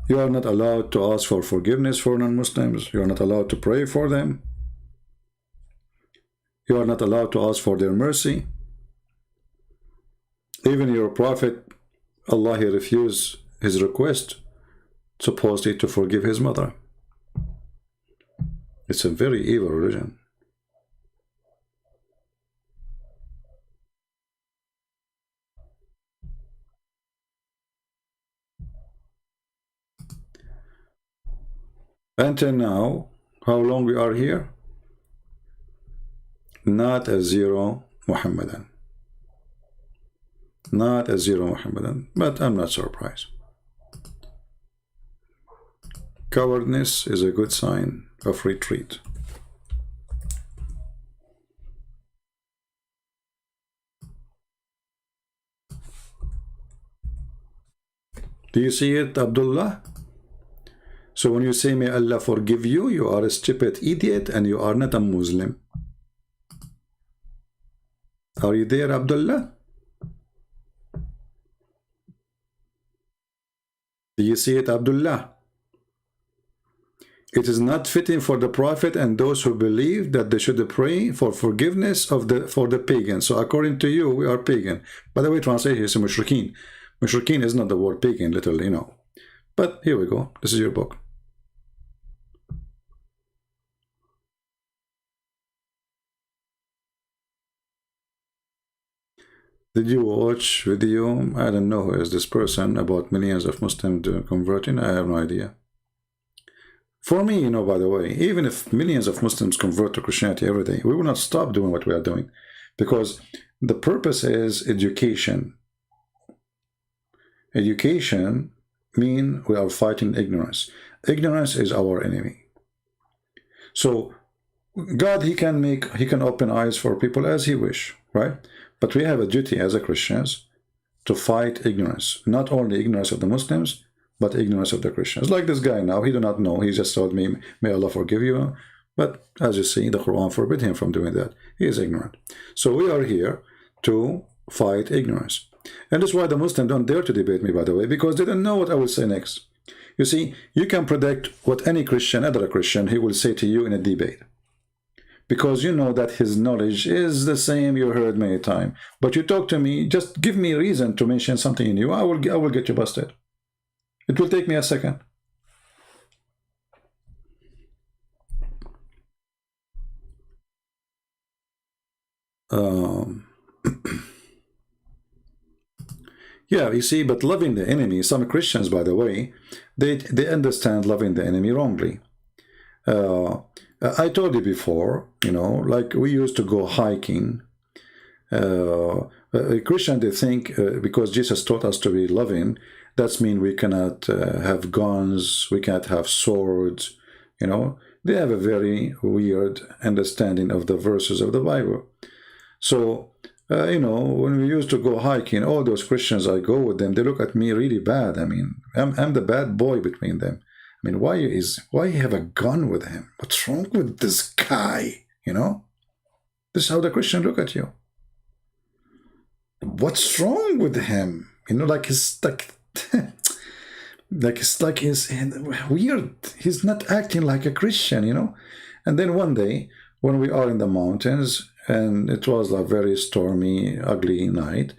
You are not allowed to ask for forgiveness for non-Muslims. You are not allowed to pray for them. You are not allowed to ask for their mercy. Even your prophet, Allah, he refused his request, supposedly to forgive his mother. It's a very evil religion. Until now, how long we are here? Not a zero Muhammadan. Not a zero Muhammadan. But I'm not surprised. Cowardness is a good sign of retreat. Do you see it, Abdullah? So when you say, may Allah forgive you, you are a stupid idiot and you are not a Muslim. Are you there, Abdullah? Do you see it, Abdullah? It is not fitting for the Prophet and those who believe that they should pray for forgiveness for the pagans. So according to you, we are pagan. By the way, translation is mushrikeen. Mushrikeen is not the word pagan, literally, But here we go. This is your book. Did you watch video? I don't know who is this person about millions of Muslims converting. I have no idea. For me, by the way, even if millions of Muslims convert to Christianity every day, we will not stop doing what we are doing, because the purpose is education. Education means we are fighting ignorance. Ignorance is our enemy. So God, he can open eyes for people as he wish, right? But we have a duty as a Christians to fight ignorance, not only ignorance of the Muslims, but ignorance of the Christians. Like this guy now, he do not know. He just told me, may Allah forgive you. But as you see, the Quran forbid him from doing that. He is ignorant. So we are here to fight ignorance. And that's why the Muslims don't dare to debate me, by the way, because they don't know what I will say next. You see, you can predict what any Christian, other Christian, he will say to you in a debate. Because you know that his knowledge is the same you heard many times. But you talk to me, just give me a reason to mention something in you. I will get you busted. It will take me a second. Yeah, you see, but loving the enemy, some Christians, by the way, they understand loving the enemy wrongly. I told you before, you know, like we used to go hiking. A Christian, they think because Jesus taught us to be loving, that's mean we cannot have guns, we cannot have swords, you know. They have a very weird understanding of the verses of the Bible. So, you know, when we used to go hiking, all those Christians, I go with them, they look at me really bad. I mean, I'm the bad boy between them. I mean, why you have a gun with him? What's wrong with this guy? You know, this is how the Christian look at you. What's wrong with him? You know, like he's like, like he's weird. He's not acting like a Christian, you know. And then one day, when we are in the mountains, and it was a very stormy, ugly night,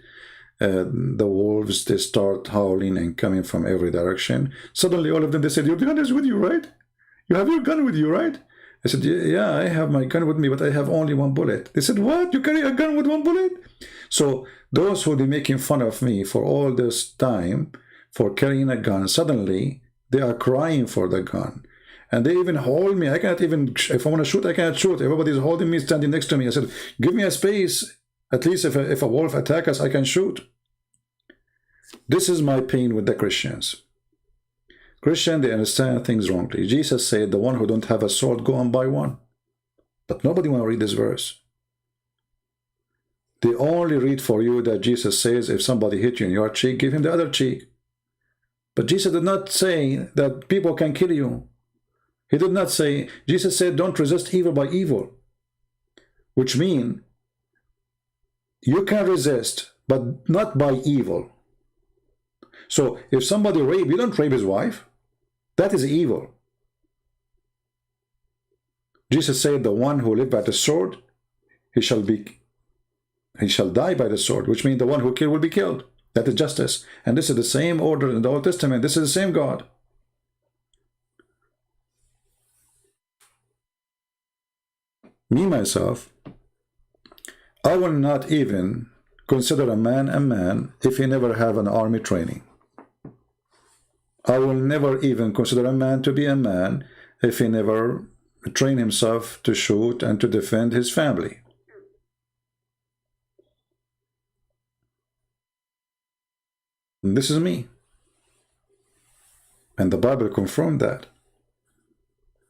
the wolves, they start howling and coming from every direction. Suddenly, all of them, they said, your gun is with you, right? You have your gun with you, right? I said, yeah, I have my gun with me, but I have only one bullet. They said, what? You carry a gun with one bullet? So those who be making fun of me for all this time for carrying a gun, suddenly they are crying for the gun. And they even hold me. I cannot even, if I want to shoot, I cannot shoot. Everybody's holding me, standing next to me. I said, give me a space. At least if a wolf attacks us, I can shoot. This is my pain with the Christians. Christian, they understand things wrongly. Jesus said, the one who don't have a sword, go and buy one. But nobody want to read this verse. They only read for you that Jesus says, if somebody hit you in your cheek, give him the other cheek. But Jesus did not say that people can kill you. He did not say, Jesus said, don't resist evil by evil. Which means, you can resist, but not by evil. So, if somebody rape, you don't rape his wife. That is evil. Jesus said, the one who lives by the sword, he shall die by the sword, which means the one who killed will be killed. That is justice. And this is the same order in the Old Testament. This is the same God. Me, myself, I will not even consider a man if he never have an army training. I will never even consider a man to be a man if he never train himself to shoot and to defend his family. And this is me. And the Bible confirmed that.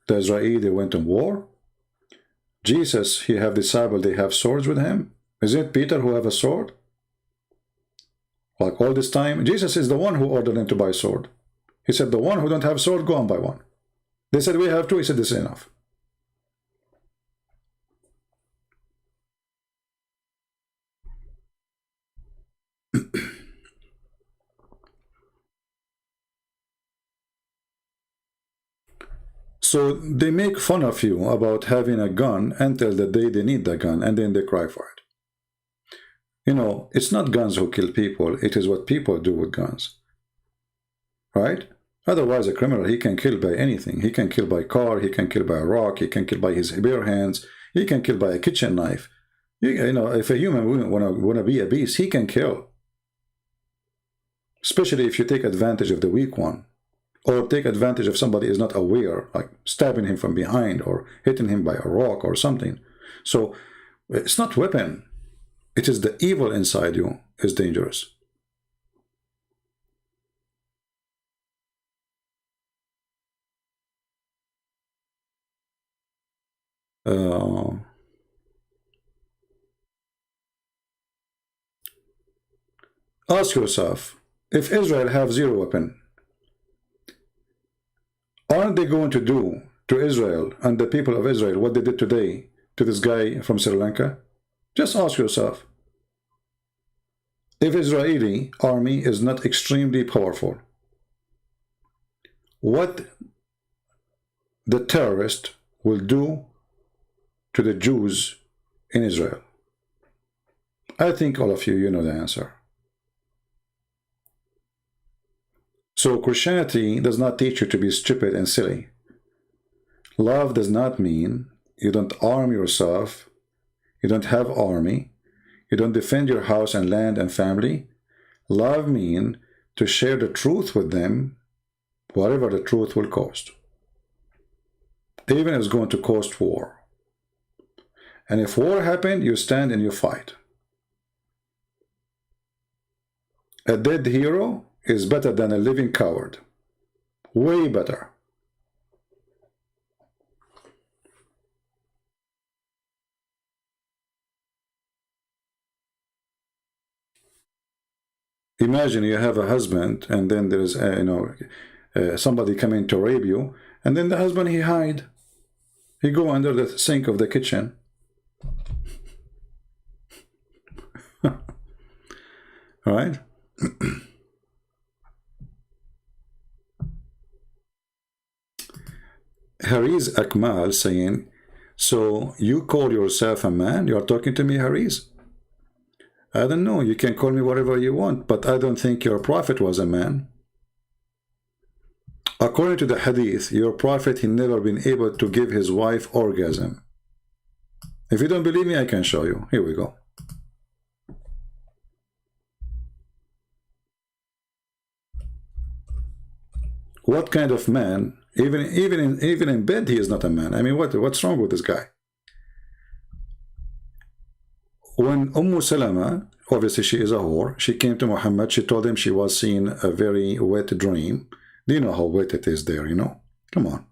The Israeli went to war. Jesus, he have disciples, they have swords with him. Is it Peter who have a sword? Like all this time, Jesus is the one who ordered them to buy a sword. He said, the one who don't have a sword, go and buy one. They said, we have two. He said, this is enough. So they make fun of you about having a gun until the day they need the gun, and then they cry for it. You know, it's not guns who kill people, it is what people do with guns. Right? Otherwise, a criminal, he can kill by anything. He can kill by car, he can kill by a rock, he can kill by his bare hands, he can kill by a kitchen knife. You know, if a human want to be a beast, he can kill. Especially if you take advantage of the weak one. Or take advantage of somebody is not aware, like stabbing him from behind or hitting him by a rock or something. So it's not weapon. It is the evil inside you is dangerous. Ask yourself, if Israel have zero weapon, aren't they going to do to Israel and the people of Israel what they did today to this guy from Sri Lanka? Just ask yourself. If Israeli army is not extremely powerful, what the terrorist will do to the Jews in Israel? I think all of you know the answer. So Christianity does not teach you to be stupid and silly. Love does not mean you don't arm yourself, you don't have army, you don't defend your house and land and family. Love means to share the truth with them, whatever the truth will cost. Even if it's going to cost war. And if war happens, you stand and you fight. A dead hero is better than a living coward. Way better. Imagine you have a husband and then there is somebody coming to rape you, and then the husband he hide. He go under the sink of the kitchen. Right? Haris Akmal saying, so you call yourself a man? You are talking to me, Haris? I don't know. You can call me whatever you want, but I don't think your prophet was a man. According to the hadith, your prophet, he never been able to give his wife orgasm. If you don't believe me, I can show you. Here we go. What kind of man? Even in bed, he is not a man. I mean, what's wrong with this guy? When Salama, obviously she is a whore, she came to Muhammad, she told him she was seeing a very wet dream. Do you know how wet it is there, you know? Come on.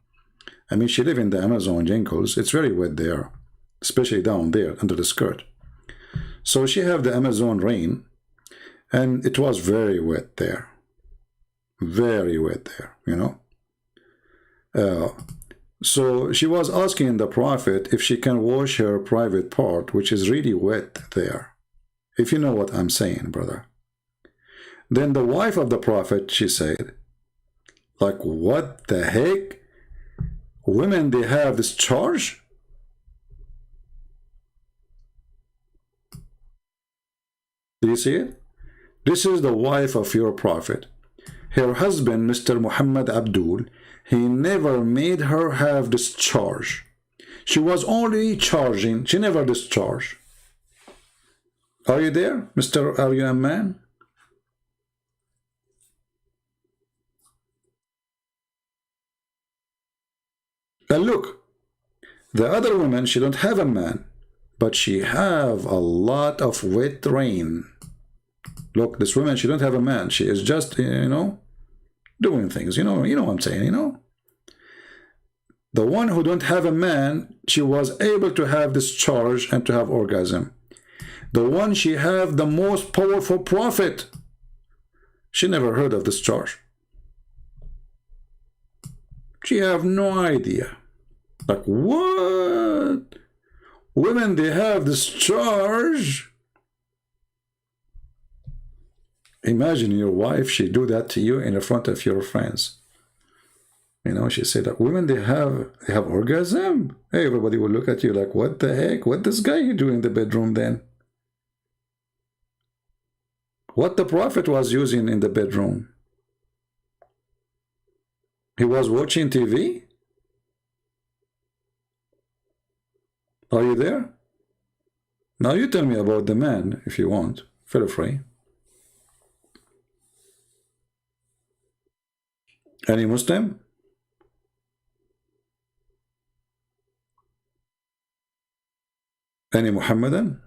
I mean, she lives in the Amazon jungles. It's very wet there, especially down there under the skirt. So she have the Amazon rain, and it was very wet there. Very wet there, you know? So she was asking the prophet if she can wash her private part, which is really wet there. If you know what I'm saying, brother. Then the wife of the prophet, she said, like, what the heck? Women, they have this charge? Do you see it? This is the wife of your prophet. Her husband, Mr. Muhammad Abdul, he never made her have discharge. She was only charging. She never discharged. Are you there, Mr. Are you a man? And look, the other woman, she don't have a man, but she have a lot of wet rain. Look, this woman, she don't have a man. She is just, you know, doing things. You know what I'm saying, you know? The one who don't have a man, she was able to have discharge and to have orgasm. The one she have the most powerful prophet, she never heard of discharge. She have no idea. Like, what? Women, they have discharge? Imagine your wife, she do that to you in front of your friends. You know, she said that women, they have orgasm. Hey, everybody will look at you like, what the heck? What this guy you do in the bedroom then? What the prophet was using in the bedroom? He was watching TV? Are you there? Now you tell me about the man, if you want. Feel free. Any Muslim? Any Muhammadan?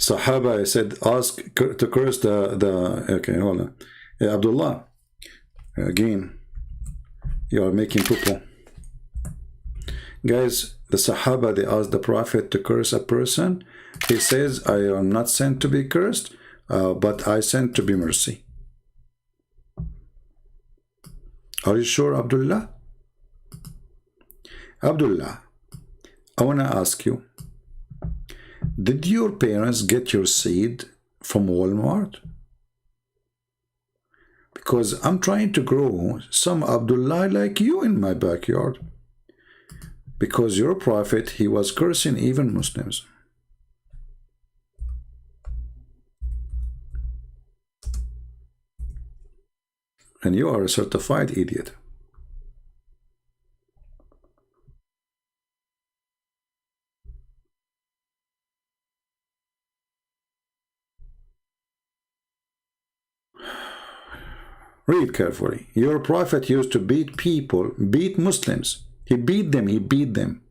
Sahaba said, ask to curse the okay, hold on. Abdullah, again, you are making poo-poo. Guys, the Sahaba, they asked the Prophet to curse a person. He says, I am not sent to be cursed, but I sent to be mercy. Are you sure, Abdullah? Abdullah, I want to ask you, did your parents get your seed from Walmart? Because I'm trying to grow some Abdullah like you in my backyard. Because your prophet, he was cursing even Muslims. And you are a certified idiot. Read carefully. Your prophet used to beat people, beat Muslims. He beat them, he beat them.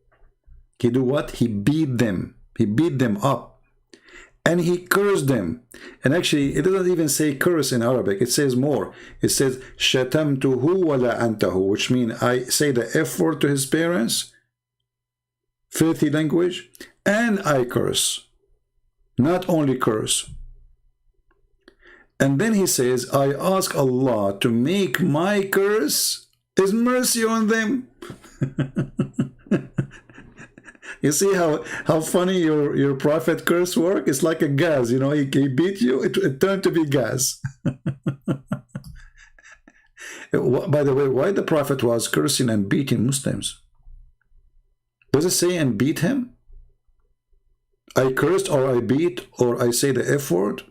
He do what? He beat them. He beat them up. And he cursed them. And actually, it doesn't even say curse in Arabic. It says more. It says, shatamtuhu wa la'antahu, which means I say the F word to his parents, filthy language, and I curse. Not only curse. And then he says, I ask Allah to make my curse His mercy on them. You see how funny your prophet curse work? It's like a gas, you know, he beat you, it turned to be gas. By the way, why the prophet was cursing and beating Muslims? Does it say and beat him? I cursed or I beat or I say the F word?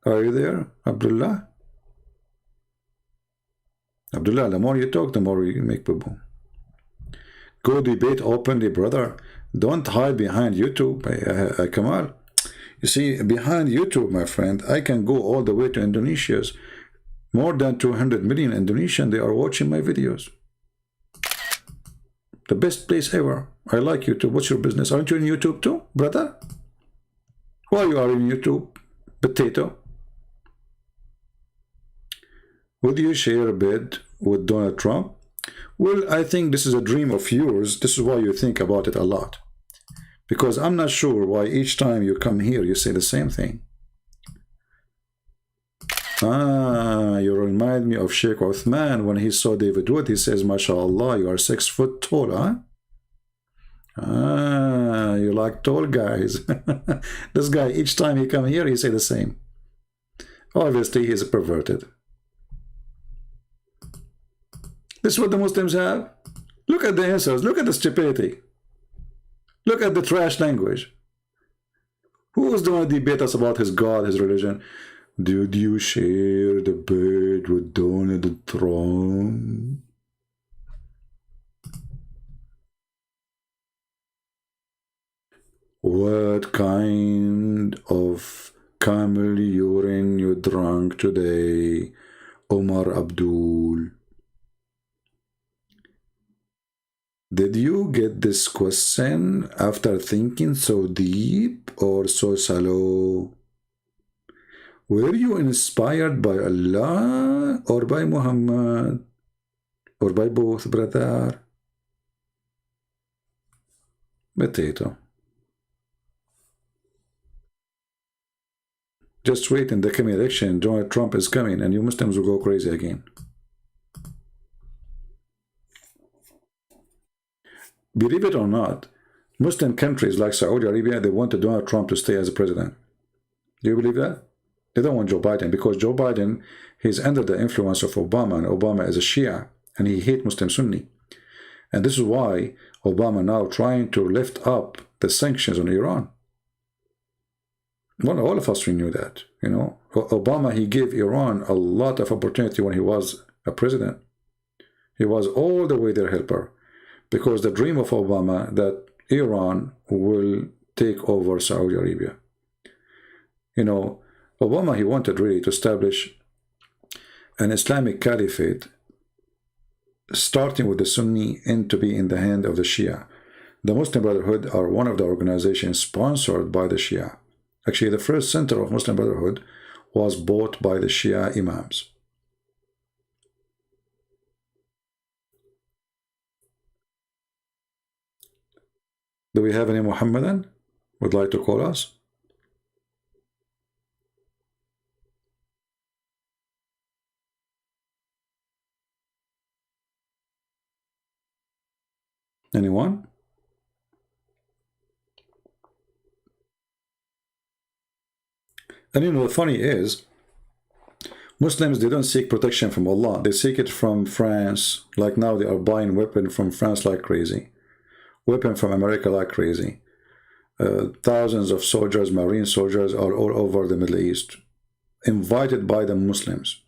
Are you there, Abdullah? Abdullah, the more you talk, the more you make boo-boo. Go debate openly, brother. Don't hide behind YouTube, Kamal. You see, behind YouTube, my friend, I can go all the way to Indonesia. More than 200 million Indonesian, they are watching my videos. The best place ever. I like YouTube. What's your business? Aren't you in YouTube too, brother? Why you are in YouTube, potato? Would you share a bed with Donald Trump? Well, I think this is a dream of yours. This is why you think about it a lot. Because I'm not sure why each time you come here, you say the same thing. Ah, you remind me of Sheikh Uthman. When he saw David Wood, he says, MashaAllah, you are 6 foot tall, huh? Ah, you like tall guys. This guy, each time he come here, he say the same. Obviously, he's perverted. This is what the Muslims have. Look at the answers. Look at the stupidity. Look at the trash language. Who is going to debate us about his God, his religion? Did you share the bed with Donald Trump? What kind of camel urine you drank today, Omar Abdul? Did you get this question after thinking so deep or so shallow? Were you inspired by Allah or by Muhammad? Or by both, brother? Potato. Just wait in the coming election. Donald Trump is coming and you Muslims will go crazy again. Believe it or not, Muslim countries like Saudi Arabia, they want Donald Trump to stay as a president. Do you believe that? They don't want Joe Biden because Joe Biden, he's under the influence of Obama, and Obama is a Shia and he hates Muslim Sunni. And this is why Obama now trying to lift up the sanctions on Iran. Well, all of us, we knew that, you know. Obama, he gave Iran a lot of opportunity when he was a president. He was all the way their helper. Because the dream of Obama that Iran will take over Saudi Arabia. You know, Obama, he wanted really to establish an Islamic caliphate starting with the Sunni, and to be in the hand of the Shia. The Muslim Brotherhood are one of the organizations sponsored by the Shia. Actually, the first center of Muslim Brotherhood was bought by the Shia Imams. Do we have any Muhammadan would like to call us? Anyone? And you know, the funny is, Muslims, they don't seek protection from Allah. They seek it from France. Like now, they are buying weapon from France like crazy. Weapon from America like crazy. Thousands of soldiers, Marine soldiers, are all over the Middle East, invited by the Muslims.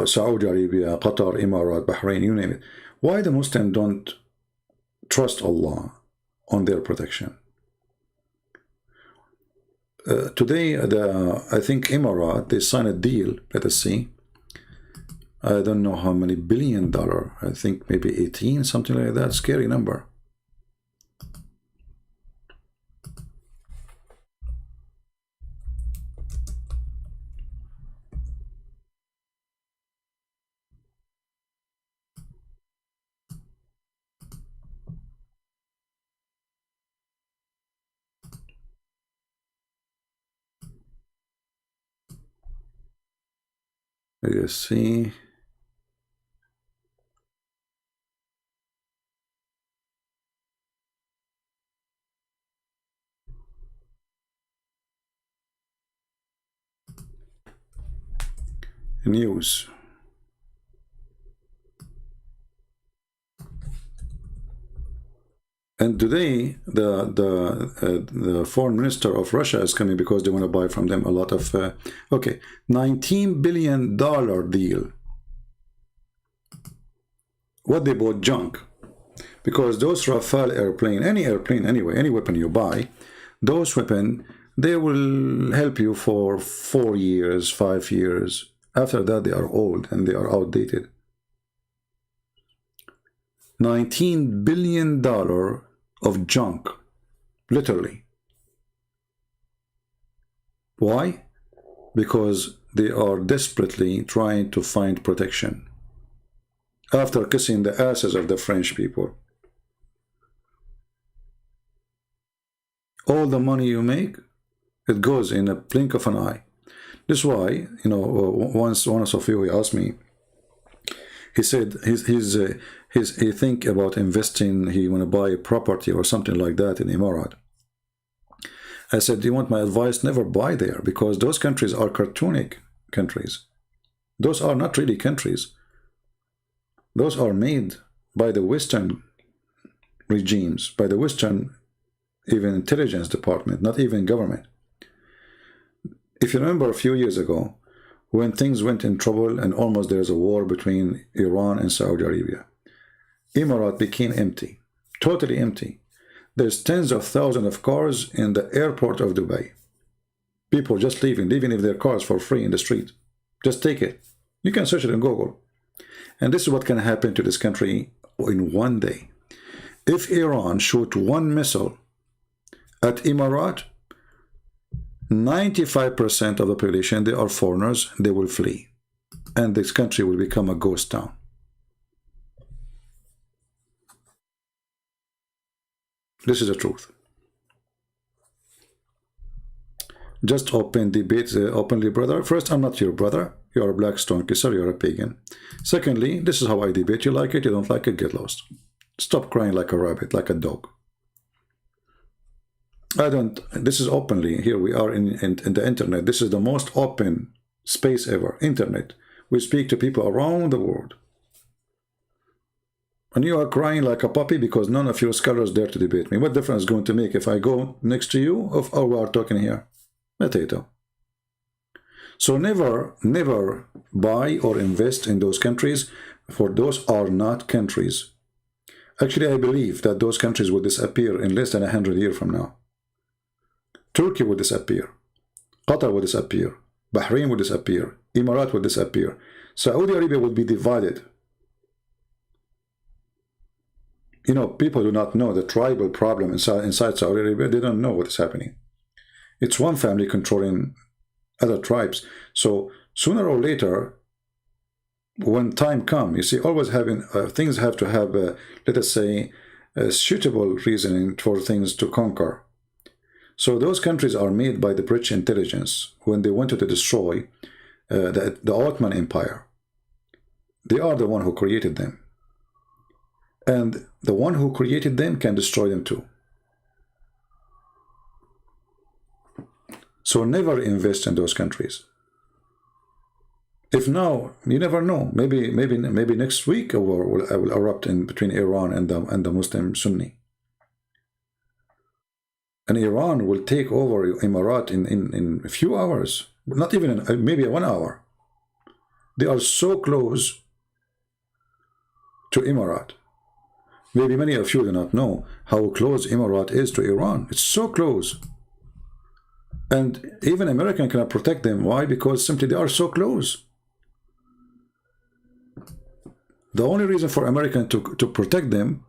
Saudi Arabia, Qatar, Emirat, Bahrain, you name it. Why the Muslims don't trust Allah on their protection? Today, I think Emirat, they signed a deal, let us see. I don't know how many $1 billion, I think maybe 18, something like that, scary number. You see, news. And today, the foreign minister of Russia is coming because they want to buy from them a lot of, okay, $19 billion deal. What they bought? Junk. Because those Rafale airplane, any airplane anyway, any weapon you buy, those weapons, they will help you for 4 years, 5 years. After that, they are old and they are outdated. $19 billion of junk, literally. Why? Because they are desperately trying to find protection after kissing the asses of the French people. All the money you make, it goes in a blink of an eye. This is why, you know, once one of you asked me, he said he think about investing, he want to buy a property or something like that in Emirat. I said, do you want my advice? Never buy there, because those countries are cartoonic countries. Those are not really countries. Those are made by the Western regimes, by the Western even intelligence department, not even government. If you remember a few years ago, when things went in trouble and almost there's a war between Iran and Saudi Arabia, Emirat became empty, totally empty. There's tens of thousands of cars in the airport of Dubai. People just leaving if their cars for free in the street. Just take it. You can search it in Google. And this is what can happen to this country in one day. If Iran shoot one missile at Emirat, 95% of the population, they are foreigners, they will flee. And this country will become a ghost town. This is the truth. Just open debate openly, brother. First, I'm not your brother. You're a black stone kisser, you're a pagan. Secondly, this is how I debate. You like it, you don't like it, get lost. Stop crying like a rabbit, like a dog. This is openly. Here we are in the internet. This is the most open space ever. Internet. We speak to people around the world. And you are crying like a puppy because none of your scholars dare to debate me. What difference is going to make if I go next to you or we are talking here? Potato. So never buy or invest in those countries, for those are not countries. Actually, I believe that those countries will disappear in less than 100 years from now. Turkey will disappear. Qatar will disappear. Bahrain will disappear. Emirat will disappear. Saudi Arabia will be divided. You know, people do not know the tribal problem inside Saudi Arabia. They don't know what is happening. It's one family controlling other tribes. So sooner or later, when time comes, you see, always having things have to have, let us say, a suitable reasoning for things to conquer. So those countries are made by the British intelligence when they wanted to destroy the Ottoman Empire. They are the one who created them. And the one who created them can destroy them too. So never invest in those countries. If now, you never know. Maybe next week a war will erupt in between Iran and the Muslim Sunni. And Iran will take over Emirat in a few hours, not even in maybe 1 hour. They are so close to Emirat. Maybe many of you do not know how close Emirat is to Iran. It's so close. And even American cannot protect them. Why? Because simply they are so close. The only reason for American to protect them,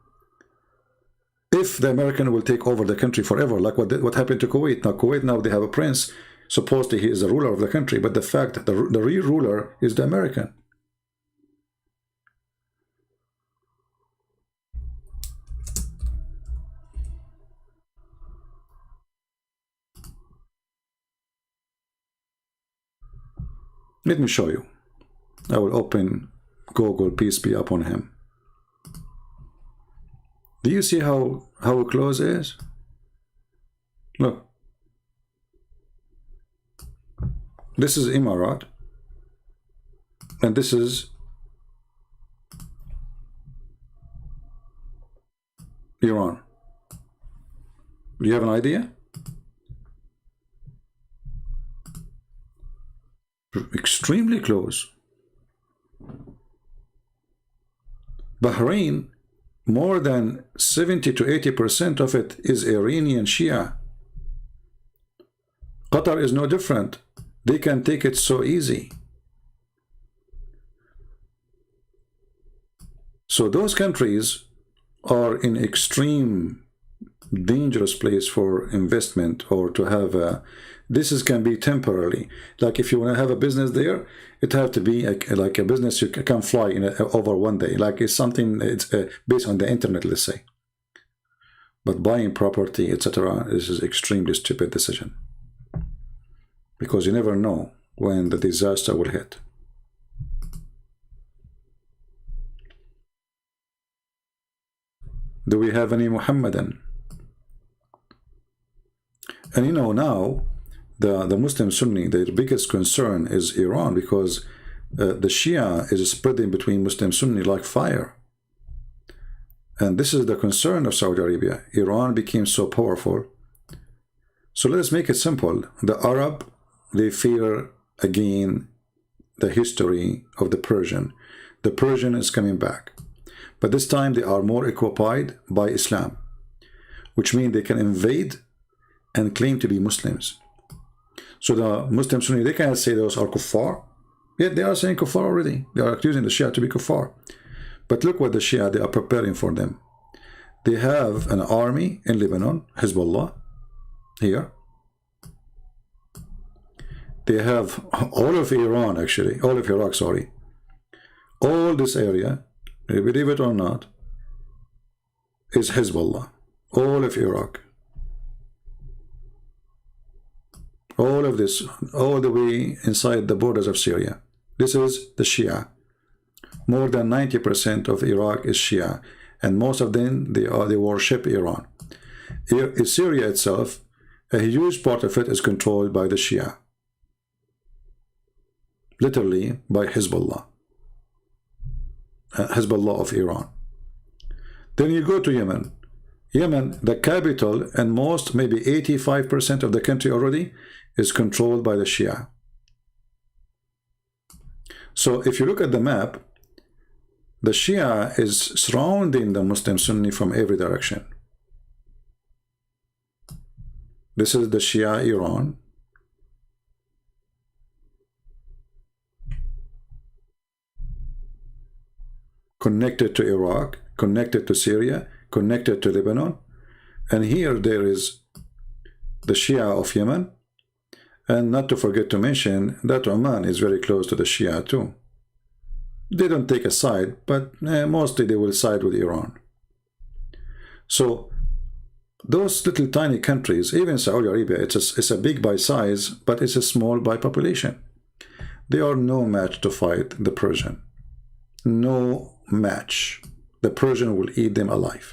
if the American will take over the country forever, like what happened to Kuwait. Now Kuwait, now they have a prince, supposedly he is the ruler of the country, but the fact that the real ruler is the American. Let me show you. I will open Google, peace be upon him. Do you see how close it is? Look. This is Emirat. And this is Iran. Do you have an idea? Extremely close. Bahrain, more than 70 to 80% of it is Iranian Shia. Qatar is no different. They can take it so easy. So those countries are in extreme dangerous place for investment or to have a, can be temporarily. Like if you want to have a business there, it have to be like a business you can fly in over one day. Like it's something, it's based on the internet, let's say. But buying property, etc., this is extremely stupid decision. Because you never know when the disaster will hit. Do we have any Muhammadan? And you know now, the Muslim Sunni, their biggest concern is Iran, because the Shia is spreading between Muslim Sunni like fire. And this is the concern of Saudi Arabia. Iran became so powerful. So let us make it simple. The Arab, they fear again the history of the Persian. The Persian is coming back. But this time they are more occupied by Islam, which means they can invade and claim to be Muslims. So the Muslim Sunni, they cannot say those are kuffar. Yet they are saying kuffar already. They are accusing the Shia to be kuffar. But look what the Shia, they are preparing for them. They have an army in Lebanon, Hezbollah, here. They have all of Iran, actually, all of Iraq, sorry. All this area, believe it or not, is Hezbollah. All of Iraq. All of this, all the way inside the borders of Syria. This is the Shia. More than 90% of Iraq is Shia. And most of them, they worship Iran. Syria itself, a huge part of it is controlled by the Shia. Literally by Hezbollah. Hezbollah of Iran. Then you go to Yemen. Yemen, the capital and most, maybe 85% of the country already is controlled by the Shia. So if you look at the map, the Shia is surrounding the Muslim Sunni from every direction. This is the Shia Iran. Connected to Iraq, connected to Syria, connected to Lebanon. And here there is the Shia of Yemen. And not to forget to mention that Oman is very close to the Shia too. They don't take a side, but mostly they will side with Iran. So those little tiny countries, even Saudi Arabia, it's a big by size, but it's a small by population. They are no match to fight the Persian. No match. The Persian will eat them alive.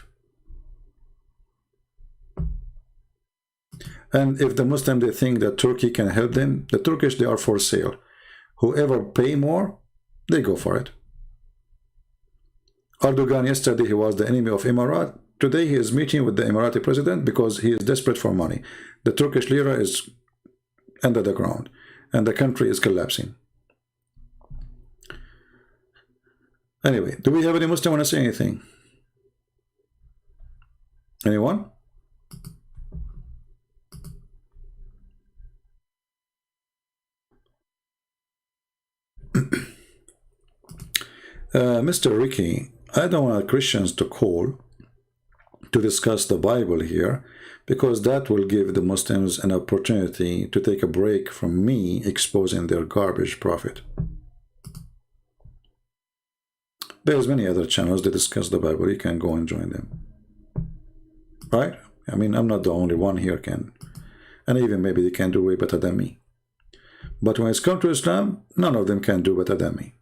And if the Muslim, they think that Turkey can help them, the Turkish, they are for sale. Whoever pay more, they go for it. Erdogan, yesterday he was the enemy of Emirat. Today he is meeting with the Emirati president because he is desperate for money. The Turkish lira is under the ground and the country is collapsing. Anyway, do we have any Muslim want to say anything? Anyone? Mr. Ricky, I don't want Christians to call to discuss the Bible here, because that will give the Muslims an opportunity to take a break from me exposing their garbage prophet. There's many other channels that discuss the Bible. You can go and join them. Right? I mean, I'm not the only one here can. And even maybe they can do way better than me. But when it's come to Islam, none of them can do better than me.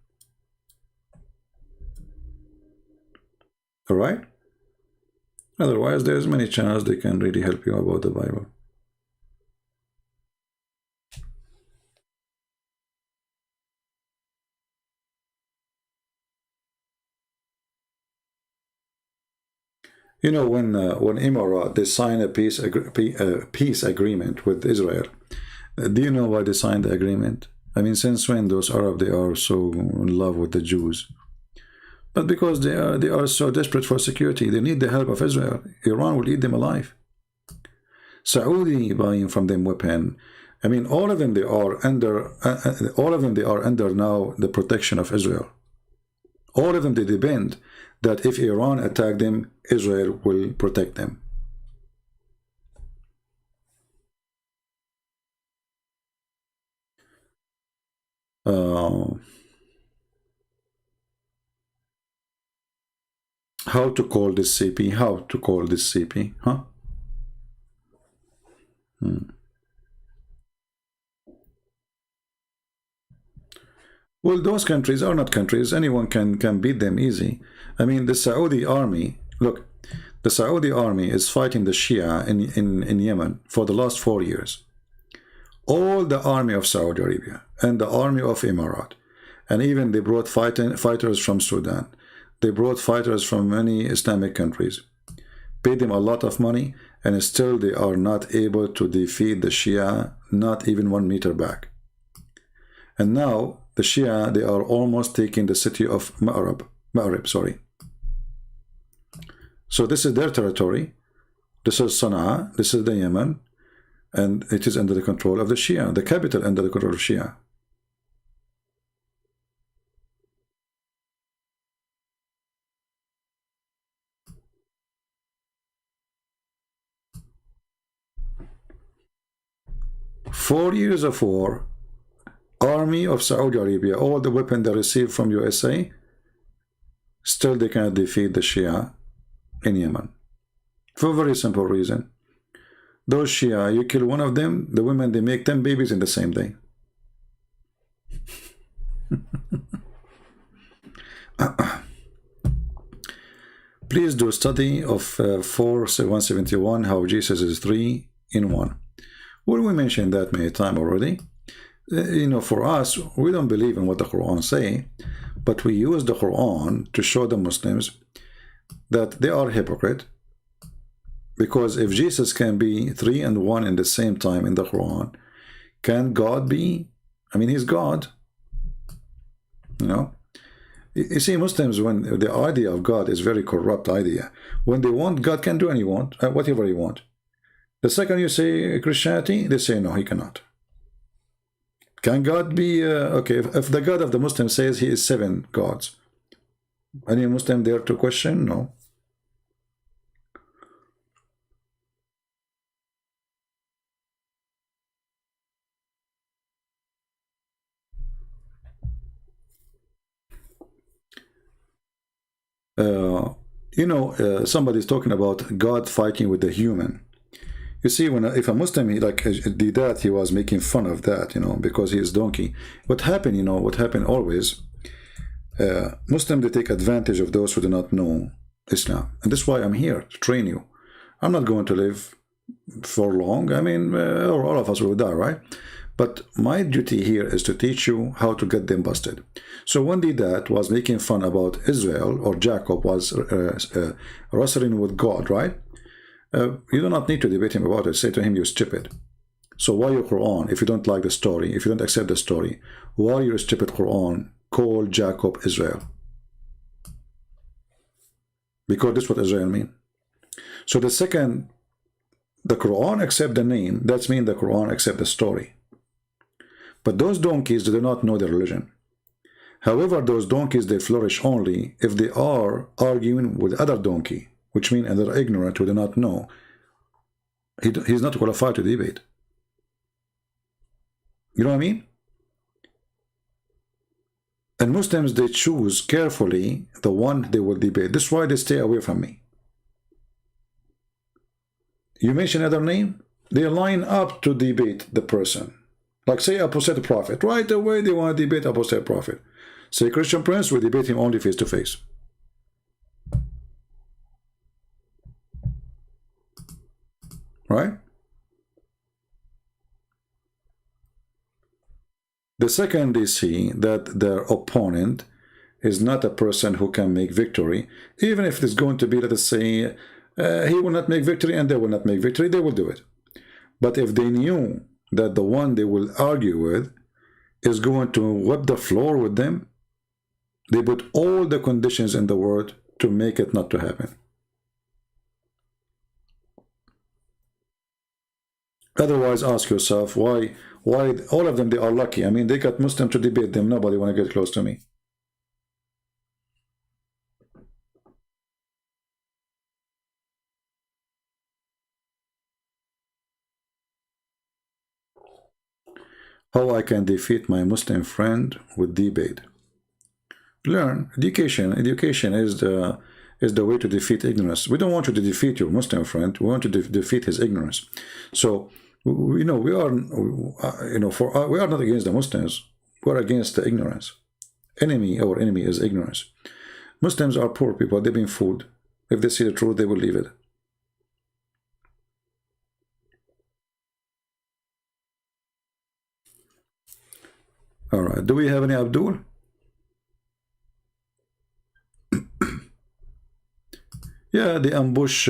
Alright? Otherwise, there's many channels that can really help you about the Bible. You know, when Emirat, they signed a peace agreement with Israel. Do you know why they signed the agreement? I mean, since when those Arabs, they are so in love with the Jews? But because they are so desperate for security, they need the help of Israel. Iran will eat them alive. Saudi buying from them weapon. I mean, all of them they are under now the protection of Israel. All of them they depend that if Iran attack them, Israel will protect them. How to call this CP? How to call this CP? Huh? Well, those countries are not countries. Anyone can beat them easy. I mean, the Saudi army, look, the Saudi army is fighting the Shia in Yemen for the last 4 years. All the army of Saudi Arabia and the army of Emirat, and even they brought fighters from Sudan. They brought fighters from many Islamic countries, paid them a lot of money, and still they are not able to defeat the Shia, not even 1 meter back. And now the Shia, they are almost taking the city of Ma'rib, sorry. So this is their territory. This is Sana'a, this is the Yemen, and it is under the control of the Shia, the capital under the control of Shia. "4 years of war, army of Saudi Arabia, all the weapons they received from USA, still they cannot defeat the Shia in Yemen. For a very simple reason. Those Shia, you kill one of them, the women, they make 10 babies in the same day. Please do a study of 4:171, how Jesus is 3 in 1. Well, we mentioned that many times already. You know, for us, we don't believe in what the Quran say, but we use the Quran to show the Muslims that they are hypocrite. Because if Jesus can be 3 and 1 in the same time in the Quran, can God be? I mean, he's God. You know? You see, Muslims, when the idea of God is very corrupt idea. When they want, God can do whatever he want. The second you say Christianity, they say no, he cannot. Can God be, okay, if the God of the Muslim says he is 7 gods, any Muslim dare to question? No. Somebody's talking about God fighting with the human. You see, if a Muslim did that, he was making fun of that, because he is donkey. What happened, what happened always, Muslims, they take advantage of those who do not know Islam. And that's why I'm here, to train you. I'm not going to live for long. I mean, all of us will die, right? But my duty here is to teach you how to get them busted. So one day that was making fun about Israel, or Jacob was wrestling with God, right? You do not need to debate him about it. Say to him, you're stupid. So why your Quran, if you don't like the story, if you don't accept the story, why your stupid Quran call Jacob Israel? Because this is what Israel mean. So the second the Quran accept the name, that means the Quran accept the story. But those donkeys, they do not know the religion. However, those donkeys, they flourish only if they are arguing with other donkey, which means they're ignorant, who do not know. He's not qualified to debate. You know what I mean? And Muslims, they choose carefully the one they will debate. This is why they stay away from me. You mention another name, they line up to debate the person. Like say apostate prophet, right away they want to debate apostate prophet. Say Christian Prince, we debate him only face to face. Right? The second they see that their opponent is not a person who can make victory, even if it's going to be, let us say, he will not make victory and they will not make victory, they will do it. But if they knew that the one they will argue with is going to wipe the floor with them, they put all the conditions in the world to make it not to happen. Otherwise, ask yourself, why all of them, they are lucky. I mean, they got Muslim to debate them. Nobody want to get close to me. How I can defeat my Muslim friend with debate? Learn. Education. Education is the way to defeat ignorance. We don't want you to defeat your Muslim friend. We want to defeat his ignorance. So, we are, we are not against the Muslims. We are against the ignorance. Our enemy is ignorance. Muslims are poor people. They've been fooled. If they see the truth, they will leave it. All right. Do we have any Abdul? Yeah, the ambush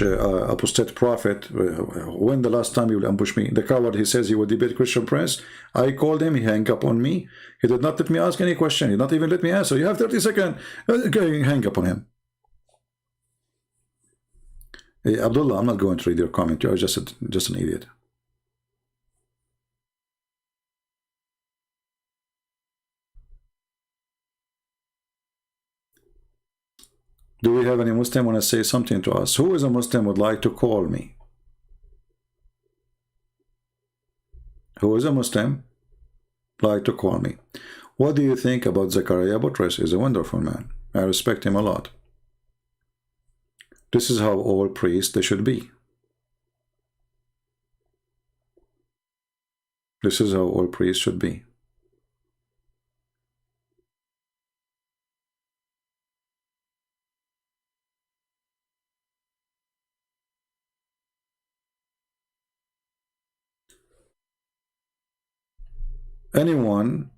apostate prophet. When the last time you will ambush me? The coward, he says he will debate Christian Prince. I called him, he hung up on me. He did not let me ask any question. He did not even let me answer. You have 30 seconds. Okay, hang up on him. Hey, Abdullah, I'm not going to read your comment. You're just an idiot. Do we have any Muslim want to say something to us? Who is a Muslim would like to call me? Who is a Muslim like to call me? What do you think about Zechariah Buttress? He's a wonderful man. I respect him a lot. This is how all priests they should be. This is how all priests should be. Anyone,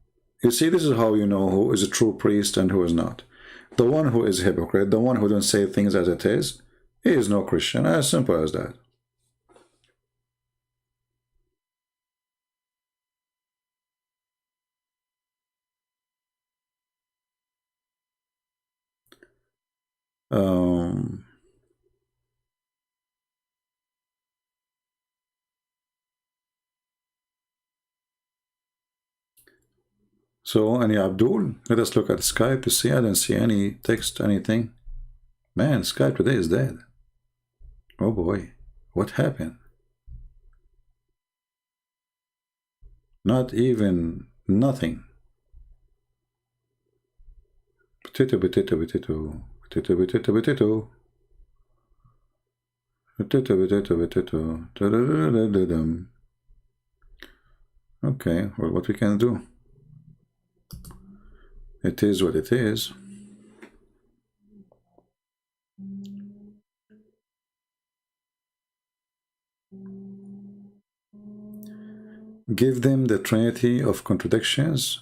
you see, this is how you know who is a true priest and who is not. The one who is a hypocrite, the one who don't say things as it is, he is no Christian. As simple as that. So, any Abdul? Let us look at Skype to see. I didn't see any text, anything. Man, Skype today is dead. Oh boy, what happened? Not even nothing. Potato, potato, potato. Potato, potato, potato. Potato, potato, potato. Da-da-da-da-da-dum. Okay, well, what we can do? It is what it is. Give them the trinity of contradictions.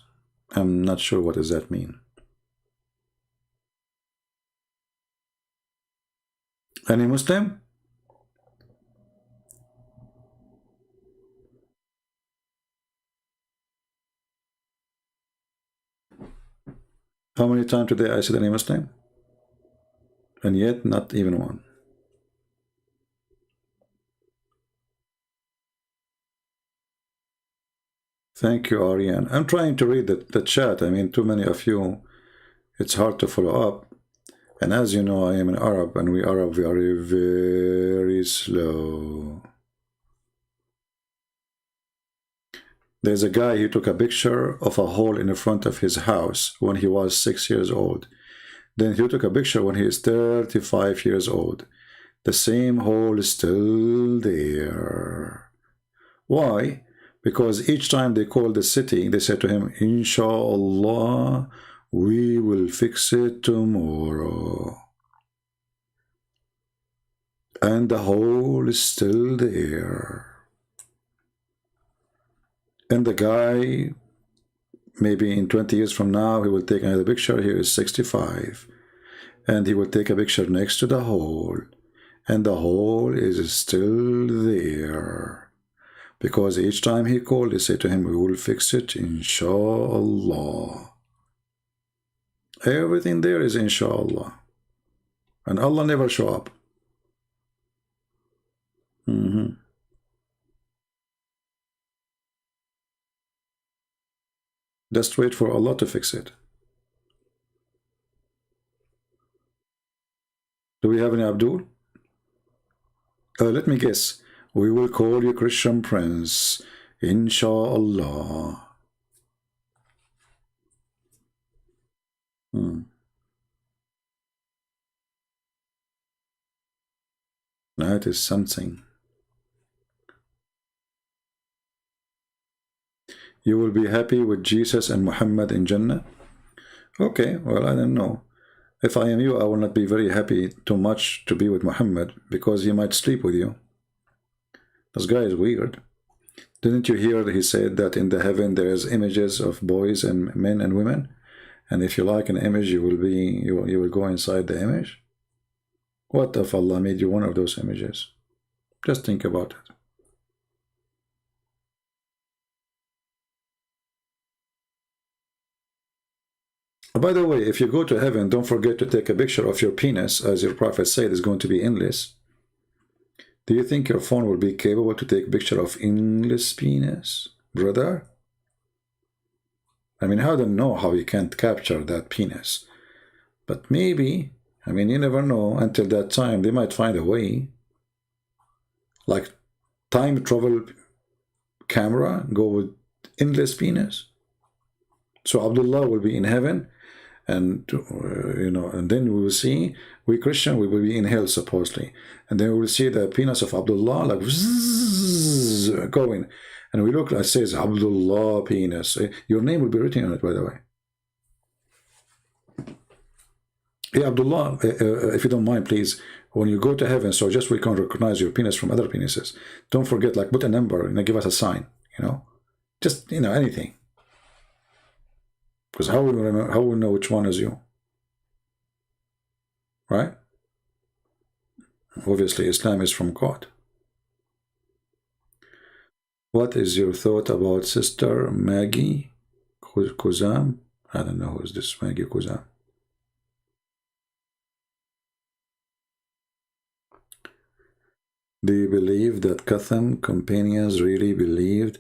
I'm not sure what does that mean. Any Muslim? How many times today I said any Muslim? And yet not even one. Thank you, Ariane. I'm trying to read the chat. I mean, too many of you, it's hard to follow up. And as you know, I am an Arab, and we Arab, we are very slow. There's a guy who took a picture of a hole in the front of his house when he was 6 years old. Then he took a picture when he is 35 years old. The same hole is still there. Why? Because each time they call the city, they say to him, Inshallah, we will fix it tomorrow. And the hole is still there. And the guy, maybe in 20 years from now, he will take another picture. He is 65. And he will take a picture next to the hole. And the hole is still there. Because each time he called, they say to him, we will fix it, inshallah. Everything there is inshallah. And Allah never show up. Just wait for Allah to fix it. Do we have any Abdul? Let me guess. We will call you Christian Prince, inshallah. That is something. You will be happy with Jesus and Muhammad in Jannah? Okay, well, I don't know. If I am you, I will not be very happy too much to be with Muhammad because he might sleep with you. This guy is weird. Didn't you hear he said that in the heaven there is images of boys and men and women? And if you like an image, you will go inside the image? What if Allah made you one of those images? Just think about it. By the way, if you go to heaven, don't forget to take a picture of your penis, as your prophet said, is going to be endless. Do you think your phone will be capable to take a picture of endless penis, brother? I mean, I don't know how you can't capture that penis. But maybe, I mean, you never know. Until that time, they might find a way. Like time travel camera, go with endless penis. So Abdullah will be in heaven. And, and then we will see, we Christian, we will be in hell, supposedly. And then we will see the penis of Abdullah, like, going. And we look, it says, Abdullah penis. Your name will be written on it, by the way. Hey, Abdullah, if you don't mind, please, when you go to heaven, so just we can recognize your penis from other penises. Don't forget, like, put a number and give us a sign, Just, anything. Because how will we know which one is you? Right? Obviously, Islam is from God. What is your thought about Sister Maggie Kuzam? I don't know who is this Maggie Kuzam. Do you believe that Qatham companions really believed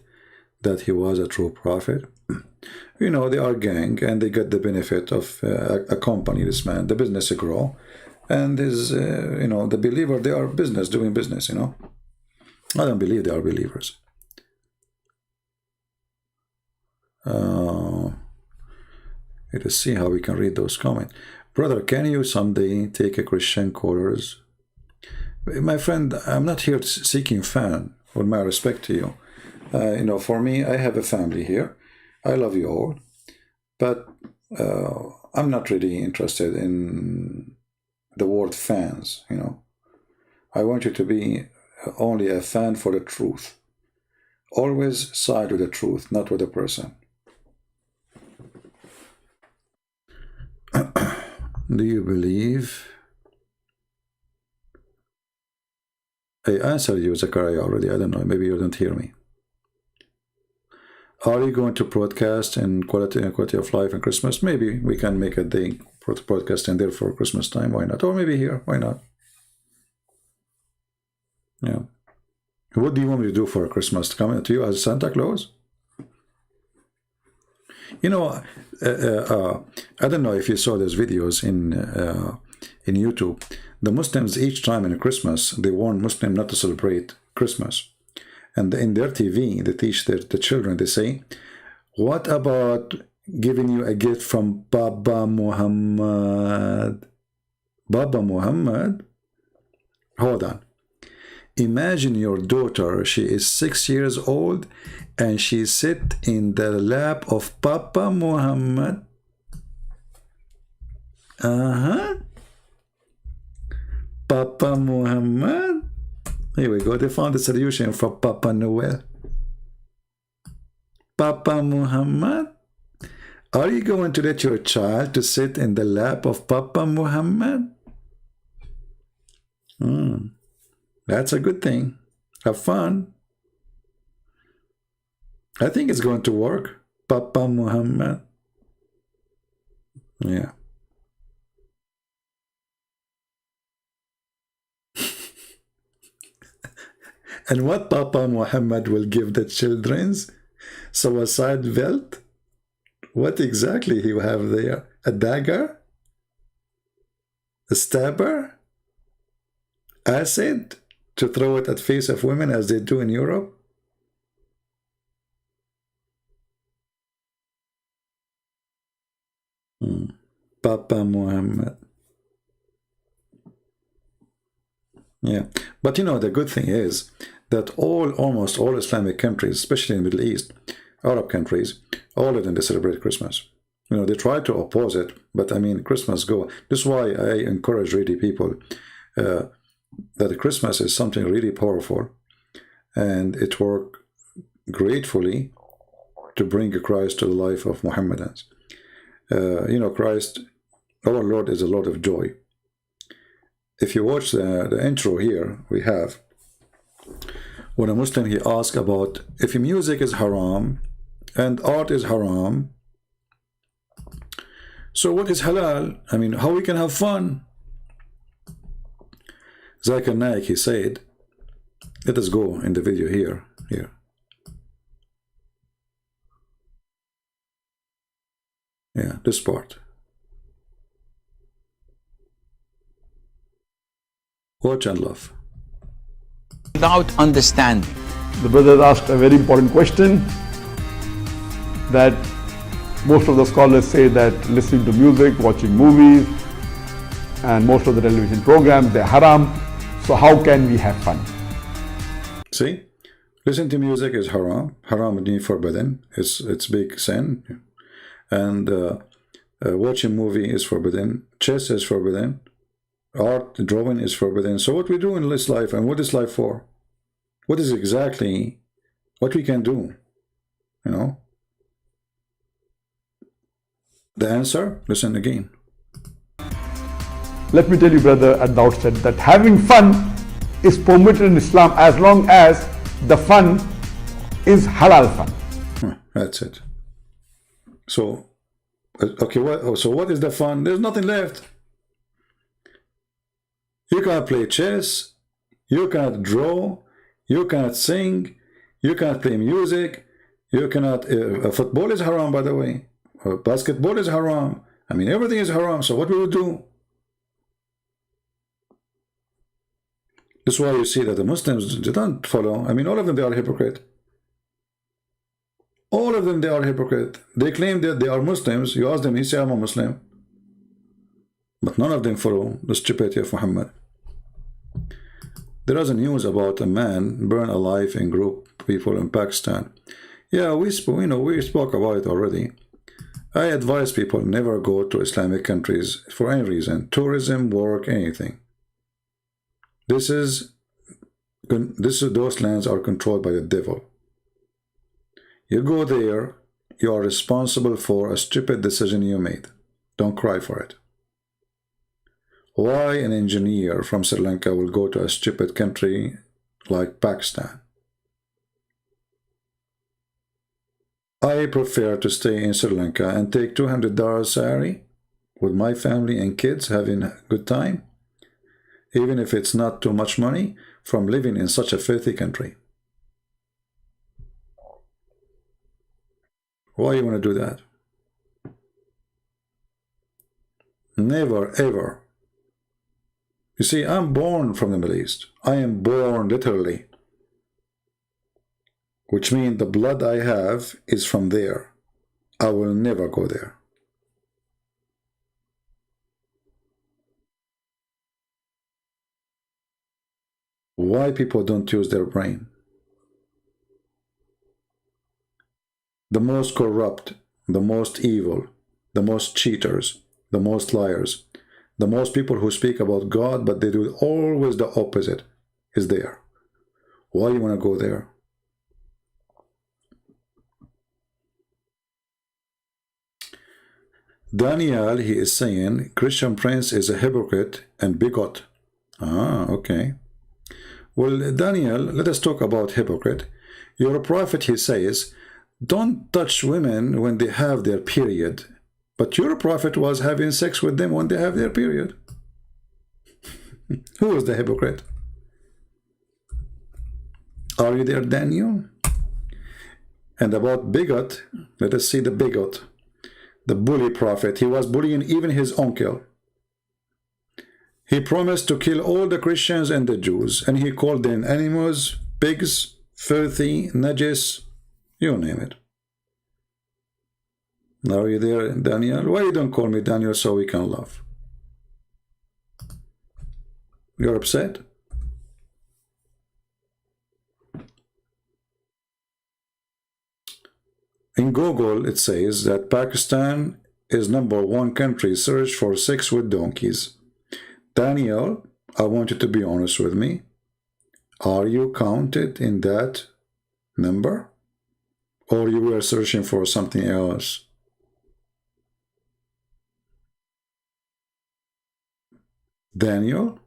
that he was a true prophet? They are gang and they get the benefit of accompany this man. The business grow, and his, the believer, they are doing business. I don't believe they are believers. Let us see how we can read those comments. Brother, can you someday take a Christian callers? My friend, I'm not here seeking fan, with my respect to you. You know, for me, I have a family here. I love you all. But I'm not really interested in the word fans, you know. I want you to be only a fan for the truth. Always side with the truth, not with the person. Do you believe? I answered you, Zachariah, already. I don't know. Maybe you don't hear me. Are you going to broadcast in quality of life and Christmas? Maybe we can make a day broadcast in there for Christmas time. Why not? Or maybe here. Why not? Yeah. What do you want me to do for Christmas? Come to you as Santa Claus? You know, I don't know if you saw those videos in YouTube. The Muslims, each time in Christmas, they warn Muslims not to celebrate Christmas. And in their TV, they teach the children, they say, what about giving you a gift from Baba Muhammad? Baba Muhammad? Hold on. Imagine your daughter, she is 6 years old, and she sit in the lap of Papa Muhammad. Papa Muhammad. Here we go. They found the solution for Papa Noel. Papa Muhammad. Are you going to let your child to sit in the lap of Papa Muhammad? That's a good thing. Have fun. I think it's going to work. Papa Muhammad. Yeah. And what Papa Muhammad will give the children's? Suicide belt? What exactly he will have there? A dagger? A stabber? Acid? To throw it at face of women as they do in Europe? Papa Muhammad. Yeah, but you know, the good thing is that almost all Islamic countries, especially in the Middle East, Arab countries, all of them, they celebrate Christmas. You know, they try to oppose it, but I mean, Christmas go. This is why I encourage really people that Christmas is something really powerful, and it worked gratefully to bring Christ to the life of Muhammadans. You know, Christ, our Lord, is a Lord of joy. If you watch the intro here, we have, when a Muslim, he asks about if music is haram and art is haram, so what is halal? I mean, how we can have fun? Zakir Naik, he said, let us go in the video here. Yeah, this part. Watch and love. Without understanding. The brother asked a very important question, that most of the scholars say that listening to music, watching movies, and most of the television programs, they're haram. So how can we have fun? See, listen to music is haram. Haram means forbidden. It's big sin. And watching movie is forbidden. Chess is forbidden. Art, drawing is forbidden. So what we do in this life, and what is life for? What is exactly what we can do? You know? The answer, listen again. Let me tell you, brother, at the outset, that having fun is permitted in Islam as long as the fun is halal fun. That's it. So, okay, so what is the fun? There's nothing left. You cannot play chess, you cannot draw, you cannot sing, you cannot play music, you cannot, football is haram, by the way, basketball is haram, I mean, everything is haram, so what will we do? This is why you see that the Muslims, they don't follow, I mean, all of them, they are hypocrite. All of them, they are hypocrite. They claim that they are Muslims. You ask them, he say, I'm a Muslim. But none of them follow the stupidity of Muhammad. There is a news about a man burned alive in group people in Pakistan. Yeah, we spoke about it already. I advise people never go to Islamic countries for any reason. Tourism, work, anything. Those lands are controlled by the devil. You go there, you are responsible for a stupid decision you made. Don't cry for it. Why an engineer from Sri Lanka will go to a stupid country like Pakistan? I prefer to stay in Sri Lanka and take $200 salary with my family and kids having a good time, even if it's not too much money, from living in such a filthy country. Why you want to do that? Never, ever. You see, I'm born from the Middle East. I am born literally. Which means the blood I have is from there. I will never go there. Why people don't use their brain? The most corrupt, the most evil, the most cheaters, the most liars, the most people who speak about God, but they do always the opposite, is there. Why you want to go there? Daniel, he is saying, Christian Prince is a hypocrite and bigot. Ah, okay. Well, Daniel, let us talk about hypocrite. Your prophet, he says, don't touch women when they have their period. But your prophet was having sex with them when they have their period. Who is the hypocrite? Are you there, Daniel? And about bigot, let us see the bigot. The bully prophet. He was bullying even his uncle. He promised to kill all the Christians and the Jews, and he called them animals, pigs, filthy, najis, you name it. Are you there, Daniel? Why you don't call me Daniel so we can laugh? You're upset? In Google, it says that Pakistan is #1 country search for sex with donkeys. Daniel, I want you to be honest with me. Are you counted in that number? Or you were searching for something else? Daniel,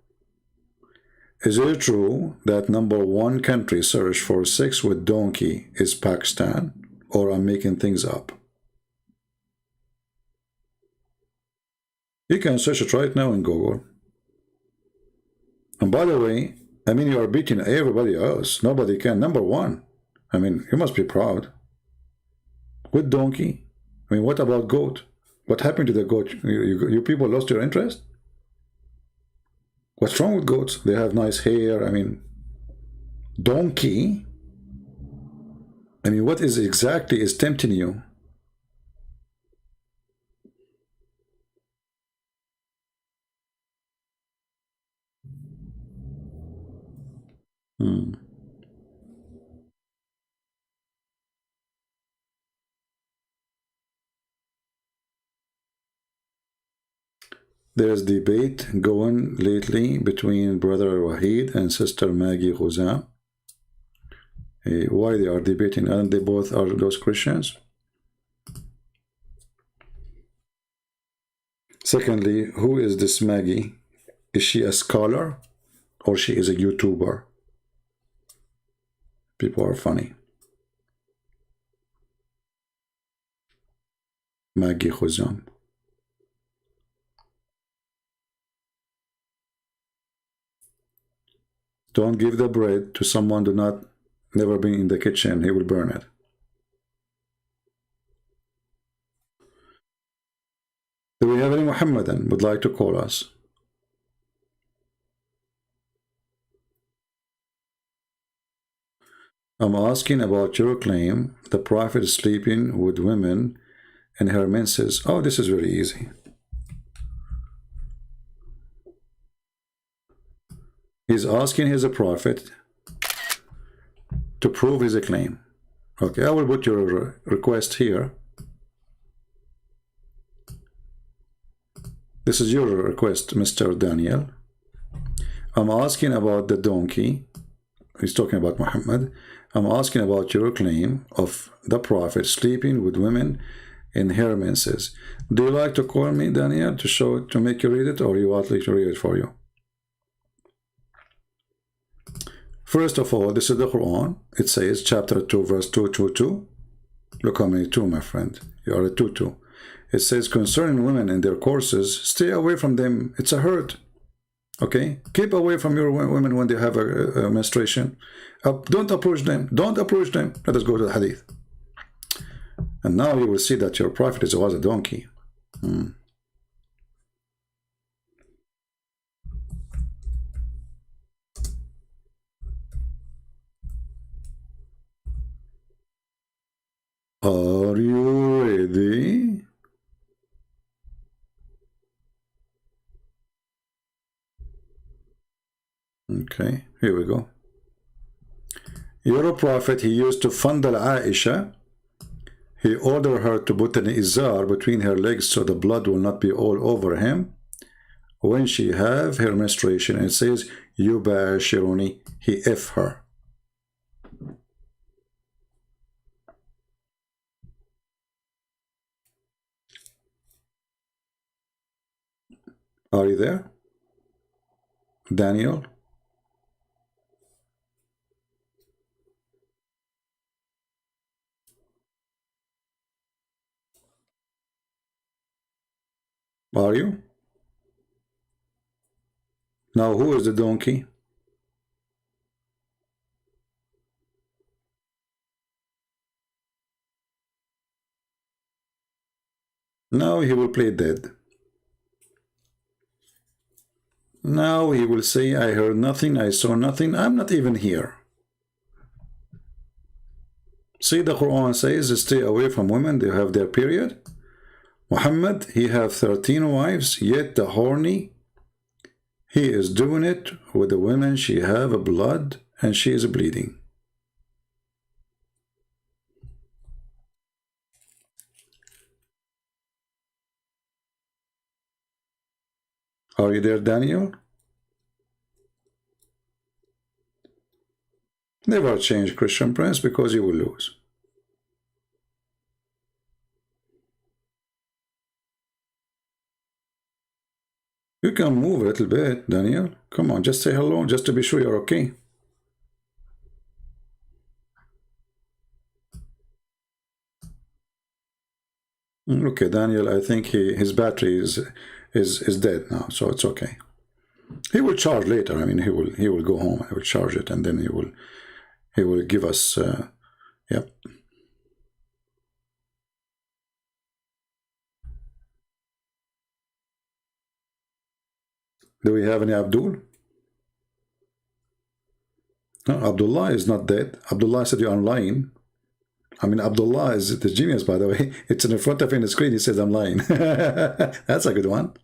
is it true that #1 country search for sex with donkey is Pakistan? Or I'm making things up? You can search it right now in Google. And by the way, I mean, you are beating everybody else. Nobody can. #1. I mean, you must be proud. With donkey? I mean, what about goat? What happened to the goat? You people lost your interest? What's wrong with goats? They have nice hair. I mean, donkey? I mean, what is exactly is tempting you? There's debate going lately between Brother Wahid and Sister Maggie Khuzam. Why they are debating, and they both are those Christians. Secondly, who is this Maggie? Is she a scholar or she is a YouTuber? People are funny. Maggie Khuzam. Don't give the bread to someone who never been in the kitchen. He will burn it. Do we have any Muhammadan would like to call us? I'm asking about your claim the prophet is sleeping with women in her menses. Oh, this is very easy. He's asking his prophet to prove his claim. Okay, I will put your request here. This is your request, Mr. Daniel. I'm asking about the donkey. He's talking about Muhammad. I'm asking about your claim of the prophet sleeping with women in her menses. Do you like to call me, Daniel, to show it, to make you read it, or you want me to read it for you? First of all, this is the Quran. It says, chapter 2, verse 222. Look how many 2, my friend. You are a 2-2. It says, concerning women and their courses, stay away from them. It's a hurt. Okay? Keep away from your women when they have a menstruation. Don't approach them. Don't approach them. Let us go to the hadith. And now you will see that your prophet was a donkey. Are you ready? Okay, here we go. Your prophet, he used to fondle Aisha. He ordered her to put an izar between her legs so the blood will not be all over him when she have her menstruation. And it says, Yubashiruni, he F her. Are you there? Daniel? Are you? Now who is the donkey? Now he will play dead. Now he will say, I heard nothing, I saw nothing, I'm not even here. See, the Quran says, stay away from women, they have their period. Muhammad, he have 13 wives, yet the horny, he is doing it with the women, she have a blood and she is bleeding. Are you there, Daniel? Never change Christian Prince because you will lose. You can move a little bit, Daniel. Come on, just say hello, just to be sure you're okay. Okay, Daniel, I think his battery is dead now, so it's okay. He will charge later. I mean, he will go home. He will charge it, and then he will give us. Yep. Do we have any Abdul? No, Abdullah is not dead. Abdullah said you're lying. I mean, Abdullah is the genius, by the way. It's in front of him on the screen. He says, I'm lying. That's a good one.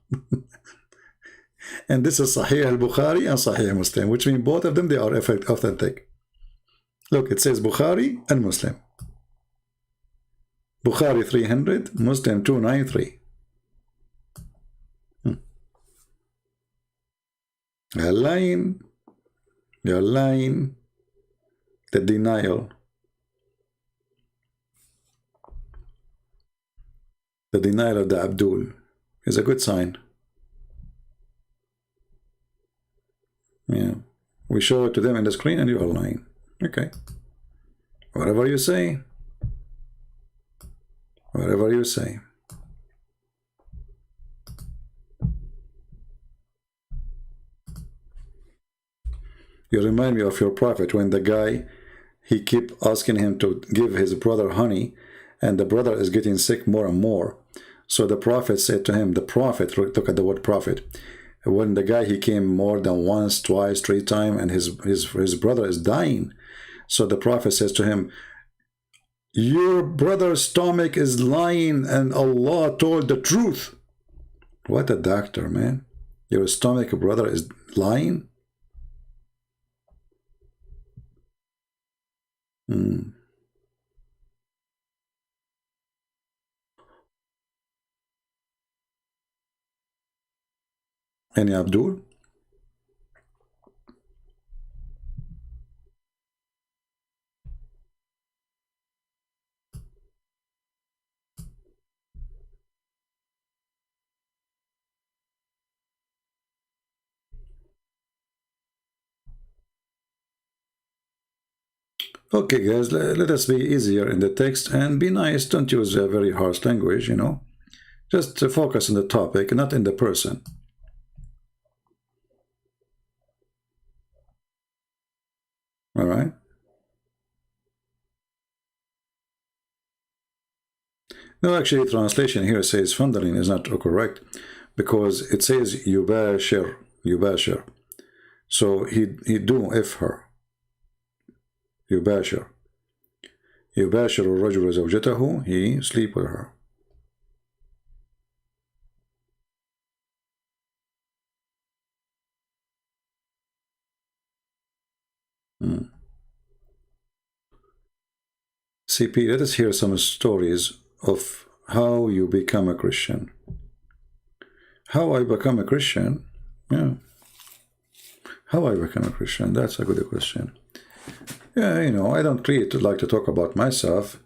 And this is Sahih al-Bukhari and Sahih Muslim, which means both of them, they are authentic. Look, it says Bukhari and Muslim. Bukhari 300, Muslim 293. You're lying. You're lying. The denial. The denial of the Abdul is a good sign. Yeah. We show it to them in the screen and you are lying. Okay. Whatever you say. Whatever you say. You remind me of your prophet when the guy, he keep asking him to give his brother honey, and the brother is getting sick more and more. So the prophet said to him, the prophet, look at the word prophet, when the guy, he came more than once, twice, 3 times, and his brother is dying. So the prophet says to him, your brother's stomach is lying and Allah told the truth. What a doctor, man. Your stomach brother is lying? Any Abdul? Okay, guys, let us be easier in the text and be nice. Don't use a very harsh language, you know. Just focus on the topic, not in the person. All right? No, actually, translation here says fondling is not correct because it says yubashir, yubashir. So he do if her. يباشر يباشر الرجل زوجته, he sleep with her. CP, let us hear some stories of how you become a Christian. How I become a Christian? Yeah. How I become a Christian? That's a good question. Yeah, you know, I don't really like to talk about myself.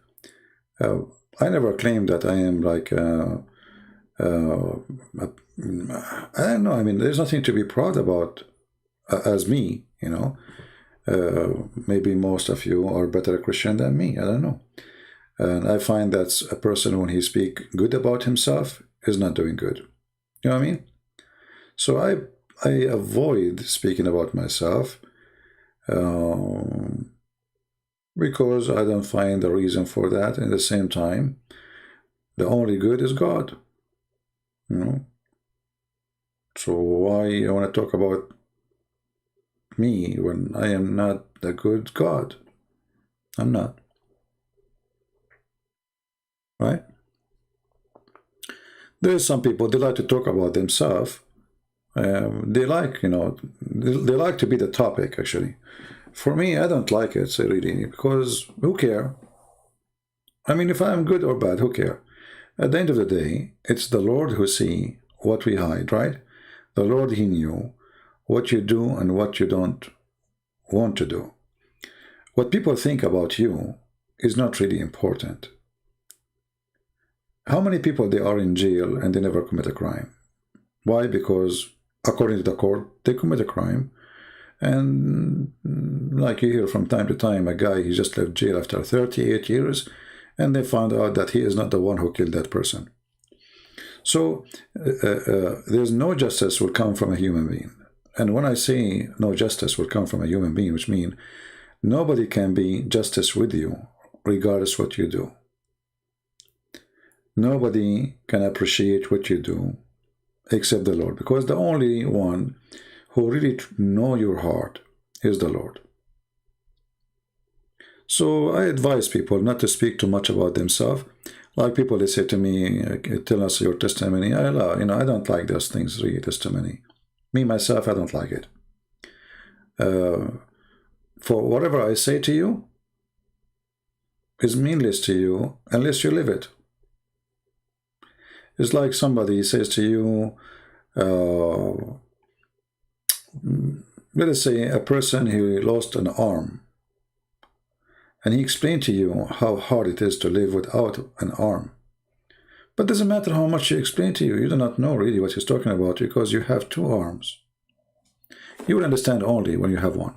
I never claimed that I am like, I don't know, I mean, there's nothing to be proud about as me, you know. Maybe most of you are better Christian than me, I don't know. And I find that a person, when he speaks good about himself, is not doing good. You know what I mean? So I avoid speaking about myself. Because I don't find the reason for that. At the same time, the only good is God, you know. So why you want to talk about me when I am not the good God? I'm not, right? There's some people, they like to talk about themselves. They like, you know, they like to be the topic, actually. For me, I don't like it, so really, because who care? I mean, if I'm good or bad, who care? At the end of the day, it's the Lord who see what we hide, right? The Lord, he knew what you do and what you don't want to do. What people think about you is not really important. How many people they are in jail and they never commit a crime? Why? Because according to the court, they commit a crime. And like you hear from time to time, a guy, he just left jail after 38 years, and they found out that he is not the one who killed that person. So there's no justice will come from a human being. And when I say no justice will come from a human being, which means nobody can be justice with you, regardless what you do. Nobody can appreciate what you do except the Lord, because the only one who really know your heart is the Lord. So I advise people not to speak too much about themselves. Like people, they say to me, tell us your testimony. I don't like those things, really, testimony. Me, myself, I don't like it. For whatever I say to you is meaningless to you unless you live it. It's like somebody says to you, let us say a person who lost an arm, and he explained to you how hard it is to live without an arm. But it doesn't matter how much he explained to you, you do not know really what he's talking about because you have two arms. You will understand only when you have one.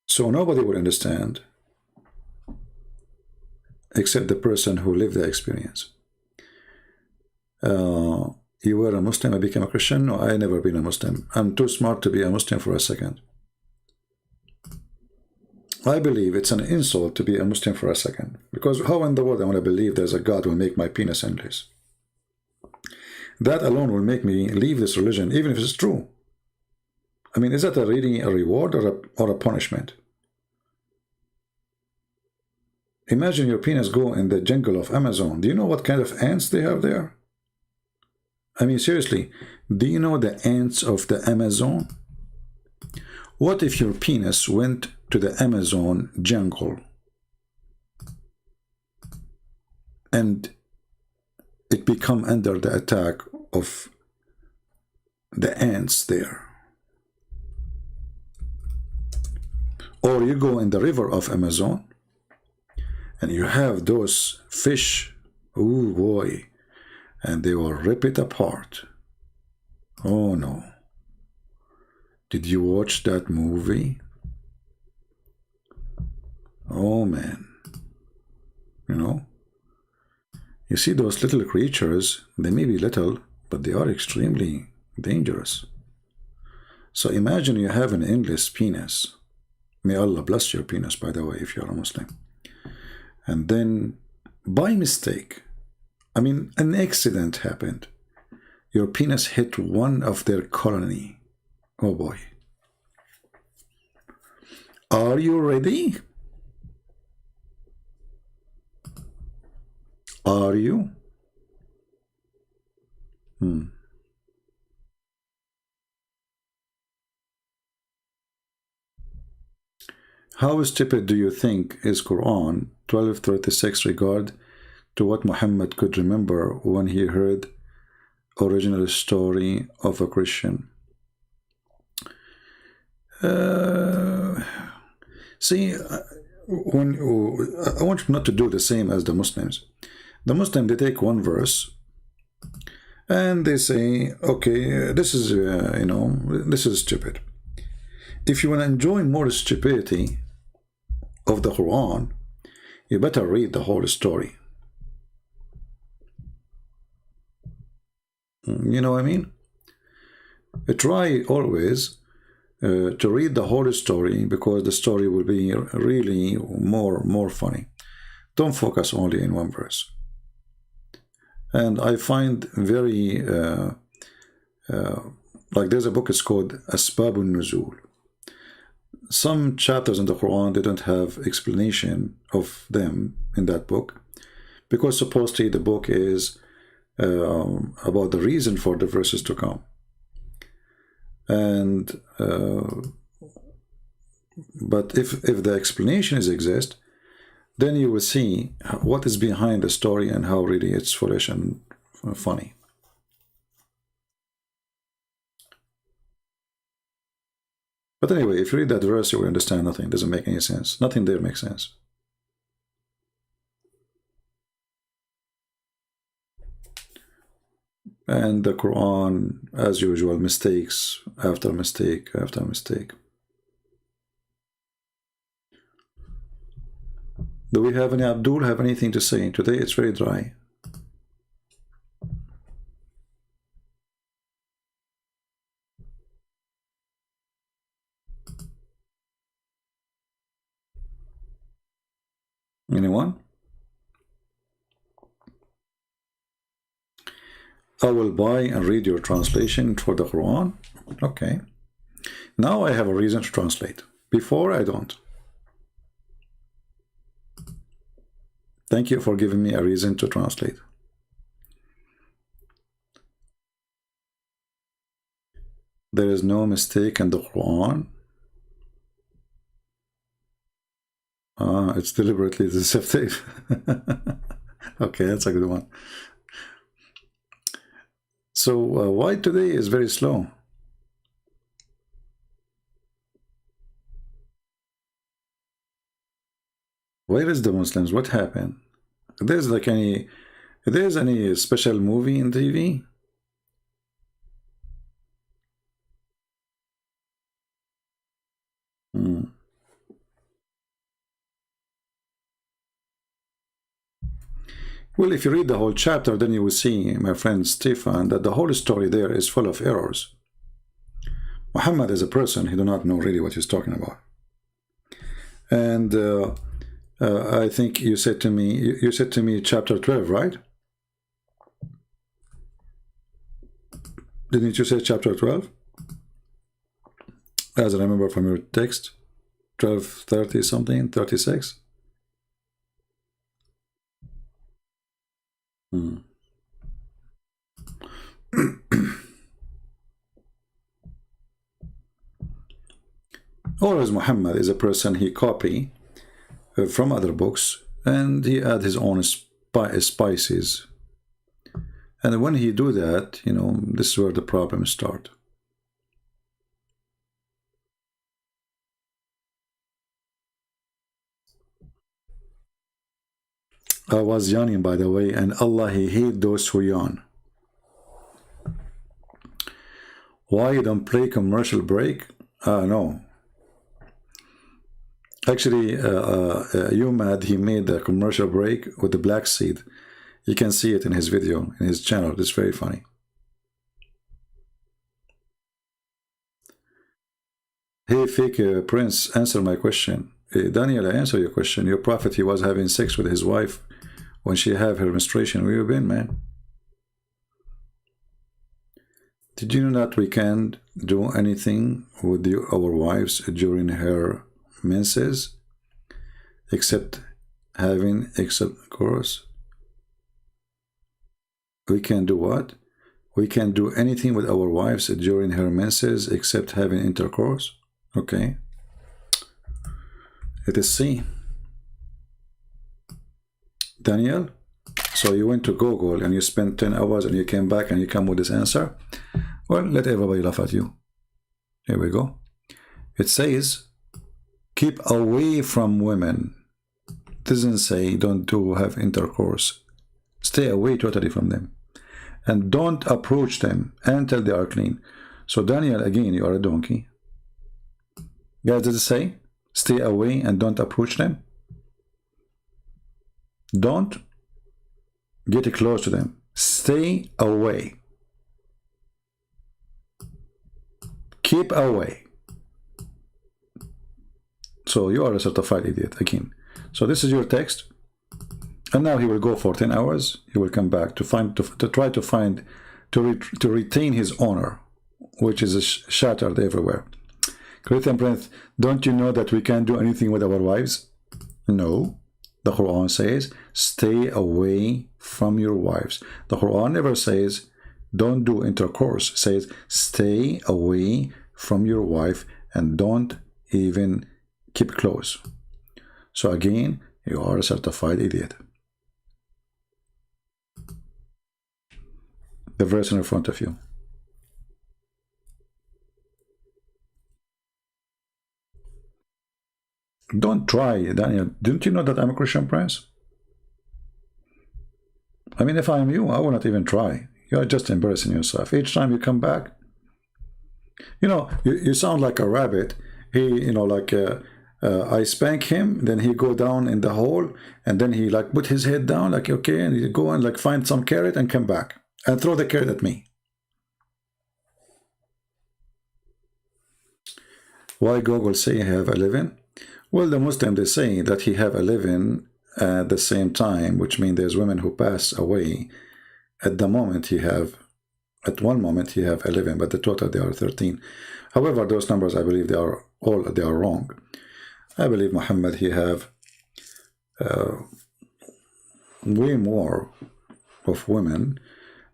So nobody will understand except the person who lived the experience. You were a Muslim, I became a Christian? No, I never been a Muslim. I'm too smart to be a Muslim for a second. I believe it's an insult to be a Muslim for a second. Because how in the world I want to believe there's a God who will make my penis endless? That alone will make me leave this religion, even if it's true. I mean, is that really a reward or a punishment? Imagine your penis go in the jungle of Amazon. Do you know what kind of ants they have there? I mean, seriously, do you know the ants of the Amazon? What if your penis went to the Amazon jungle and it become under the attack of the ants there? Or you go in the river of Amazon and you have those fish, oh boy, and they will rip it apart. Oh no. Did you watch that movie? Oh man. You know? You see those little creatures, they may be little, but they are extremely dangerous. So imagine you have an endless penis. May Allah bless your penis, by the way, if you're a Muslim. And then, by mistake, I mean, an accident happened. Your penis hit one of their colony. Oh boy. Are you ready? Are you? How stupid do you think is Quran 12:36 regard to what Muhammad could remember when he heard original story of a Christian? See, when I want you not to do the same as the Muslims. The Muslim, they take one verse and they say, okay, this is this is stupid. If you want to enjoy more stupidity of the Quran, you better read the whole story. You know what I mean? Try always to read the whole story, because the story will be really more funny. Don't focus only in one verse. And I find very like there's a book, it's called Asbabun Nuzul. Some chapters in the Quran, they don't have explanation of them in that book, because supposedly the book is about the reason for the verses to come. And but if the explanations exist, then you will see what is behind the story and how really it's foolish and funny. But anyway, if you read that verse, you will understand nothing. It doesn't make any sense. Nothing there makes sense. And the Quran, as usual, mistakes after mistake after mistake. Do we have any Abdul have anything to say? Today it's very dry. Anyone? I will buy and read your translation for the Quran. Okay. Now I have a reason to translate. Before I don't. Thank you for giving me a reason to translate. There is no mistake in the Quran. It's deliberately deceptive. Okay, that's a good one. So why today is very slow? Where is the Muslims? What happened? There's like any special movie in TV? Well, if you read the whole chapter, then you will see, my friend Stefan, that the whole story there is full of errors. Muhammad is a person, he do not know really what he's talking about. And I think you said to me chapter 12, right? Didn't you say chapter 12? As I remember from your text, 12:30 something, 36. Always Muhammad is a person he copy from other books and he add his own spices. And when he do that, you know, this is where the problems start. I was yawning, by the way, and Allah, He hate those who yawn. Why you don't play commercial break? No. Actually, you mad, he made a commercial break with the black seed. You can see it in his video, in his channel. It's very funny. Hey, fake prince, answer my question. Daniel, I answer your question. Your prophet, he was having sex with his wife when she have her menstruation. Where you been, man? Did you know that we can't do anything with our wives during her menses except having intercourse? We can do what? We can't do anything with our wives during her menses except having intercourse? Okay. Let us see. Daniel, so you went to Google and you spent 10 hours and you came back and you come with this answer? Well, let everybody laugh at you. Here we go. It says, keep away from women. It doesn't say don't have intercourse. Stay away totally from them. And don't approach them until they are clean. So Daniel, again, you are a donkey. Guys, does it say stay away and don't approach them? Don't get close to them. Stay away. Keep away. So you are a certified idiot again. So this is your text. And now he will go for 10 hours. He will come back to retain his honor, which is shattered everywhere. Christian Prince, don't you know that we can't do anything with our wives? No. The Quran says, stay away from your wives. The Quran never says, don't do intercourse. It says, stay away from your wife and don't even keep close. So again, you are a certified idiot. The verse in front of you. Don't try, Daniel. Didn't you know that I'm a Christian Prince? I mean, if I'm you, I will not even try. You are just embarrassing yourself. Each time you come back, you know, you sound like a rabbit. He, you know, like I spank him, then he go down in the hole, and then he like put his head down, like, okay, and he go and like find some carrot and come back and throw the carrot at me. Why Google say I have 11? Well, the Muslim, they say that he have 11 at the same time, which means there's women who pass away. At the moment he have, at one moment he have 11, but the total they are 13. However, those numbers, I believe they are wrong. I believe Muhammad, he have way more of women,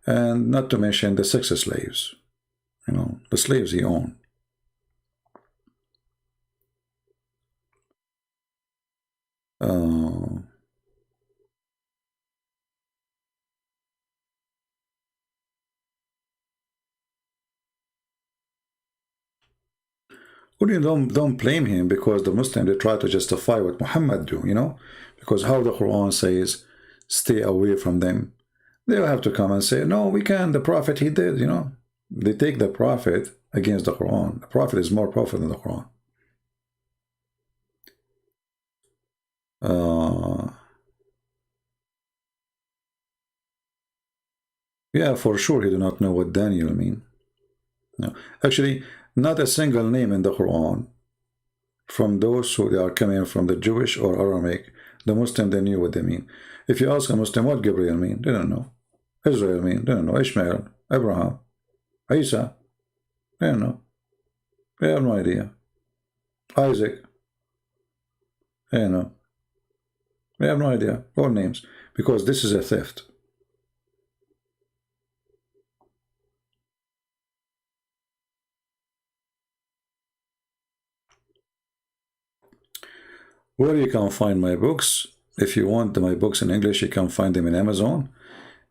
and not to mention the sex slaves, you know, the slaves he owned. Well, don't blame him, because the Muslims, they try to justify what Muhammad do, you know, because how the Quran says stay away from them, they will have to come and say, no, we can't, the Prophet, he did, you know. They take the Prophet against the Quran. The Prophet is more powerful than the Quran. Yeah, for sure he do not know what Daniel mean. No. Actually, not a single name in the Quran from those who they are coming from the Jewish or Aramaic, the Muslim, they knew what they mean. If you ask a Muslim what Gabriel mean, they don't know. Israel mean, they don't know. Ishmael, Abraham, Isa, they don't know. We have no idea. Isaac. You know. We have no idea. All names. Because this is a theft. Where you can find my books? If you want my books in English, you can find them in Amazon.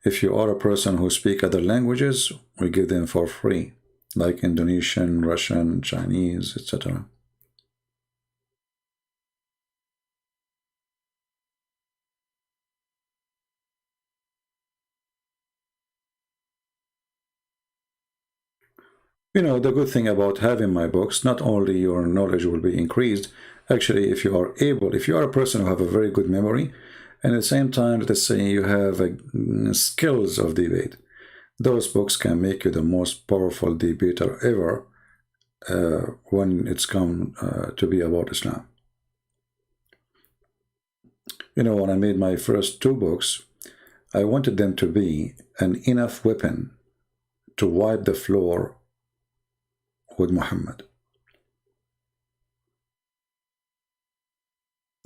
If you are a person who speaks other languages, we give them for free, like Indonesian, Russian, Chinese, etc. You know, the good thing about having my books, not only your knowledge will be increased, actually, if you are able, if you are a person who have a very good memory, and at the same time, let's say you have skills of debate, those books can make you the most powerful debater ever when it's come to be about Islam. You know, when I made my first two books, I wanted them to be an enough weapon to wipe the floor with Muhammad.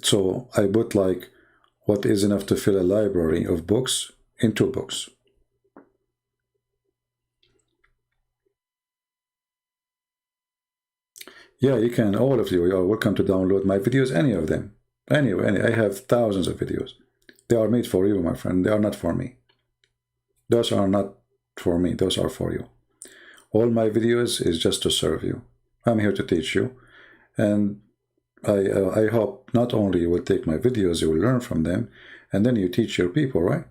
So I put like what is enough to fill a library of books in two books. Yeah, you can, all of you are welcome to download my videos, any of them. Anyway, I have thousands of videos. They are made for you, my friend. They are not for me. Those are not for me. Those are for you. All my videos is just to serve you. I'm here to teach you. And I hope not only you will take my videos, you will learn from them, and then you teach your people, right?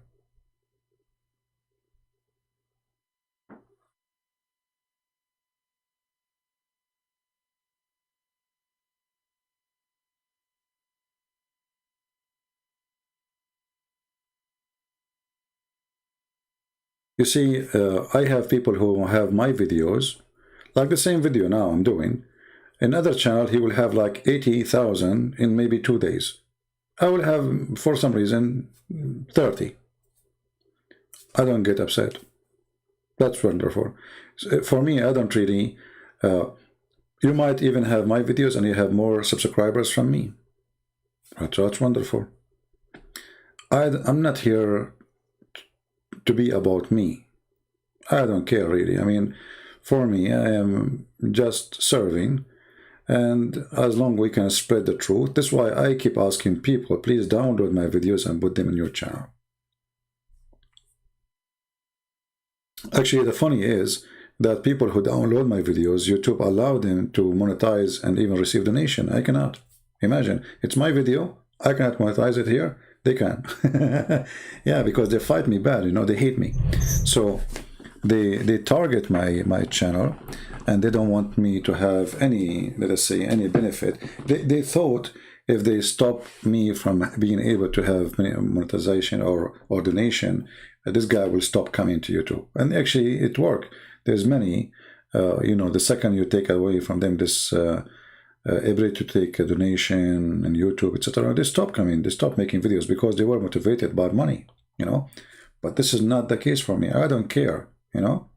You see, I have people who have my videos, like the same video now I'm doing. Another channel, he will have like 80,000 in maybe 2 days. I will have, for some reason, 30. I don't get upset. That's wonderful. For me, I don't really... you might even have my videos and you have more subscribers from me. That's wonderful. I'm not here to be about me. I don't care really. I mean, for me, I am just serving, and as long we can spread the truth. That's why I keep asking people, please download my videos and put them in your channel. Actually, the funny is that people who download my videos, YouTube allow them to monetize and even receive donation. I cannot. Imagine, it's my video, I cannot monetize it here, they can. Yeah, because they fight me bad, you know, they hate me. So they target my channel, and they don't want me to have any, let us say, any benefit. They thought if they stop me from being able to have monetization or donation, this guy will stop coming to YouTube. And actually it worked. There's many, you know, the second you take away from them this ability to take a donation and YouTube, etc., they stop coming, they stop making videos because they were motivated by money, you know. But this is not the case for me. I don't care, you know.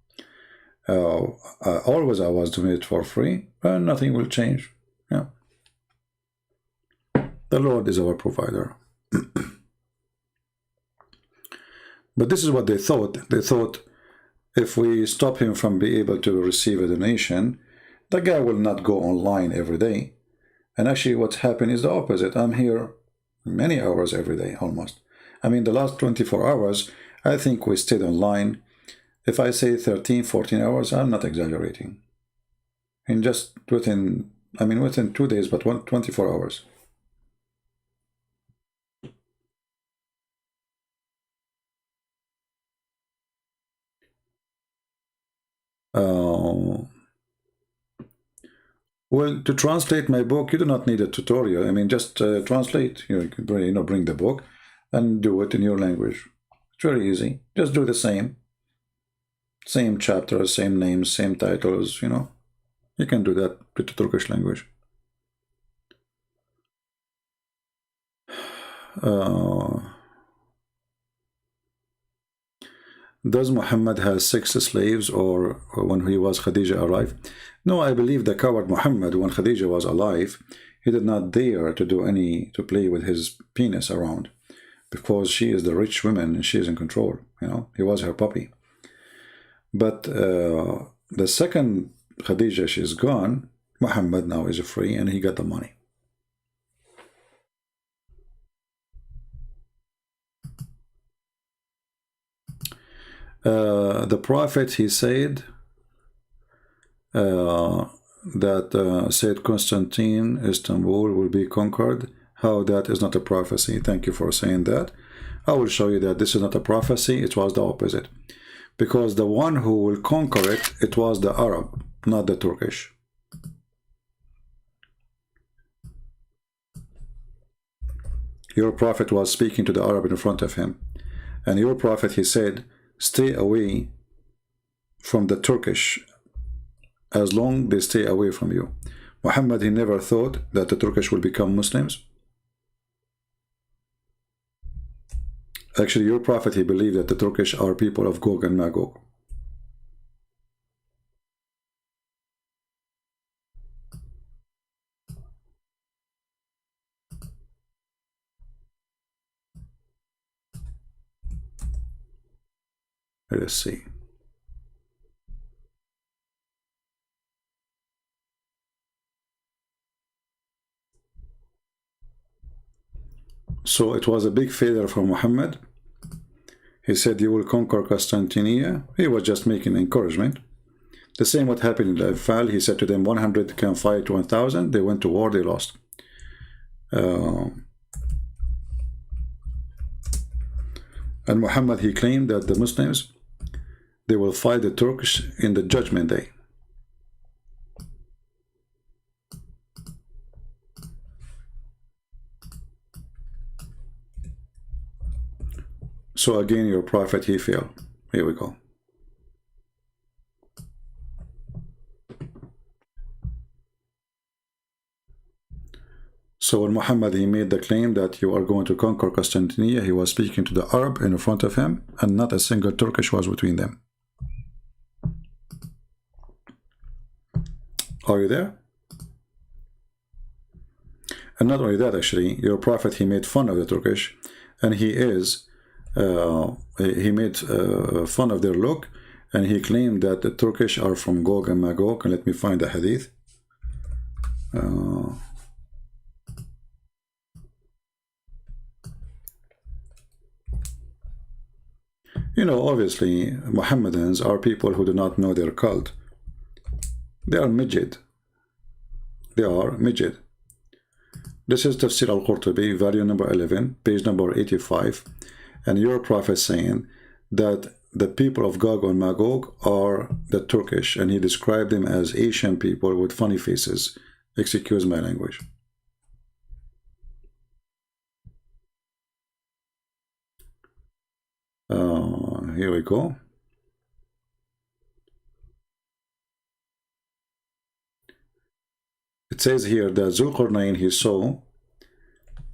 Always I was doing it for free, and nothing will change. Yeah. The Lord is our provider. But this is what they thought. They thought if we stop him from being able to receive a donation, the guy will not go online every day. And actually what's happened is the opposite. I'm here many hours every day, almost. I mean, the last 24 hours, I think we stayed online. If I say 13, 14 hours, I'm not exaggerating. In just within 2 days, but 24 hours. Well, to translate my book, you do not need a tutorial. I mean, just translate. You can bring the book and do it in your language. It's very easy. Just do the same chapters, same names, same titles. You know, you can do that with the Turkish language. does Muhammad has 6 slaves or when he was Khadija arrived? No, I believe the coward Muhammad, when Khadija was alive, he did not dare to do to play with his penis around, because she is the rich woman and she is in control. You know, he was her puppy. But the second Khadija, she's gone, Muhammad now is free and he got the money. The Prophet, he said that said Constantine, Istanbul will be conquered. How that is not a prophecy? Thank you for saying that. I will show you that this is not a prophecy. It was the opposite. Because the one who will conquer it, it was the Arab, not the Turkish. Your prophet was speaking to the Arab in front of him. And your prophet, he said, stay away from the Turkish as long they stay away from you. Muhammad, he never thought that the Turkish will become Muslims. Actually, your prophet, he believed that the Turkish are people of Gog and Magog. Let's see. So it was a big failure for Muhammad. He said you will conquer Constantinople. He was just making encouragement. The same what happened in the Anfal. He said to them 100 can fight 1,000. They went to war, they lost. And Muhammad, he claimed that the Muslims, they will fight the Turks in the judgment day. So again, your prophet, he failed. Here we go. So when Muhammad, he made the claim that you are going to conquer Constantinople, he was speaking to the Arab in front of him, and not a single Turkish was between them. Are you there? And not only that, actually, your prophet, he made fun of the Turkish, and he made fun of their look, and he claimed that the Turkish are from Gog and Magog. And let me find the hadith. You know, obviously, Mohammedans are people who do not know their cult. They are midget. They are midget. This is Tafsir al-Qurtubi, volume number 11, page number 85. And your prophet saying that the people of Gog and Magog are the Turkish, and he described them as Asian people with funny faces. Excuse my language. Here we go. It says here that Zulqarnain, he saw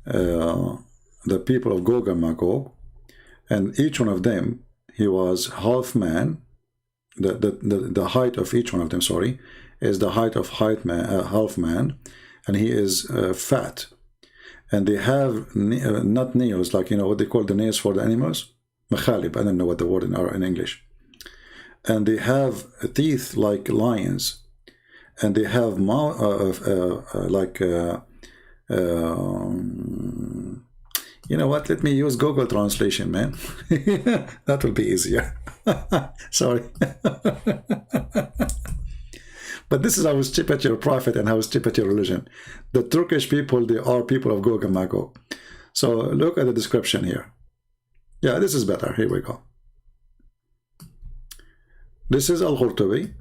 the people of Gog and Magog, and each one of them, he was half man. The height of each one of them, sorry, is the height of half man, and he is fat. And they have not nails, like, you know, what they call the nails for the animals. Makhalib, I don't know what the word in English. And they have teeth like lions, and they have mouth you know what? Let me use Google Translation, man. That will be easier. Sorry. But this is how stupid your prophet and how stupid your religion. The Turkish people, they are people of Gog and Magog. So look at the description here. Yeah, this is better. Here we go. This is Al-Qurtubi,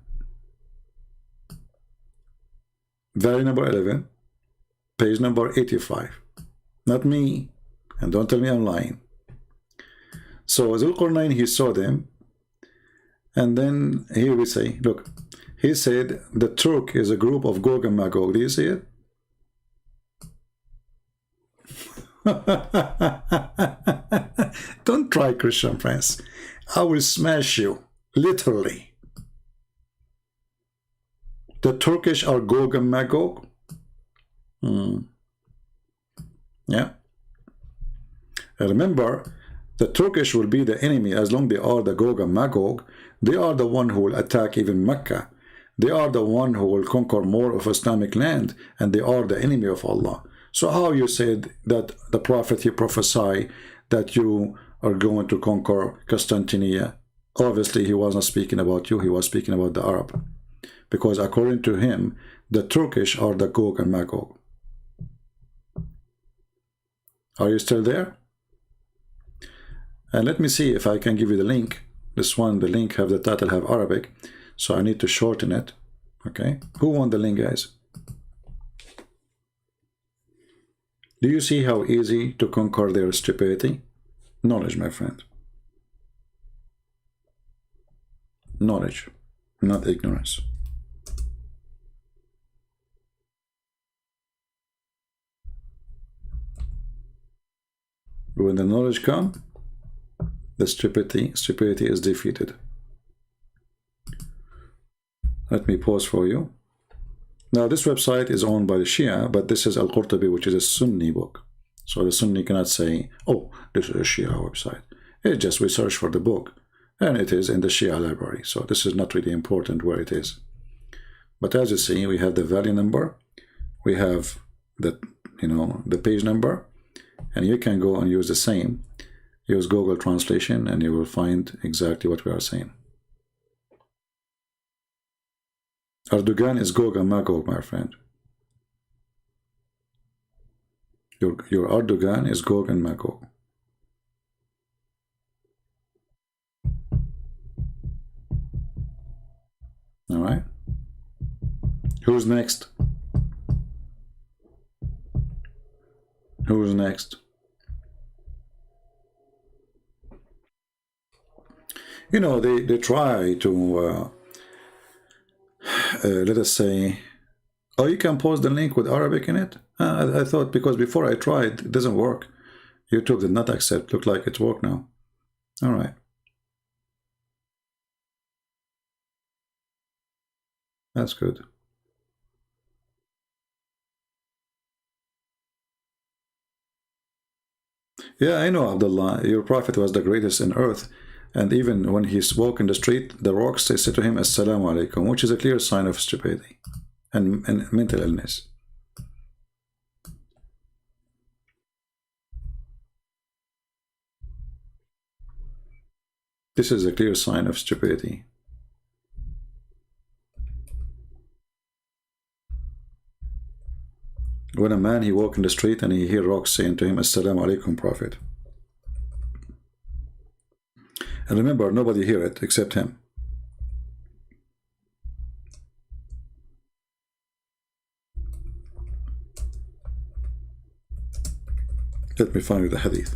volume number 11, page number 85. Not me, and don't tell me I'm lying. So Zulqarnain, he saw them, and then here we say, look, he said the Turk is a group of Gog and Magog. Do you see it? Don't try, Christian friends. I will smash you, literally. The Turkish are Gog and Magog. Yeah. And remember, the Turkish will be the enemy as long they are the Gog and Magog. They are the one who will attack even Mecca. They are the one who will conquer more of Islamic land, and they are the enemy of Allah. So how you said that the prophet, he prophesy that you are going to conquer Constantinople? Obviously he was not speaking about you, he was speaking about the Arab, because according to him the Turkish are the Gog and Magog. Are you still there? And let me see if I can give you the link. This one, the link have the title, have Arabic, so I need to shorten it. Okay, who want the link, guys? Do you see how easy to conquer their stupidity? Knowledge, my friend. Knowledge, not ignorance. When the knowledge comes, the stupidity is defeated. Let me pause for you. Now this website is owned by the Shia, but this is Al-Qurtubi, which is a Sunni book. So the Sunni cannot say, oh, this is a Shia website. It's just we search for the book, and it is in the Shia library. So this is not really important where it is. But as you see, we have the value number, we have the, the page number, and you can go and use the same. Use Google Translation, and you will find exactly what we are saying. Erdogan is Gog and Magog, my friend. Your Erdogan is Gog and Magog. All right. Who's next? Who's next? They try to let us say, oh, you can post the link with Arabic in it. I thought, because before I tried, it doesn't work. YouTube did not accept. Look like it worked now. All right. That's good. Yeah, I know, Abdullah. Your prophet was the greatest in earth. And even when he walked in the street, the rocks, they said to him, Assalamu alaikum, which is a clear sign of stupidity and mental illness. This is a clear sign of stupidity. When a man, he walk in the street and he hear rocks saying to him, Assalamu alaikum, Prophet. And remember, nobody hear it except him. Let me find you the hadith.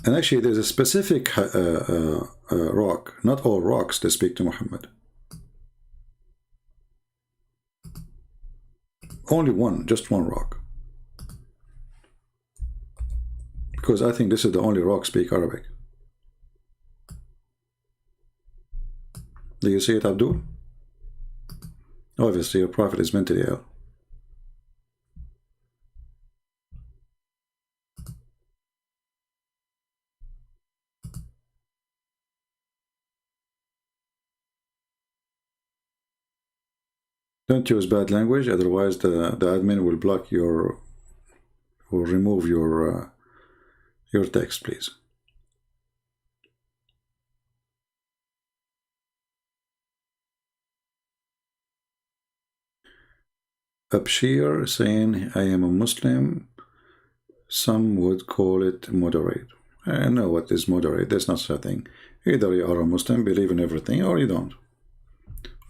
And actually there's a specific rock, not all rocks, they speak to Muhammad. Only one, just one rock. Because I think this is the only rock speak Arabic. Do you see it, Abdul? Obviously your prophet is mentally ill. Don't use bad language, otherwise the admin will block your, will remove your text, please. Abshir saying, I am a Muslim. Some would call it moderate. I know what is moderate. There's not such a thing. Either you are a Muslim, believe in everything, or you don't.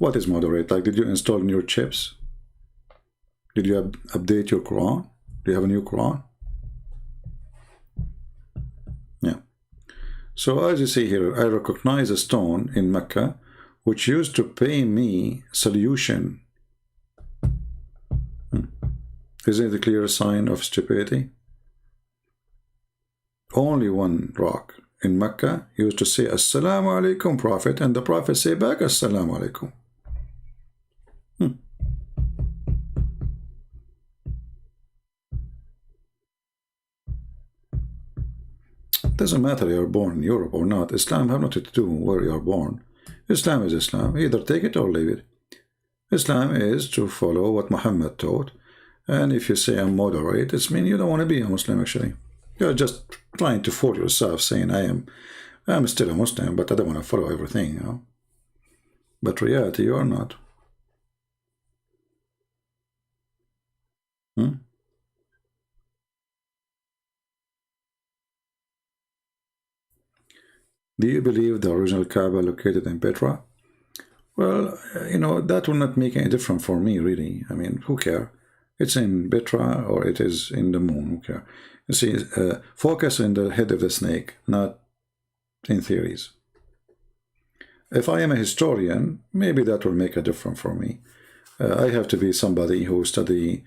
What is moderate? Like, did you install new chips? Did you update your Quran? Do you have a new Quran? So as you see here, I recognize a stone in Mecca which used to pay me salutation. Isn't it a clear sign of stupidity? Only one rock in Mecca used to say Assalamu alaikum, Prophet, and the Prophet say back Assalamu alaikum. Doesn't matter you're born in Europe or not. Islam have nothing to do where you're born. Islam is Islam. Either take it or leave it. Islam is to follow what Muhammad taught. And if you say I'm moderate, it's mean you don't want to be a Muslim actually. You're just trying to fool yourself saying I'm still a Muslim, but I don't want to follow everything, you know. But reality you are not. Do you believe the original Kaaba located in Petra? Well, you know, that will not make any difference for me, really. I mean, who cares? It's in Petra or it is in the moon, who cares? You see, focus on the head of the snake, not in theories. If I am a historian, maybe that will make a difference for me. I have to be somebody who study,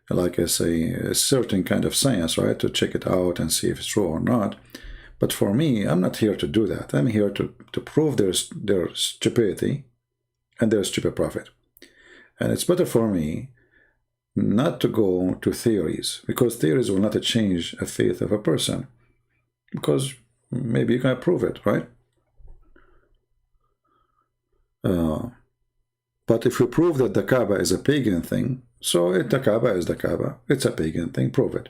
like I say, a certain kind of science, right, to check it out and see if it's true or not. But for me, I'm not here to do that. I'm here to prove their stupidity and their stupid prophet. And it's better for me not to go to theories, because theories will not change a faith of a person. Because maybe you can prove it, right? But if you prove that the Kaaba is a pagan thing, so the Kaaba is the Kaaba. It's a pagan thing, prove it.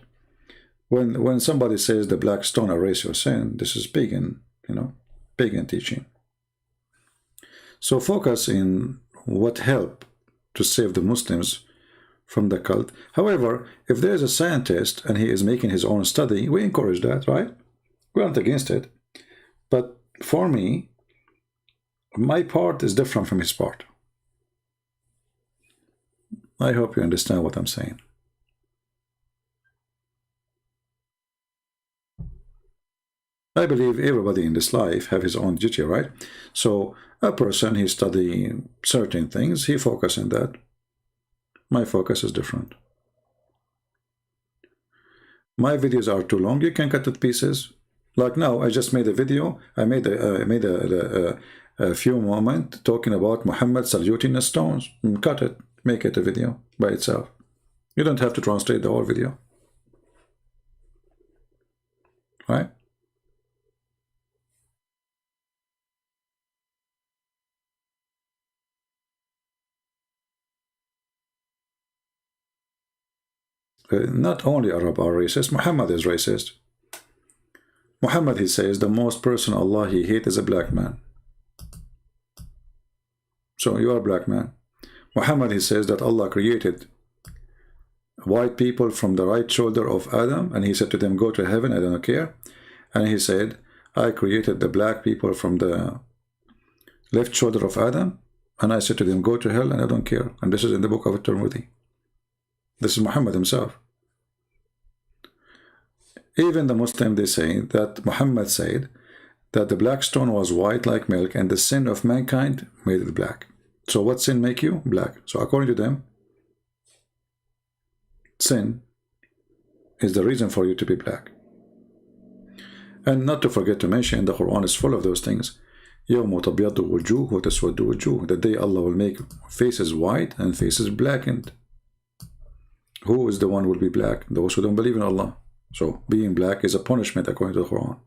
When somebody says the black stone erase your sin, this is pagan, you know, pagan teaching. So focus in what help to save the Muslims from the cult. However, if there is a scientist and he is making his own study, we encourage that, right? We aren't against it. But for me, my part is different from his part. I hope you understand what I'm saying. I believe everybody in this life have his own duty, right? So a person, he study certain things, he focus on that. My focus is different. My videos are too long, you can cut it pieces. Like now, I just made a video, I made a few moments talking about Muhammad saluting the stones. Cut it, make it a video by itself. You don't have to translate the whole video. Right? Not only Arab are racist, Muhammad is racist. Muhammad, he says, the most person Allah he hates is a black man. So you are a black man. Muhammad, he says that Allah created white people from the right shoulder of Adam, and he said to them, go to heaven, I don't care. And he said, I created the black people from the left shoulder of Adam, and I said to them, go to hell, and I don't care. And this is in the book of Tirmidhi. This is Muhammad himself. Even the Muslim, they say that Muhammad said that the black stone was white like milk and the sin of mankind made it black. So what sin make you? Black. So according to them, sin is the reason for you to be black. And not to forget to mention, the Quran is full of those things. يَوْمُ تَبْيَضُ وُجُوهُ وَتَسْوَدُ وُجُوهُ. The day Allah will make faces white and faces blackened. Who is the one who will be black? Those who don't believe in Allah. So being black is a punishment according to the Quran.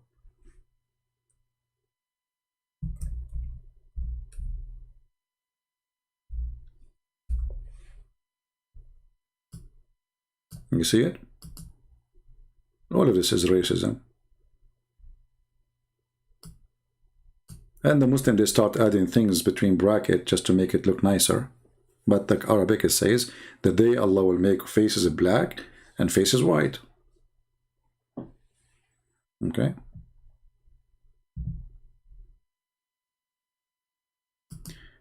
You see it? All of this is racism. And the Muslim, they start adding things between brackets just to make it look nicer. But the Arabic says, the day Allah will make faces black and faces white. Okay?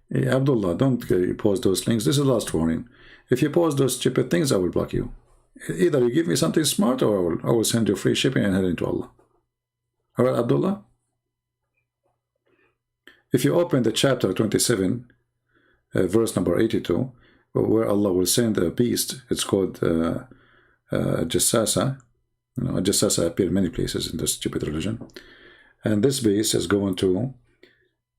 Hey, Abdullah, don't post those links. This is the last warning. If you post those stupid things, I will block you. Either you give me something smart or I will send you free shipping and head into Allah. Alright, Abdullah? If you open the chapter 27, verse number 82, where Allah will send a beast, it's called Jassasa. You know, Jassasa appear many places in this stupid religion. And this beast is going to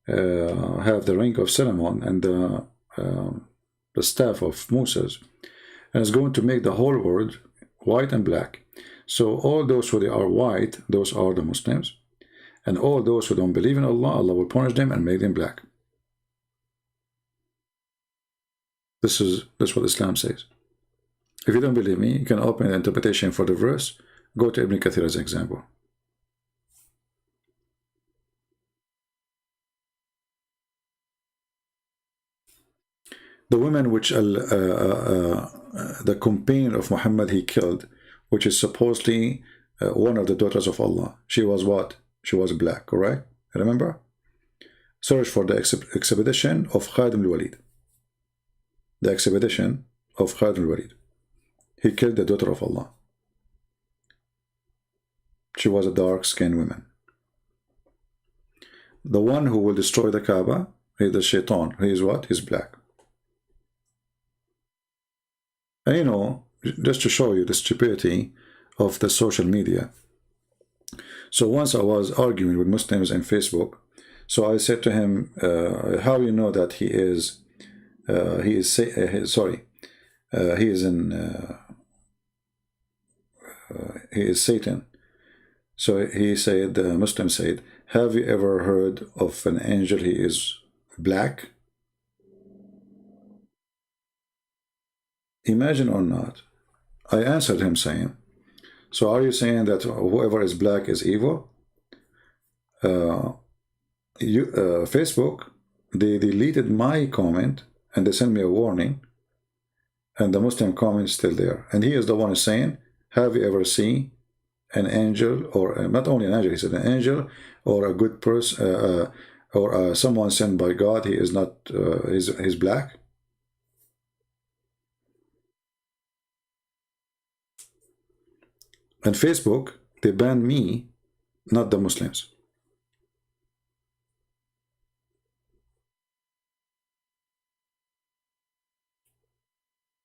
have the ring of Solomon and the staff of Moses, and is going to make the whole world white and black. So all those who they are white, those are the Muslims, and all those who don't believe in Allah, Allah will punish them and make them black. This is what Islam says. If you don't believe me, you can open the interpretation for the verse. Go to Ibn Kathir as an example. The woman which the companion of Muhammad he killed, which is supposedly one of the daughters of Allah. She was what? She was black, correct? Remember? Search for the expedition of Khalid al-Walid. The expedition of Khalid al-Walid. He killed the daughter of Allah. She was a dark-skinned woman. The one who will destroy the Kaaba is the shaitan. He is what? He's black. And you know, just to show you the stupidity of the social media. So once I was arguing with Muslims on Facebook. So I said to him, how you know that he is Satan. So he said, the Muslim said, have you ever heard of an angel he is black? Imagine or not. I answered him saying, so are you saying that whoever is black is evil? Facebook, they deleted my comment and they sent me a warning, and the Muslim comment is still there. And he is the one saying, have you ever seen an angel, or not only an angel, he said an angel or a good person, or someone sent by God, he is not, he's black? And Facebook, they banned me, not the Muslims.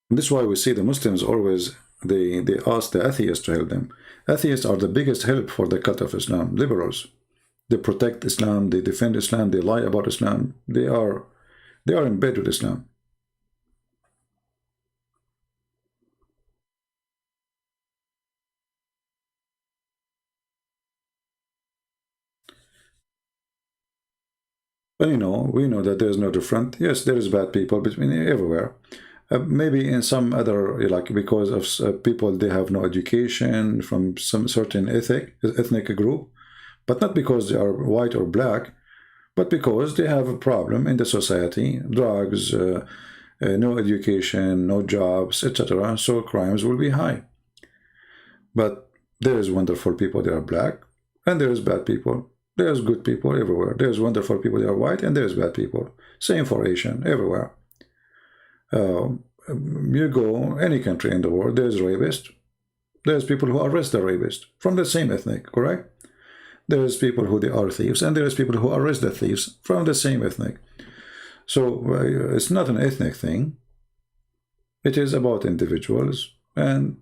And this is why we see the Muslims always, they ask the atheists to help them. Atheists are the biggest help for the cult of Islam. Liberals, they protect Islam, they defend Islam, they lie about Islam. They are in bed with Islam. But you know, we know that there is no different. Yes, there is bad people between everywhere. Maybe in some other, like because of people, they have no education from some certain ethnic group, but not because they are white or black, but because they have a problem in the society, drugs, no education, no jobs, etc. So crimes will be high. But there is wonderful people, they are black, and there is bad people. There's good people everywhere. There's wonderful people, they are white, and there's bad people. Same for Asian, everywhere. You go any country in the world, there's rapists. There's people who arrest the rapist from the same ethnic, correct? There's people who they are thieves, and there's people who arrest the thieves from the same ethnic. So it's not an ethnic thing. It is about individuals. And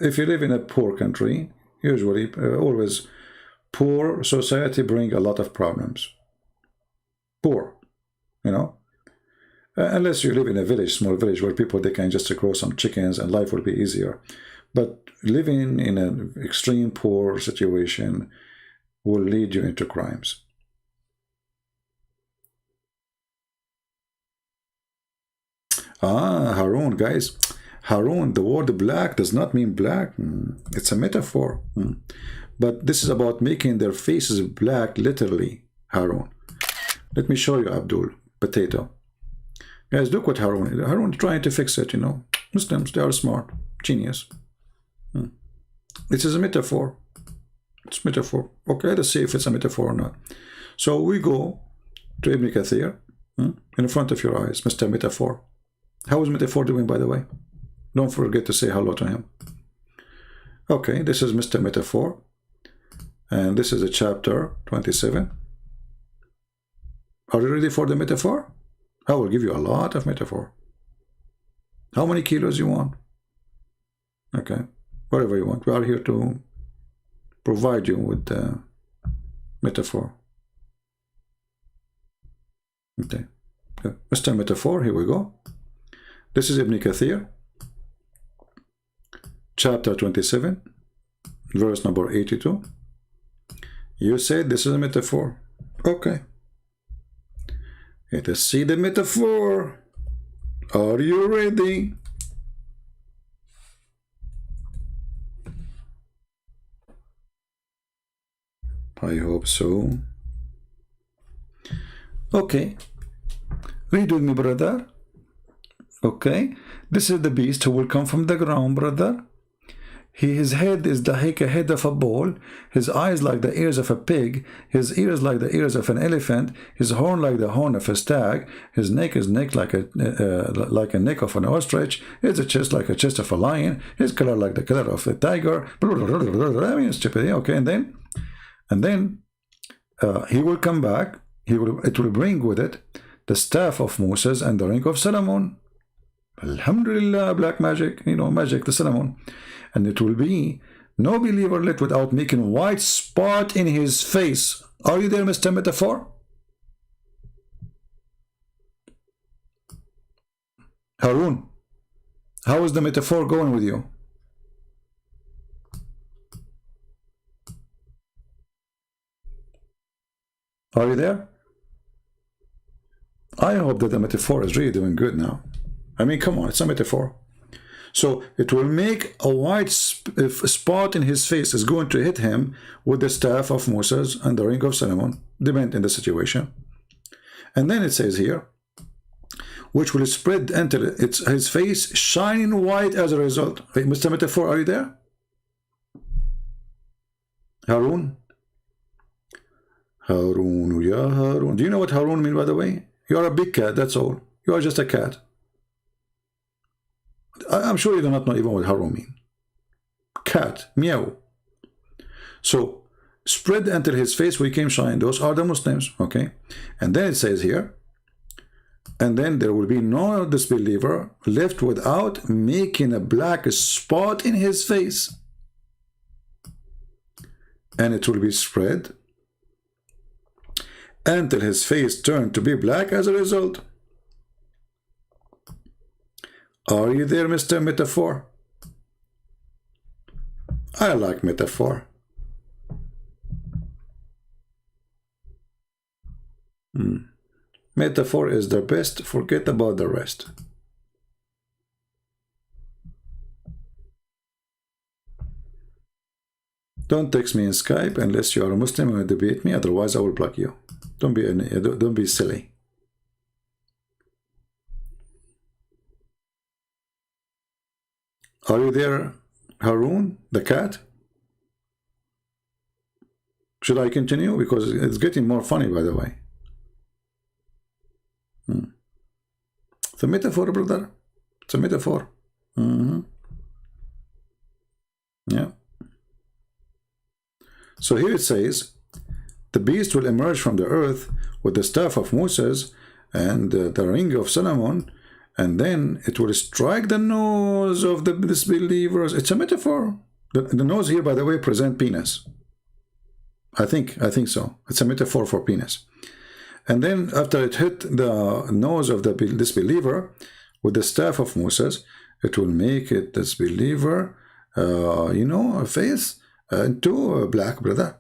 if you live in a poor country, usually always poor society bring a lot of problems. Poor, you know. Unless you live in a village, small village, where people, they can just grow some chickens and life will be easier. But living in an extreme poor situation will lead you into crimes. Harun, guys. Harun, the word black does not mean black. It's a metaphor. But this is about making their faces black, literally, Harun. Let me show you, Abdul. Potato. Guys, look what Harun is trying to fix it, you know. Muslims, they are smart. Genius. This is a metaphor. It's a metaphor. Okay, let's see if it's a metaphor or not. So we go to Ibn Kathir, in front of your eyes, Mr. Metaphor. How is Metaphor doing, by the way? Don't forget to say hello to him. Okay, this is Mr. Metaphor. And this is a chapter 27. Are you ready for the metaphor? I will give you a lot of metaphor. How many kilos you want? Okay, whatever you want. We are here to provide you with the metaphor. Okay, Mr. Metaphor, here we go. This is Ibn Kathir, chapter 27, verse number 82. You said this is a metaphor. Okay. Let us see the metaphor. Are you ready? I hope so. Okay. Read with me, brother. Okay. This is the beast who will come from the ground, brother. His head is like a head of a bull, his eyes like the ears of a pig, his ears like the ears of an elephant, his horn like the horn of a stag, his neck is neck like a neck of an ostrich, his chest like a chest of a lion, his color like the color of a tiger. I mean, stupid. Okay, and then he will come back. It will bring with it the staff of Moses and the ring of Solomon. Alhamdulillah, black magic, magic, the Solomon. And it will be no believer left without making a white spot in his face. Are you there, Mr. Metaphor? Harun, how is the metaphor going with you? Are you there? I hope that the metaphor is really doing good now. I mean, come on, it's a metaphor. So it will make a white spot in his face is going to hit him with the staff of Moses and the ring of Solomon, depending on the situation. And then it says here, which will spread until his face shining white as a result. Hey, Mr. Metaphor, are you there? Harun? Harun, ya Harun. Do you know what Harun means, by the way? You are a big cat, that's all. You are just a cat. I'm sure you do not know even what Harun means. Cat, meow. So, spread until his face became shine. Those are the Muslims, okay? And then it says here, and then there will be no disbeliever left without making a black spot in his face. And it will be spread until his face turned to be black as a result. Are you there, Mr. Metaphor? I like metaphor. Metaphor is the best. Forget about the rest. Don't text me in Skype unless you are a Muslim and debate me. Otherwise, I will block you. Don't be silly. Are you there, Harun, the cat? Should I continue? Because it's getting more funny, by the way. It's a metaphor, brother. It's a metaphor. Yeah. So here it says, the beast will emerge from the earth with the staff of Moses and the ring of Solomon, and then it will strike the nose of the disbelievers. It's a metaphor. The nose here, by the way, present penis. I think so. It's a metaphor for penis. And then after it hit the nose of the disbeliever with the staff of Moses, it will make it disbeliever, a face into a black, brother.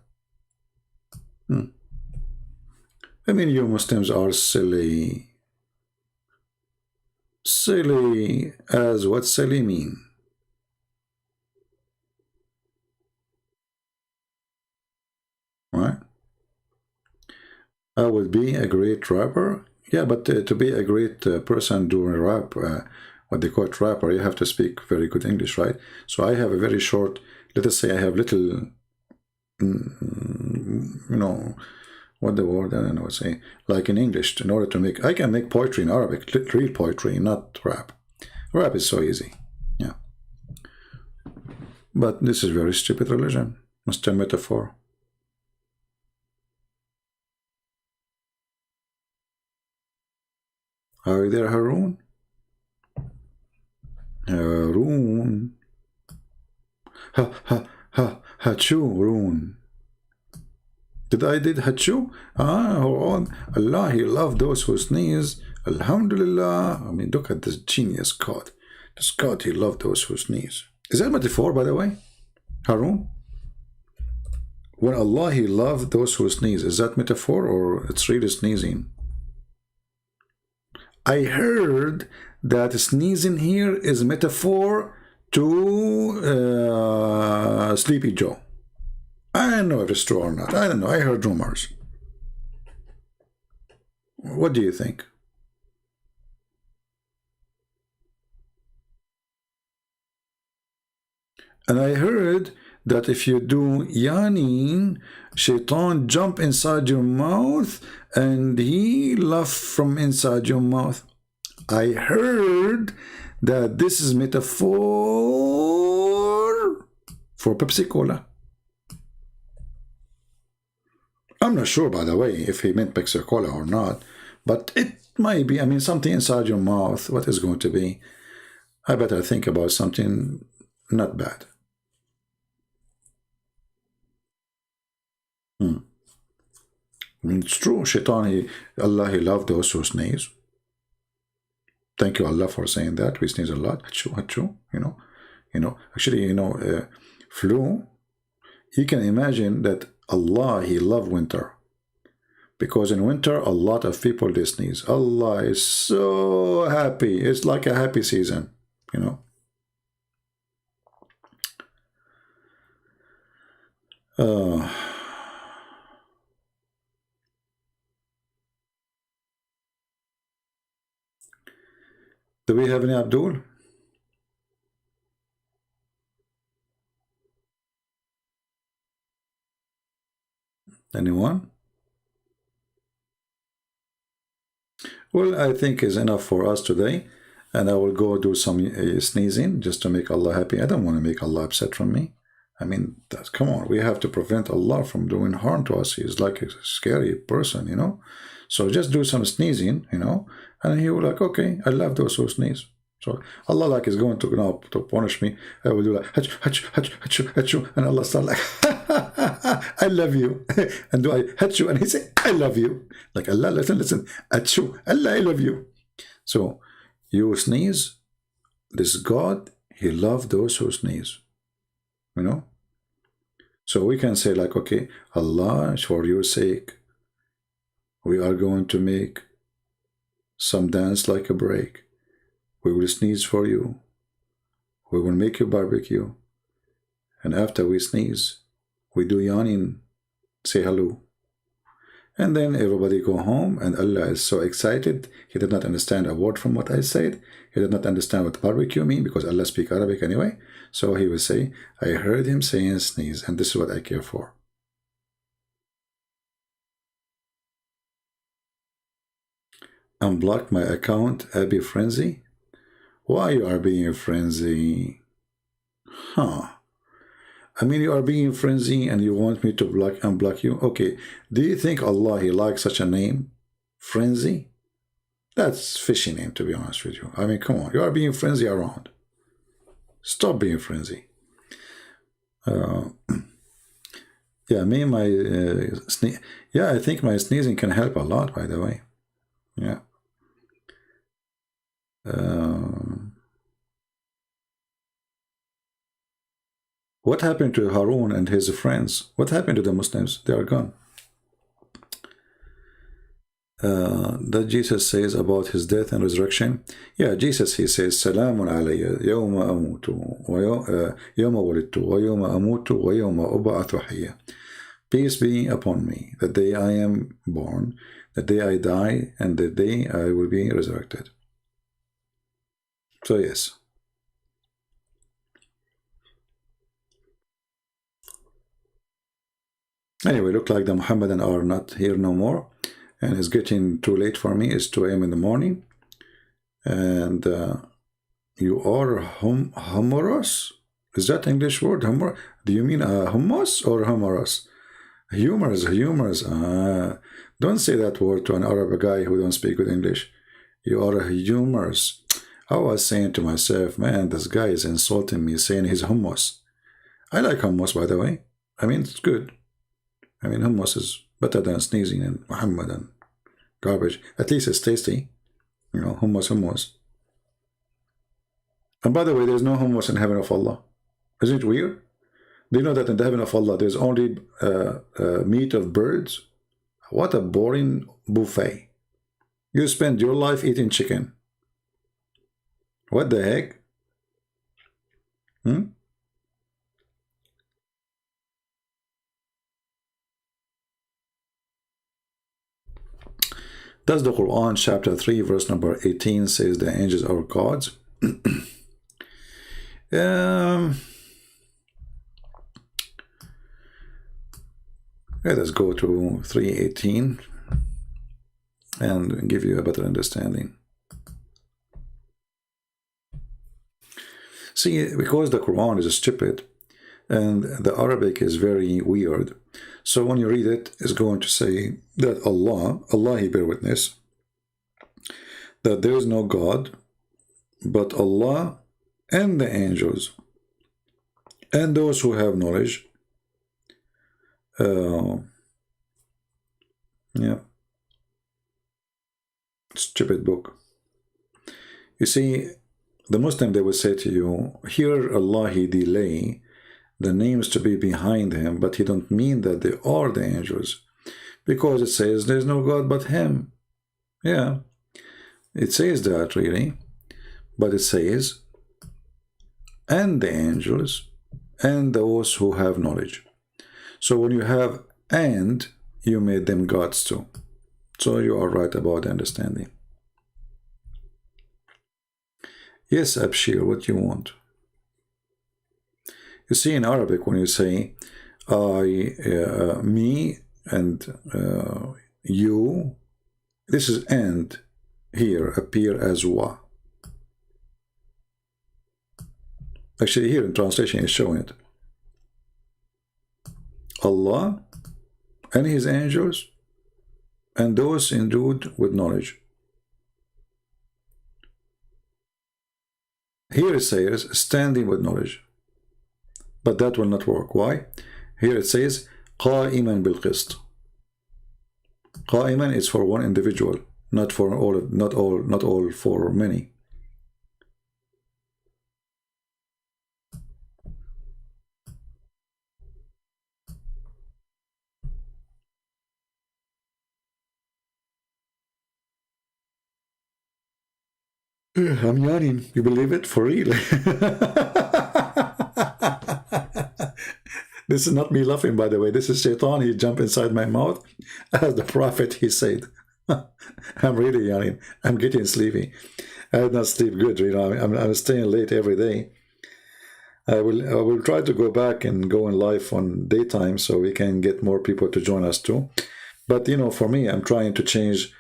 I mean, you Muslims are silly. Silly as what silly mean? Right? I would be a great rapper. Yeah, but to be a great person doing rap, what they call it rapper, you have to speak very good English, right? So I have a very short, let us say I have little, what the word, I don't know what to say, like in English, in order to make, I can make poetry in Arabic, real poetry, not rap. Rap is so easy, yeah. But this is very stupid religion, Mr. Metaphor. Are you there, Haroon? Haroon. Hachoon. Did Hachu? Hold on. Allah, He loved those who sneeze. Alhamdulillah. I mean, look at this genius God. This God, He loved those who sneeze. Is that a metaphor, by the way, Haroon? When Allah, He loved those who sneeze, is that metaphor or it's really sneezing? I heard that sneezing here is metaphor to Sleepy Joe. I don't know if it's true or not. I don't know. I heard rumors. What do you think? And I heard that if you do yawning, shaitan jump inside your mouth and he laugh from inside your mouth. I heard that this is metaphor for Pepsi Cola. I'm not sure, by the way, if he meant Pepsi Cola or not, but it might be. I mean, something inside your mouth, what is going to be? I better think about something not bad. I mean, it's true. Shaitan, Allah, He loved those who sneeze. Thank you, Allah, for saying that. We sneeze a lot. Hachu, hachu, Actually, flu, you can imagine that Allah, He loved winter. Because in winter, a lot of people, they sneeze. Allah is so happy. It's like a happy season, Do we have any Abdul? Anyone? Well, I think is enough for us today, and I will go do some sneezing just to make Allah happy. I don't want to make Allah upset from me. I mean, come on, we have to prevent Allah from doing harm to us. He's like a scary person, So just do some sneezing, and He will like, okay, I love those who sneeze. So Allah like is going to to punish me. I will do like hach, hach, hach, hach, hach, and Allah start like I love you. And do I hach you? And He say, I love you. Like Allah, listen, hachu, Allah, I love you. So you sneeze, this God, He loves those who sneeze. So we can say like, okay, Allah, for your sake, we are going to make some dance like a break. We will sneeze for you. We will make you barbecue. And after we sneeze, we do yawning, say hello. And then everybody go home, and Allah is so excited. He did not understand a word from what I said. He did not understand what barbecue mean, because Allah speaks Arabic anyway. So he will say, I heard him saying sneeze, and this is what I care for. Unblock my account, Abby Frenzy. Why you are being a frenzy? I mean, you are being frenzy and you want me to unblock you? Okay, do you think Allah, He likes such a name? Frenzy? That's fishy name, to be honest with you. I mean, come on, you are being frenzy around. Stop being frenzy. Yeah, I think my sneezing can help a lot, by the way. Yeah. What happened to Harun and his friends? What happened to the Muslims? They are gone. That Jesus says about his death and resurrection. Yeah, Jesus, He says, Salamun alayya yawma amutu yawma walittu wa yawma amutu wa yawma ub'athu hayya. Peace be upon me, the day I am born, the day I die, and the day I will be resurrected. So yes. Anyway, look like the Muhammadan are not here no more, and it's getting too late for me. It's 2 a.m. in the morning, and you are humorous. Is that English word? Humor? Do you mean hummus or humorous? Humorous. Don't say that word to an Arab guy who don't speak good English. You are humorous. I was saying to myself, man, this guy is insulting me, saying he's hummus. I like hummus, by the way. I mean, it's good. I mean, hummus is better than sneezing and Muhammad and garbage. At least it's tasty. You know, hummus. And by the way, there's no hummus in heaven of Allah. Isn't it weird? Do you know that in the heaven of Allah, there's only meat of birds? What a boring buffet. You spend your life eating chicken. What the heck? Does the Quran chapter 3 verse number 18 says the angels are gods? Let us go to 3:18 and give you a better understanding. See, because the Quran is stupid and the Arabic is very weird, so when you read it, it's going to say that Allah, He bear witness, that there is no God but Allah and the angels and those who have knowledge. Yeah, stupid book. You see, the Muslim, they will say to you, here Allah, He delay the names to be behind Him, but He don't mean that they are the angels, because it says there's no God but Him. Yeah, it says that really, but it says and the angels and those who have knowledge. So when you have and, you made them gods too. So you are right about the understanding. Yes, Abshir, what you want? You see, in Arabic, when you say I, me, and you, this is and here appear as wa. Actually, here in translation is showing it. Allah and His angels and those endued with knowledge. Here it says standing with knowledge, but that will not work. Why? Here it says قائما بالقسط. قائما is for one individual, not for all, not all for many. I'm yawning. You believe it? For real? This is not me laughing, by the way. This is Shaitan. He jumped inside my mouth. As the Prophet, he said. I'm really yawning. I'm getting sleepy. I did not sleep good. You know, I'm staying late every day. I will try to go back and go in live on daytime so we can get more people to join us too. But, you know, for me, I'm trying to change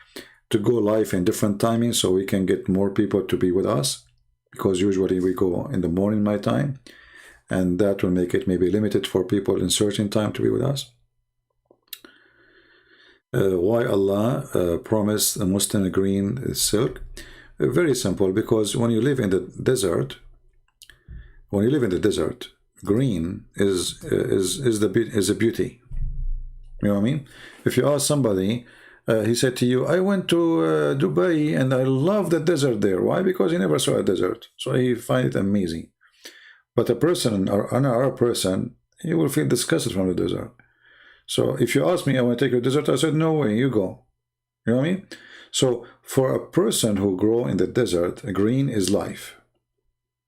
to go live in different timings so we can get more people to be with us, because usually we go in the morning my time, and that will make it maybe limited for people in certain time to be with us. Why Allah promised the Muslim green silk? Very simple, because when you live in the desert, green is a beauty. You know what I mean? If you ask somebody, he said to you, I went to Dubai and I love the desert there. Why? Because he never saw a desert. So he find it amazing. But a person, or another person, he will feel disgusted from the desert. So if you ask me, I want to take you to the desert, I said, no way, you go. You know what I mean? So for a person who grow in the desert, green is life.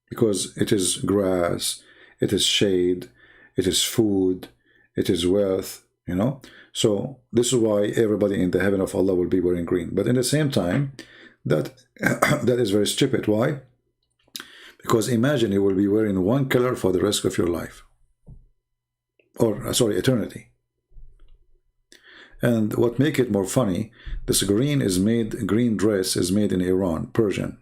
Because it is grass, it is shade, it is food, it is wealth, you know. So this is why everybody in the heaven of Allah will be wearing green. But in the same time, that is very stupid. Why? Because imagine you will be wearing one color for the rest of your life. Or, sorry, eternity. And what make it more funny, this green dress is made in Iran, Persian.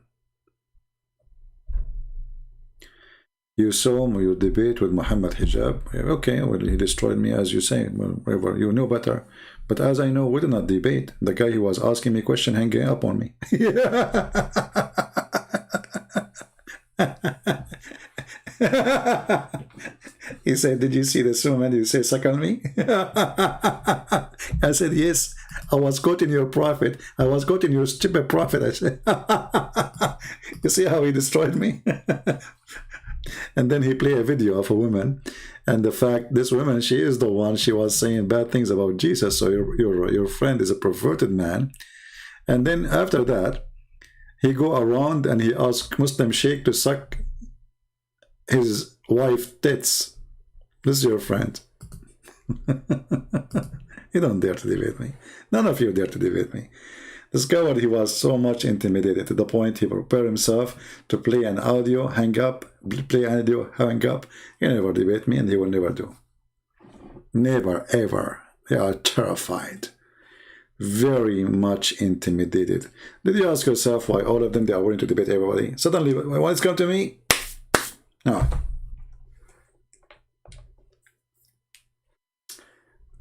You saw your debate with Muhammad Hijab. Okay, well, he destroyed me, as you say. Well, whatever, you know better. But as I know, we did not debate. The guy who was asking me question hanging up on me. He said, did you see this woman? Did you say, suckle me? I said, yes. I was quoting your prophet. I was quoting your stupid prophet. I said, you see how he destroyed me? And then he played a video of a woman, and the fact this woman, she is the one, she was saying bad things about Jesus. So your friend is a perverted man. And then after that, he go around and he asked Muslim sheikh to suck his wife tits. This is your friend. You don't dare to debate me. None of you dare to debate me. Discovered he was so much intimidated to the point he prepared himself to play an audio, hang up, play an audio, hang up. He never debate me, and he will never do. Never, ever. They are terrified. Very much intimidated. Did you ask yourself why all of them, they are willing to debate everybody? Suddenly, when it's come to me, no.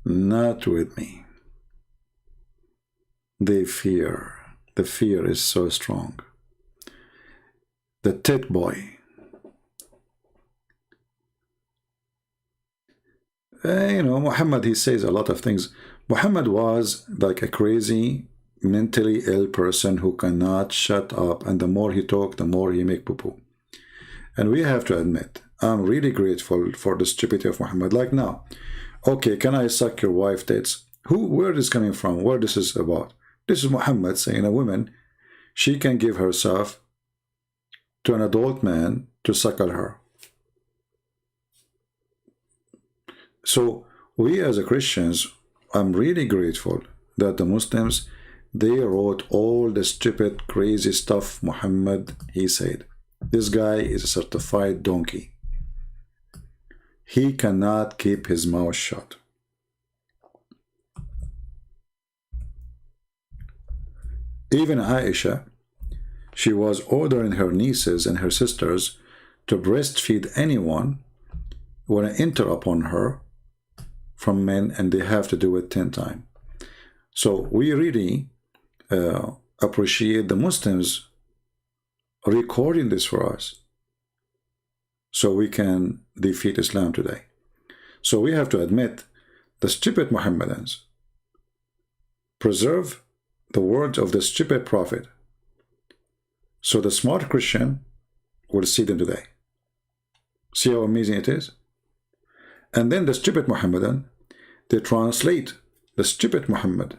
Not with me. They fear. The fear is so strong. The tit boy. You know, Muhammad, he says a lot of things. Muhammad was like a crazy, mentally ill person who cannot shut up, and the more he talk, the more he make poo-poo. And we have to admit, I'm really grateful for the stupidity of Muhammad. Like now, okay, can I suck your wife tits? Where this coming from? Where this is about? This is Muhammad saying a woman, she can give herself to an adult man to suckle her. So we as a Christians, I'm really grateful that the Muslims, they wrote all the stupid, crazy stuff Muhammad, he said. This guy is a certified donkey. He cannot keep his mouth shut. Even Aisha, she was ordering her nieces and her sisters to breastfeed anyone when I enter upon her from men, and they have to do it 10 times. So we really appreciate the Muslims recording this for us so we can defeat Islam today. So we have to admit the stupid Muhammadans preserve the words of the stupid prophet, so the smart Christian will see them today. See how amazing it is? And then the stupid Muhammadan, they translate the stupid Muhammad,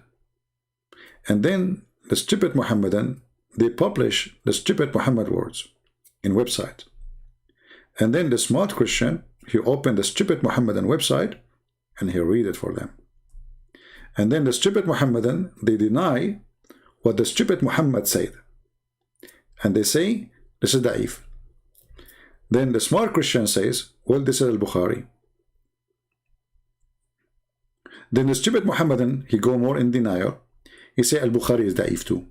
and then the stupid Muhammadan, they publish the stupid Muhammad words in website. And then the smart Christian, he opened the stupid Muhammadan website and he read it for them. And then the stupid Muhammadan, they deny what the stupid Muhammad said. And they say, this is da'if. Then the smart Christian says, well, this is al-Bukhari. Then the stupid Muhammadan, he go more in denial. He say al-Bukhari is da'if too.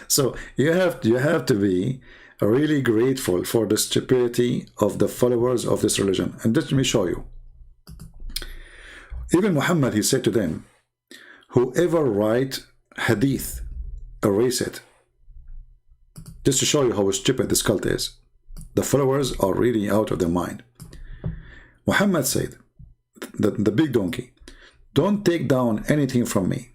So you have to be really grateful for the stupidity of the followers of this religion. And just let me show you. Even Muhammad, he said to them, whoever write hadith, erase it. Just to show you how stupid this cult is. The followers are really out of their mind. Muhammad said, the big donkey, don't take down anything from me.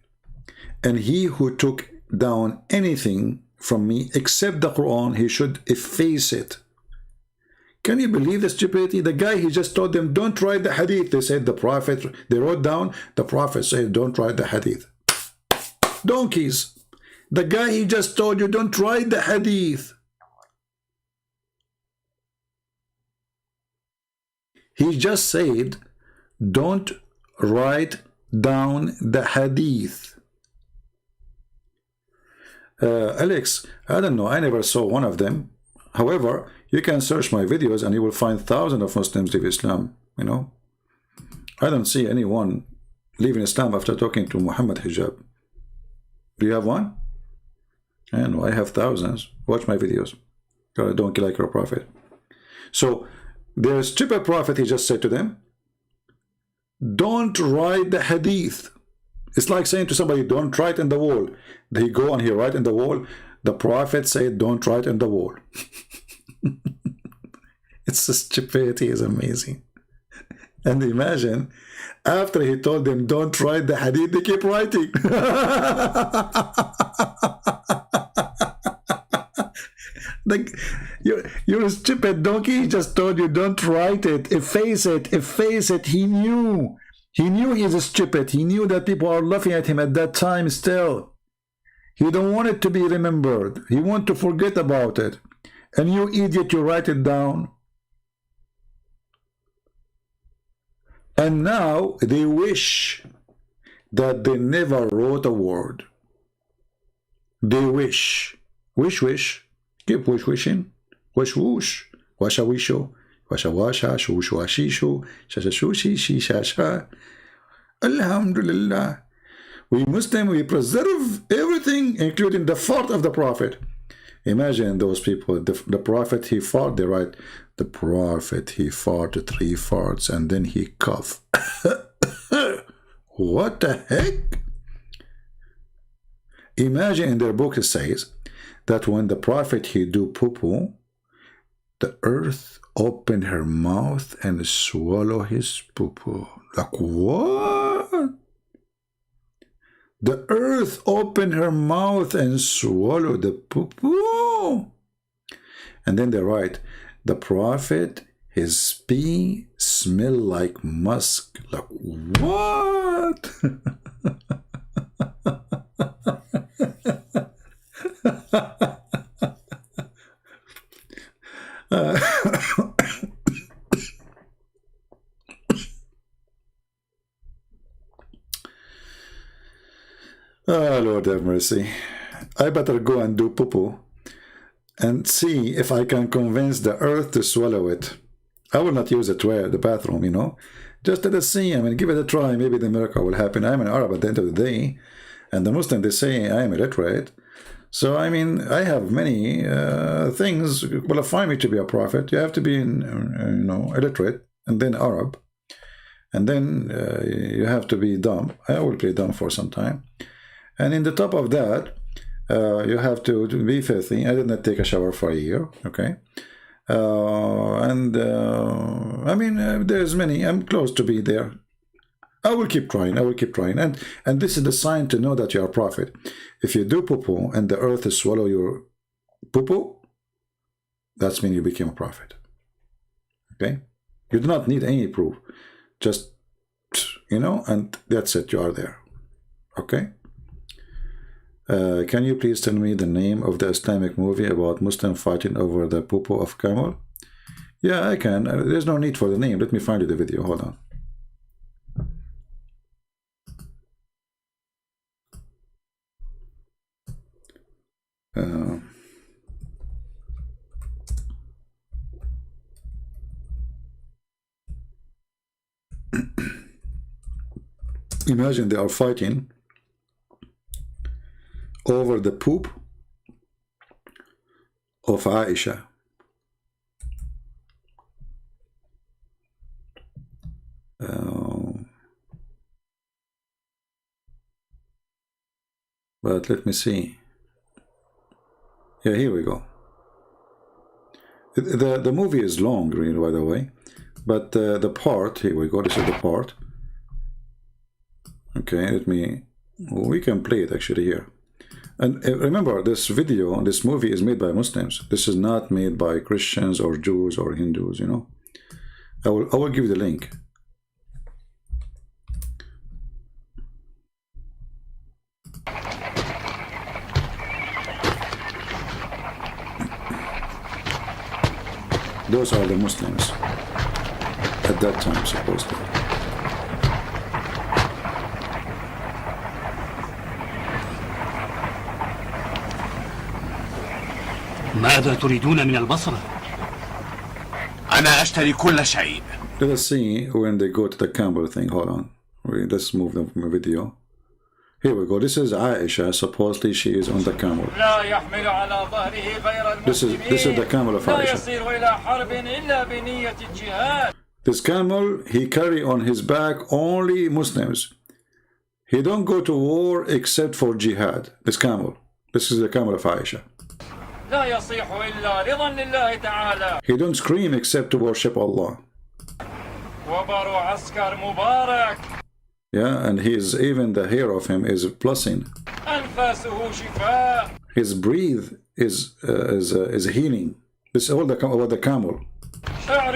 And he who took down anything from me except the Quran, he should efface it. Can you believe the stupidity? The guy, he just told them, don't write the hadith. They said the prophet, they wrote down, the prophet said, don't write the hadith. Donkeys. The guy, he just told you, don't write the hadith. He just said, don't write down the hadith. Alex, I don't know, I never saw one of them. However, you can search my videos and you will find thousands of Muslims leave Islam, you know. I don't see anyone leaving Islam after talking to Muhammad hijab. Do you have one? I know, I have thousands. Watch my videos. God, I don't like your prophet. So their stupid prophet, he just said to them, don't write the hadith. It's like saying to somebody, don't write in the wall. They go and he write in the wall. The prophet said, don't write in the wall. It's the stupidity is amazing. And imagine, after he told them, don't write the hadith, they keep writing. Like, you're a stupid donkey. He just told you, don't write it, efface it, efface it. He knew he's stupid. He knew that people are laughing at him at that time still. He don't want it to be remembered. He want to forget about it. And you idiot, you write it down. And now they wish that they never wrote a word. They wish. Wish. Keep wishing. Wish. Washa wisho. Washa washa. Shushu ashishu. Shasha shushi. Shishasha. Alhamdulillah. We Muslim, we preserve everything, including the fart of the Prophet. Imagine those people. The Prophet, he fart. They write, the Prophet, he farted 3 farts and then he coughed. What the heck? Imagine in their book it says that when the Prophet, he do poo-poo, the earth opened her mouth and swallow his poo-poo. Like, what? The earth opened her mouth and swallowed the poo-poo. And then they write, the Prophet, his pee smell like musk. Like, what? Oh, Lord have mercy. I better go and do poo-poo and see if I can convince the earth to swallow it. I will not use it to the bathroom, you know. Just let us see. I mean, give it a try. Maybe the miracle will happen. I'm an Arab at the end of the day. And the Muslim, they say I am illiterate. So, I mean, I have many things qualify me to be a prophet. You have to be, you know, illiterate and then Arab. And then you have to be dumb. I will be dumb for some time. And in the top of that, you have to be filthy. I did not take a shower for a year, okay? I mean, there's many. I'm close to be there. I will keep trying. And this is the sign to know that you are a prophet. If you do poo-poo and the earth is swallow your poo-poo, that's mean you became a prophet. Okay? You do not need any proof. Just, you know, and that's it. You are there. Okay? Can you please tell me the name of the Islamic movie about Muslim fighting over the poo-poo of camel? Yeah, I can. There's no need for the name. Let me find you the video. Hold on. Imagine they are fighting over the poop of Aisha. But let me see. Yeah, here we go. The movie is long, really, by the way. But the part, here we go, this is the part. Okay, we can play it actually here. And remember, this video, this movie is made by Muslims. This is not made by Christians or Jews or Hindus, you know. I will give you the link. Those are the Muslims at that time, supposedly. ماذا تريدون من البصرة؟ أنا أشتري كل شيء. Let us see when they go to the camel thing. Hold on. Let's move the video. Here we go. This is Aisha. Supposedly she is on the camel. This is the camel of Aisha. This camel, he carry on his back only Muslims. He don't go to war except for jihad. This camel. This is the camel of Aisha. He don't scream except to worship Allah. Yeah, and he is, even the hair of him is blessing. His breath is healing. This is all about the camel. Yeah.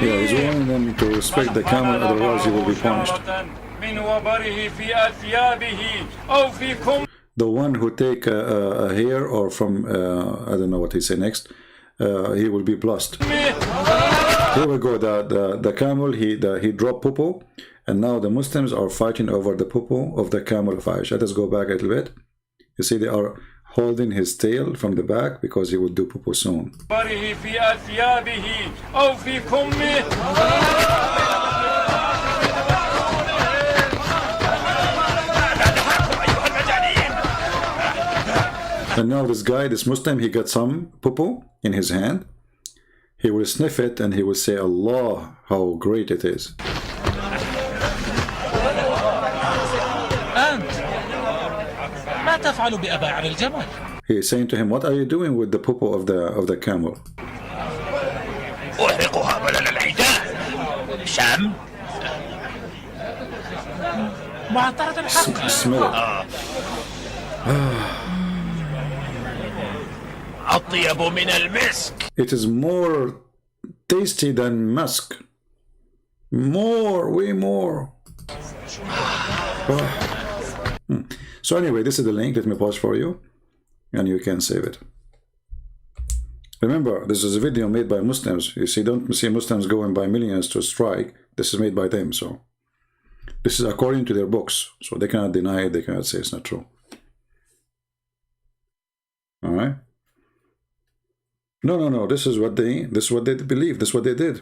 Yeah, he's warning them to respect the camel, otherwise he will be punished. The one who take a hair or from, I don't know what he say next, he will be blessed. Here we go, the camel, he dropped popo, and now the Muslims are fighting over the popo of the camel of Aisha. Let's go back a little bit. You see, they are holding his tail from the back because he will do popo soon. And now this guy, this Muslim, he got some popo in his hand. He will sniff it and he will say, Allah, how great it is. He is saying to him, what are you doing with the popo of the camel? Smell it. It is more tasty than musk. Way more. So anyway, this is the link. Let me pause for you, and you can save it. Remember, this is a video made by Muslims. You see, don't see Muslims going by millions to strike. This is made by them. So this is according to their books. So they cannot deny it. They cannot say it's not true. All right. No. This is what they believe. This is what they did.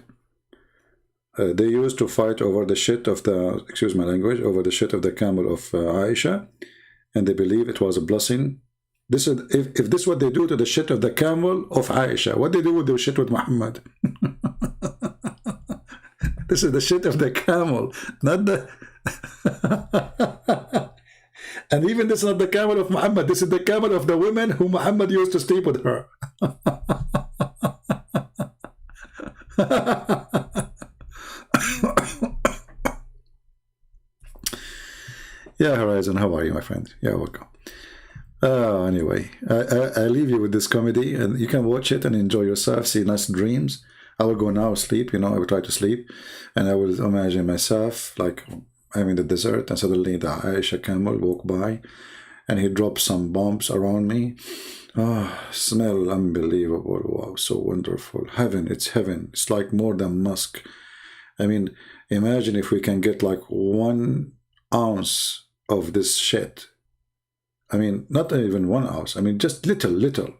They used to fight over the shit of the, excuse my language, over the shit of the camel of Aisha, and they believe it was a blessing. This is if this is what they do to the shit of the camel of Aisha, what they do with the shit with Muhammad? This is the shit of the camel, not the. And even this is not the camel of Muhammad. This is the camel of the women who Muhammad used to sleep with her. Yeah, Horizon, how are you, my friend? Yeah, welcome. Anyway, I leave you with this comedy, and you can watch it and enjoy yourself, see nice dreams. I will go now sleep, I will try to sleep, and I will imagine myself like I'm in the desert, and suddenly the Aisha camel walk by, and he drops some bombs around me. Smell unbelievable. Wow, so wonderful. Heaven, it's heaven. It's like more than musk. I mean, imagine if we can get like 1 ounce of this shit. I mean, not even 1 ounce. I mean, just little.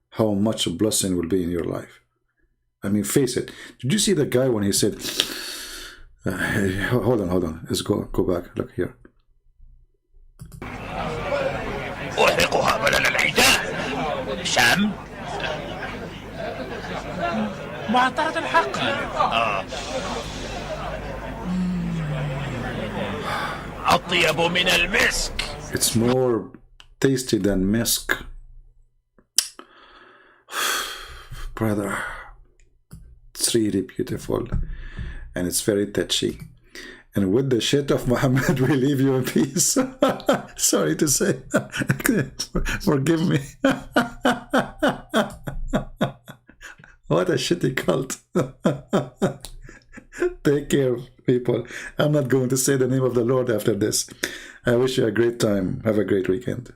How much blessing will be in your life. I mean, face it. Did you see the guy when he said, hold on. Let's go back. Look here. It's more tasty than misk. Brother, it's really beautiful, and it's very touchy. And with the shit of Muhammad, we leave you in peace. Sorry to say. Forgive me. What a shitty cult. Take care, people. I'm not going to say the name of the Lord after this. I wish you a great time. Have a great weekend.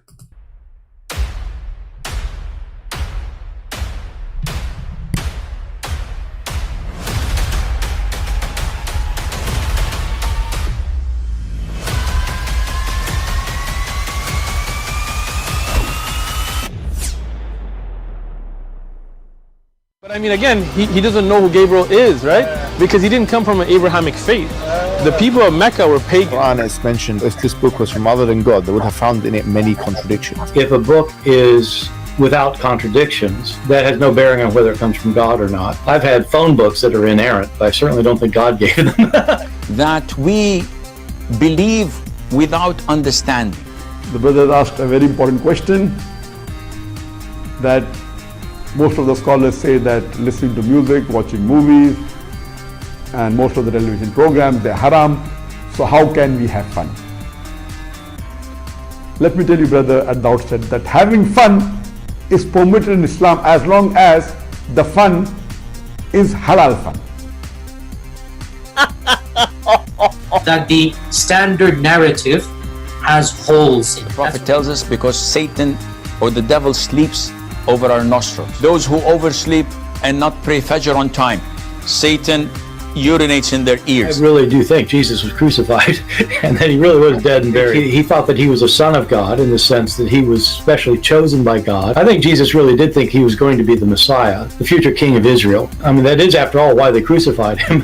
But I mean, again, he doesn't know who Gabriel is, right? Because he didn't come from an Abrahamic faith. The people of Mecca were pagan. Quran is mentioned, if this book was from other than God, they would have found in it many contradictions. If a book is without contradictions, that has no bearing on whether it comes from God or not. I've had phone books that are inerrant, but I certainly don't think God gave them. That we believe without understanding. The brother asked a very important question, that most of the scholars say that listening to music, watching movies, and most of the television programs, they're haram. So how can we have fun? Let me tell you, brother, at the outset that having fun is permitted in Islam as long as the fun is halal fun. That the standard narrative has holes in it. The Prophet tells us because Satan or the devil sleeps over our nostrils. Those who oversleep and not pray Fajr on time, Satan urinates in their ears. I really do think Jesus was crucified and that he really was dead and buried. He thought that he was a son of God in the sense that he was specially chosen by God. I think Jesus really did think he was going to be the Messiah, the future king of Israel. I mean, that is, after all, why they crucified him.